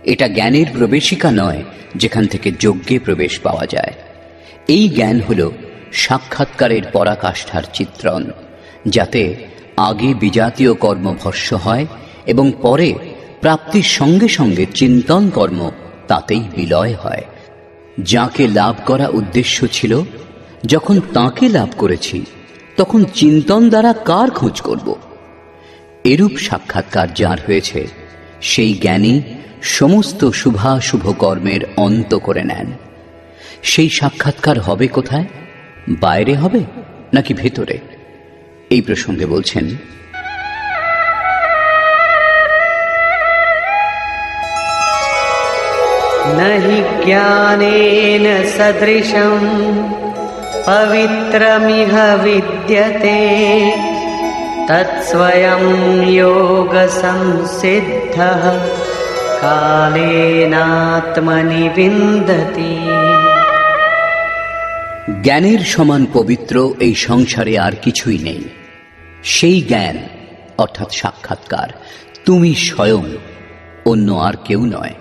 এটা জ্ঞানের প্রবেশিকা নয় যেখান থেকে যজ্ঞে প্রবেশ পাওয়া যায়। এই জ্ঞান হল সাক্ষাৎকারের পরাকাষ্ঠার চিত্রণ, যাতে আগে বিজাতীয় কর্ম ভস্ম হয় এবং পরে প্রাপ্তির সঙ্গে সঙ্গে চিন্তন কর্ম তাতেই বিলয় হয়। যাকে লাভ করা উদ্দেশ্য ছিল, যখন তাকে লাভ করেছি তখন চিন্তন দ্বারা কার খোঁজ করব? এরূপ সাক্ষাৎকার যার হয়েছে সেই জ্ঞানী সমস্ত শুভাশুভ কর্মের অন্ত করে নেন। সেই সাক্ষাৎকার হবে কোথায়? বাইরে হবে নাকি ভেতরে? এই প্রসঙ্গে বলছেন, नहि ज्ञानेन सदृशं पवित्रमिह विद्यते तत्स्वयं योगसंसिद्धः कालेनात्मनि विन्दति। জ্ঞানের সমান পবিত্র এই সংসারে আর কিছুই নেই। সেই জ্ঞান অর্থাৎ সাক্ষাৎকার তুমি স্বয়ং, অন্য আর কেউ নয়।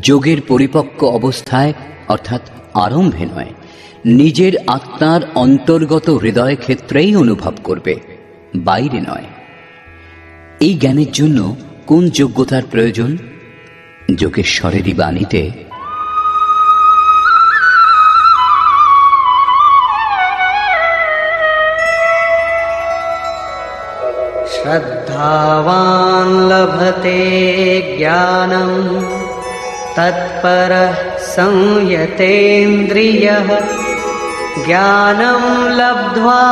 যোগের পরিপক্ক অবস্থায় অর্থাৎ আরম্ভে নয়, নিজের আত্মার অন্তর্গত হৃদয় ক্ষেত্রেই অনুভব করবে, বাইরে নয়। এই জ্ঞানের জন্য কোন যোগ্যতার প্রয়োজন? যোগেশ্বরেরই বাণীতে श्रद्धावान् लभते ज्ञानं तत्परः संयतेन्द्रियः ज्ञानं लब्ध्वा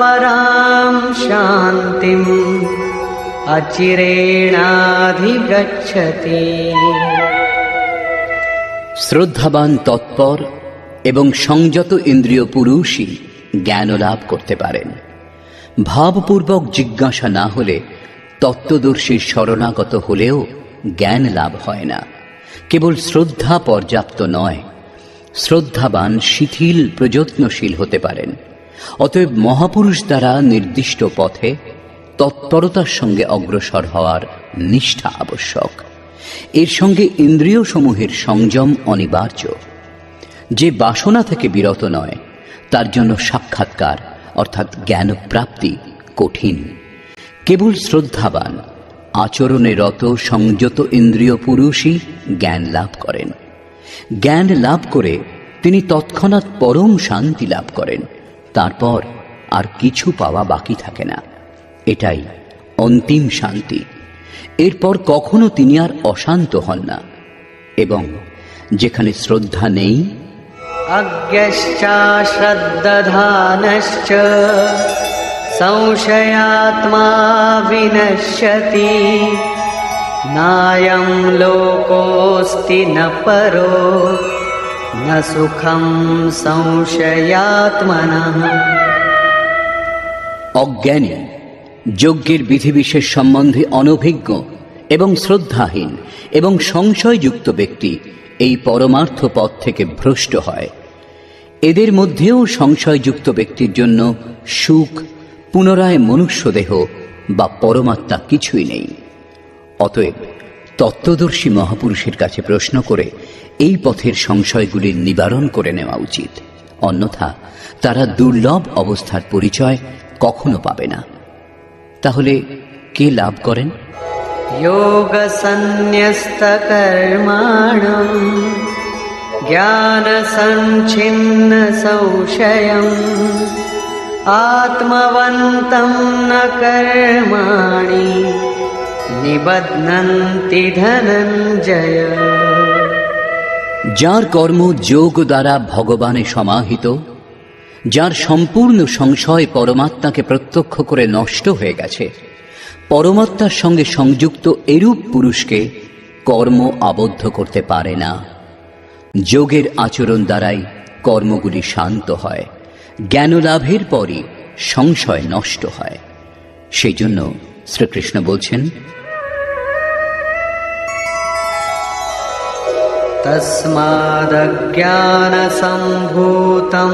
परां शान्तिम् अचिरेणाधिगच्छति। শ্রদ্ধাবান তৎপর এবং সংযত ইন্দ্রিয় পুরুষই জ্ঞান লাভ করতে পারেন। ভাবপূর্বক জিজ্ঞাসা না হলে, তত্ত্বদর্শীর শরণাগত হলেও জ্ঞান লাভ হয় না। কেবল শ্রদ্ধা পর্যাপ্ত নয়, শ্রদ্ধাবান শিথিল প্রযত্নশীল হতে পারেন। অতএব মহাপুরুষ দ্বারা নির্দিষ্ট পথে তৎপরতার সঙ্গে অগ্রসর হওয়ার নিষ্ঠা আবশ্যক। এর সঙ্গে ইন্দ্রিয় সমূহের সংযম অনিবার্য। যে বাসনা থেকে বিরত নয়, তার জন্য সাক্ষাৎকার অর্থাৎ জ্ঞানপ্রাপ্তি কঠিন। কেবল শ্রদ্ধাবান আচরণে রত সংযত ইন্দ্রিয় পুরুষই জ্ঞান লাভ করেন। জ্ঞান লাভ করে তিনি তৎক্ষণাৎ পরম শান্তি লাভ করেন। তারপর আর কিছু পাওয়া বাকি থাকে না। এটাই অন্তিম শান্তি। এরপর কখনো তিনি আর অশান্ত হন না। এবং যেখানে শ্রদ্ধা নেই, अज्ञश्चाश्रद्दधानश्च संशयात्मा विनश्यति नायं लोकोऽस्ति न परो न सुखं संशयात्मनः। অজ্ঞানী, যজ্ঞের বিধিবিশেষ সম্বন্ধে অনভিজ্ঞ এবং শ্রদ্ধাহীন এবং সংশয়যুক্ত ব্যক্তি এই পরমার্থ পথ থেকে ভ্রষ্ট হয়। এদের মধ্যেও সংশয়যুক্ত ব্যক্তির জন্য সুখ, পুনরায় মনুষ্যদেহ বা পরমাত্মা কিছুই নেই। অতএব তত্ত্বদর্শী মহাপুরুষের কাছে প্রশ্ন করে এই পথের সংশয়গুলির নিবারণ করে নেওয়া উচিত। অন্যথা তারা দুর্লভ অবস্থার পরিচয় কখনো পাবে না। তাহলে কে লাভ করেন? যোগ সন্ন্যস্ত কর্মাণং জ্ঞান সঞ্ছিন্ন সংশয়ং আত্মবন্তং ন কর্মাণি নিবধ্নন্তি ধনঞ্জয়। যার কর্ম যোগ দ্বারা ভগবানে সমাহিত, যার সম্পূর্ণ সংশয় পরমাত্মাকে প্রত্যক্ষ করে নষ্ট হয়ে গেছে, পরমাত্মার সঙ্গে সংযুক্ত এরূপ পুরুষকে কর্ম আবদ্ধ করতে পারে না। যোগের আচরণ দ্বারাই কর্মগুলি শান্ত হয়। জ্ঞান লাভের পরই সংশয় নষ্ট হয়। সেই জন্য শ্রীকৃষ্ণ বলছেন, তস্মাদজ্ঞান সম্ভূতং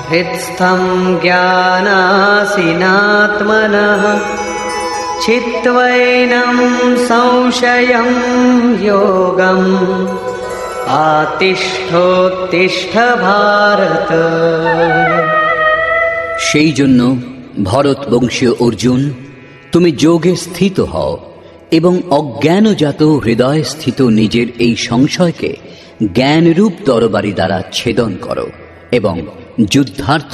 हृत्स्थं ज्ञानासिनात्मनः चित्वैनं संशयं योगम् आतिष्ठोत्तिष्ठ भारत। সেই জন্য ভরত বংশীয় অর্জুন, তুমি যোগে স্থিত হও এবং অজ্ঞানজাত হৃদয় স্থিত নিজের এই সংশয়কে জ্ঞানরূপ তরবারি দ্বারা ছেদন করো এবং যুদ্ধার্থ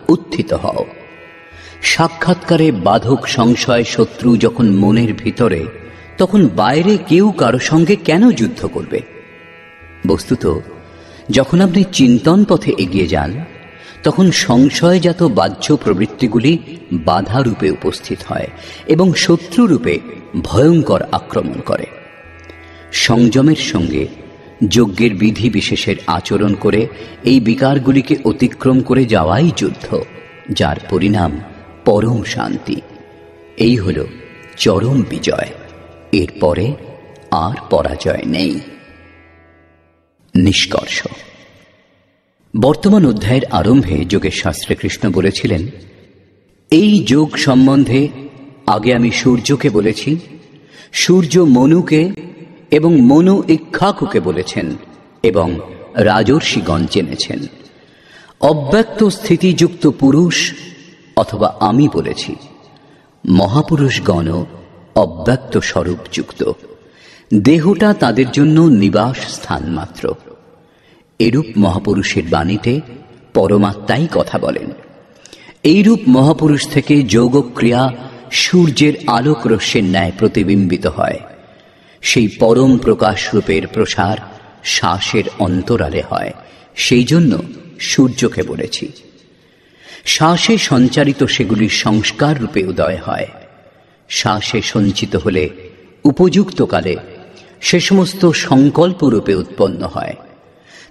উত্থিত হও। সাক্ষাৎকারে বাধক সংশয় শত্রু যখন মনের ভিতরে, তখন বাইরে কেউ কারো সঙ্গে কেন যুদ্ধ করবে? বস্তুত যখন আপনি চিন্তন পথে এগিয়ে যান, তখন সংশয়জাত বাহ্য প্রবৃত্তিগুলি বাধারূপে উপস্থিত হয় এবং শত্রুরূপে ভয়ঙ্কর আক্রমণ করে। সংযমের সঙ্গে যজ্ঞের বিধি বিশেষের আচরণ করে এই বিকারগুলিকে অতিক্রম করে যাওয়াই যুদ্ধ, যার পরিণাম পরম শান্তি। এই হল চরম বিজয়। এরপরে আর পরাজয় নেই। নিষ্কর্ষ। বর্তমান অধ্যায়ের আরম্ভে যোগের শাস্ত্রে কৃষ্ণ বলেছিলেন, এই যোগ সম্বন্ধে আগে আমি সূর্যকে বলেছি, সূর্য মনুকে এবং মনু ইক্ষ্বাকুকে বলেছেন এবং রাজর্ষিগণ জেনেছেন। অব্যক্ত স্থিতিযুক্ত পুরুষ অথবা আমি বলেছি, মহাপুরুষগণও অব্যক্ত স্বরূপযুক্ত, দেহটা তাদের জন্য নিবাস স্থান মাত্র। এরূপ মহাপুরুষের বাণীতে পরমাত্মাই কথা বলেন। এইরূপ মহাপুরুষ থেকে যোগক্রিয়া সূর্যের আলোক রশ্মির ন্যায় প্রতিবিম্বিত হয়। সেই পরম প্রকাশ রূপের প্রসার শ্বাসের অন্তরালে হয়, সেই জন্য সূর্যকে বলেছি। শ্বাসে সঞ্চারিত সেগুলির সংস্কার রূপে উদয় হয়। শ্বাসে সঞ্চিত হলে উপযুক্ত কালে সে সমস্ত সংকল্প রূপে উৎপন্ন হয়।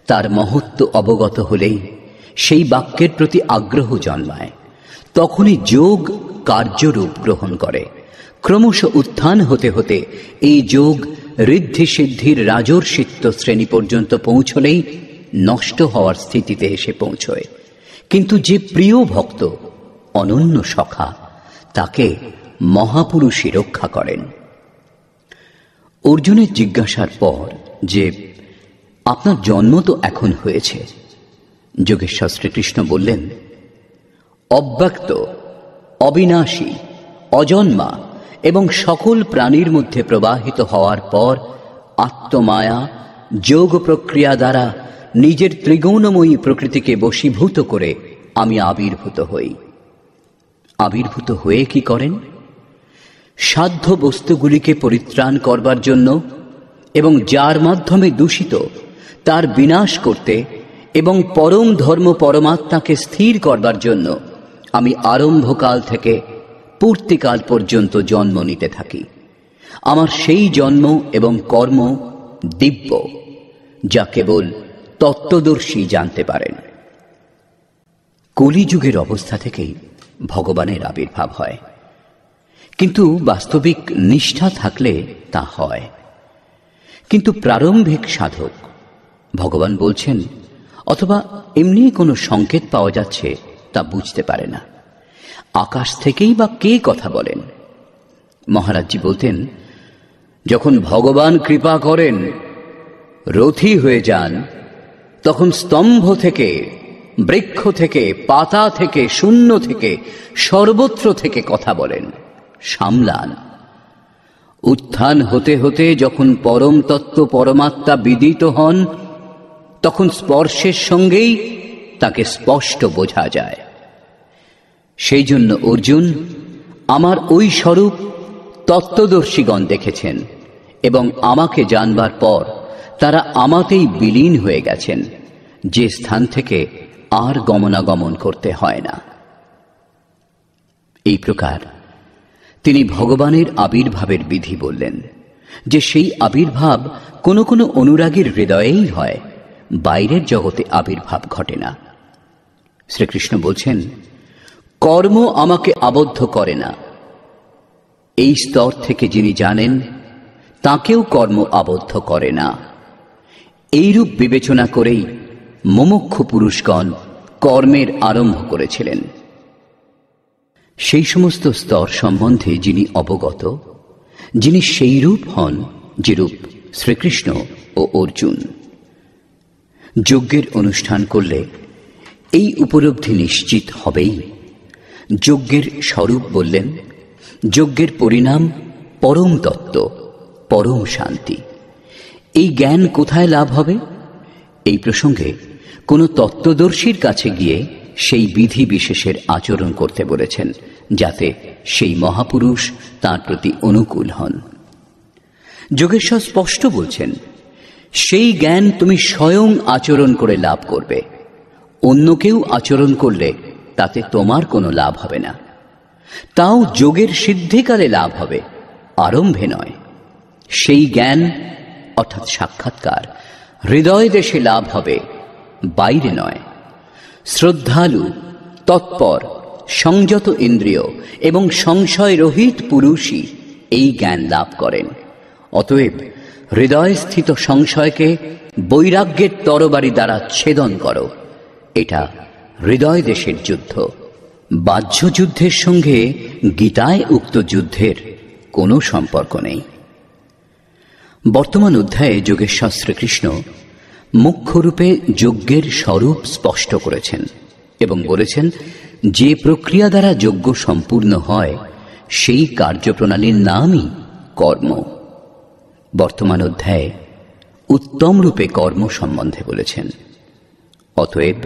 তার মহত্ব অবগত হলেই সেই বাক্যের প্রতি আগ্রহ জন্মায়। তখনই যোগ কার্যরূপ গ্রহণ করে। ক্রমশ উত্থান হতে হতে এই যোগ ঋদ্ধি সিদ্ধির রাজর্ষিত্ব শ্রেণী পর্যন্ত পৌঁছলেই নষ্ট হওয়ার স্থিতিতে এসে পৌঁছয়। কিন্তু যে প্রিয় ভক্ত, অনন্য সখা, তাকে মহাপুরুষই রক্ষা করেন। অর্জুনের জিজ্ঞাসার পর যে আপনার জন্ম তো এখন হয়েছে, যোগেশ্বর শ্রীকৃষ্ণ বললেন, অব্যক্ত, অবিনাশী, অজন্মা এবং সকল প্রাণীর মধ্যে প্রবাহিত হওয়ার পর আত্মমায়া যোগ প্রক্রিয়া দ্বারা নিজের ত্রিগুণময়ী প্রকৃতিকে বশীভূত করে আমি আবির্ভূত হই। আবির্ভূত হয়ে কি করেন? সাধ্য বস্তুগুলিকে পরিত্রাণ করবার জন্য এবং যার মাধ্যমে দূষিত তার বিনাশ করতে এবং পরম ধর্ম পরমাত্মাকে স্থির করবার জন্য আমি আরম্ভকাল থেকে পূর্তিকাল পর্যন্ত জন্ম নিতে থাকি। আমার সেই জন্ম এবং কর্ম দিব্য, যা কেবল তত্ত্বদর্শী জানতে পারেন। কলিযুগের অবস্থা থেকেই ভগবানের আবির্ভাব হয়, কিন্তু বাস্তবিক নিষ্ঠা থাকলে তা হয়। কিন্তু প্রারম্ভিক সাধক, ভগবান বলছেন অথবা এমনি কোনো সংকেত পাওয়া যাচ্ছে তা বুঝতে পারে না। আকাশ থেকেই বা কে কথা বলেন? মহারাজজি বলতেন, যখন ভগবান কৃপা করেন, রথী হয়ে যান, তখন স্তম্ভ থেকে, বৃক্ষ থেকে, পাতা থেকে, শূন্য থেকে, সর্বত্র থেকে কথা বলেন, সামলান। উত্থান হতে হতে যখন পরম তত্ত্ব পরমাত্মা বিদিত হন, তখন স্পর্শের সঙ্গেই তাকে স্পষ্ট বোঝা যায়। সেই জন্য অর্জুন, আমার ওই স্বরূপ তত্ত্বদর্শীগণ দেখেছেন এবং আমাকে জানবার পর তারা আমাতেই বিলীন হয়ে গেছেন, যে স্থান থেকে আর গমনাগমন করতে হয় না। এই প্রকার তিনি ভগবানের আবির্ভাবের বিধি বললেন, যে সেই আবির্ভাব কোনো কোনো অনুরাগীর হৃদয়েই হয়, বাইরের জগতে আবির্ভাব ঘটে না। শ্রীকৃষ্ণ বলছেন, কর্ম আমাকে আবদ্ধ করে না। এই স্তর থেকে যিনি জানেন, তাকেও কর্ম আবদ্ধ করে না। এইরূপ বিবেচনা করেই মুমুক্ষু পুরুষগণ কর্মের আরম্ভ করেছিলেন। সেই সমস্ত স্তর সম্বন্ধে যিনি অবগত, যিনি সেই রূপ হন যেরূপ শ্রীকৃষ্ণ ও অর্জুন। যজ্ঞের অনুষ্ঠান করলে এই উপলব্ধি নিশ্চিত হবেই। যজ্ঞের স্বরূপ বললেন, যজ্ঞের পরিণাম পরম তত্ত্ব, পরম শান্তি। এই জ্ঞান কোথায় লাভ হবে? এই প্রসঙ্গে কোনো তত্ত্বদর্শীর কাছে গিয়ে সেই বিধি বিশেষের আচরণ করতে বলেছেন, যাতে সেই মহাপুরুষ তার প্রতি অনুকূল হন। যোগেশ্বর স্পষ্ট বলছেন, সেই জ্ঞান তুমি স্বয়ং আচরণ করে লাভ করবে। অন্য কেউ আচরণ করলে তাতে তোমার কোনো লাভ হবে না। তাও যোগের সিদ্ধিকালে লাভ হবে, আরম্ভে নয়। সেই জ্ঞান অর্থাৎ সাক্ষাৎকার হৃদয় দেশে লাভ হবে, বাইরে নয়। শ্রদ্ধালু, তৎপর, সংযত ইন্দ্রিয় এবং সংশয় রহিত পুরুষই এই জ্ঞান লাভ করেন। অতএব হৃদয় স্থিত সংশয়কে বৈরাগ্যের তরবারি দ্বারা ছেদন করো। এটা হৃদয় দেশের যুদ্ধ। বাহ্য যুদ্ধের সঙ্গে গীতায় উক্ত যুদ্ধের কোনো সম্পর্ক নেই। বর্তমান অধ্যায়ে যোগেশ্বর শ্রীকৃষ্ণ মুখ্যরূপে যজ্ঞের স্বরূপ স্পষ্ট করেছেন এবং বলেছেন, যে প্রক্রিয়া দ্বারা যজ্ঞ সম্পূর্ণ হয় সেই কার্যপ্রণালীর নামই কর্ম। বর্তমান অধ্যায়ে উত্তম রূপে কর্ম সম্বন্ধে বলেছেন। অতএব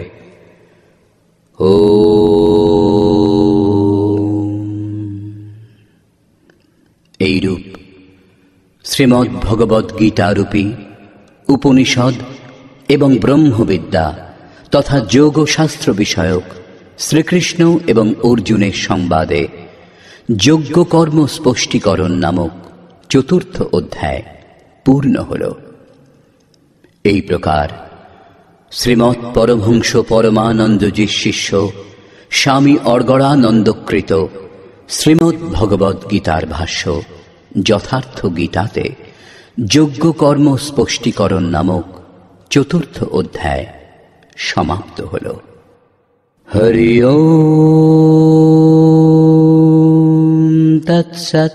এইরূপ শ্রীমদ্ ভগবদ্ গীতারূপী উপনিষদ এবং ব্রহ্মবিদ্যা তথা যোগশাস্ত্র বিষয়ক শ্রীকৃষ্ণ এবং অর্জুনের সংবাদে যজ্ঞকর্ম স্পষ্টীকরণ নামক চতুর্থ অধ্যায় পূর্ণ হল। এই প্রকার শ্রীমৎ পরমহংস পরমানন্দজির শিষ্য স্বামী অর্গড়ানন্দকৃত শ্রীমদ্ ভগবদ্ গীতার ভাষ্য যথার্থ গীতাতে যজ্ঞকর্ম স্পষ্টীকরণ নামক চতুর্থ অধ্যায় সমাপ্ত হল। হরি ওম তৎসৎ।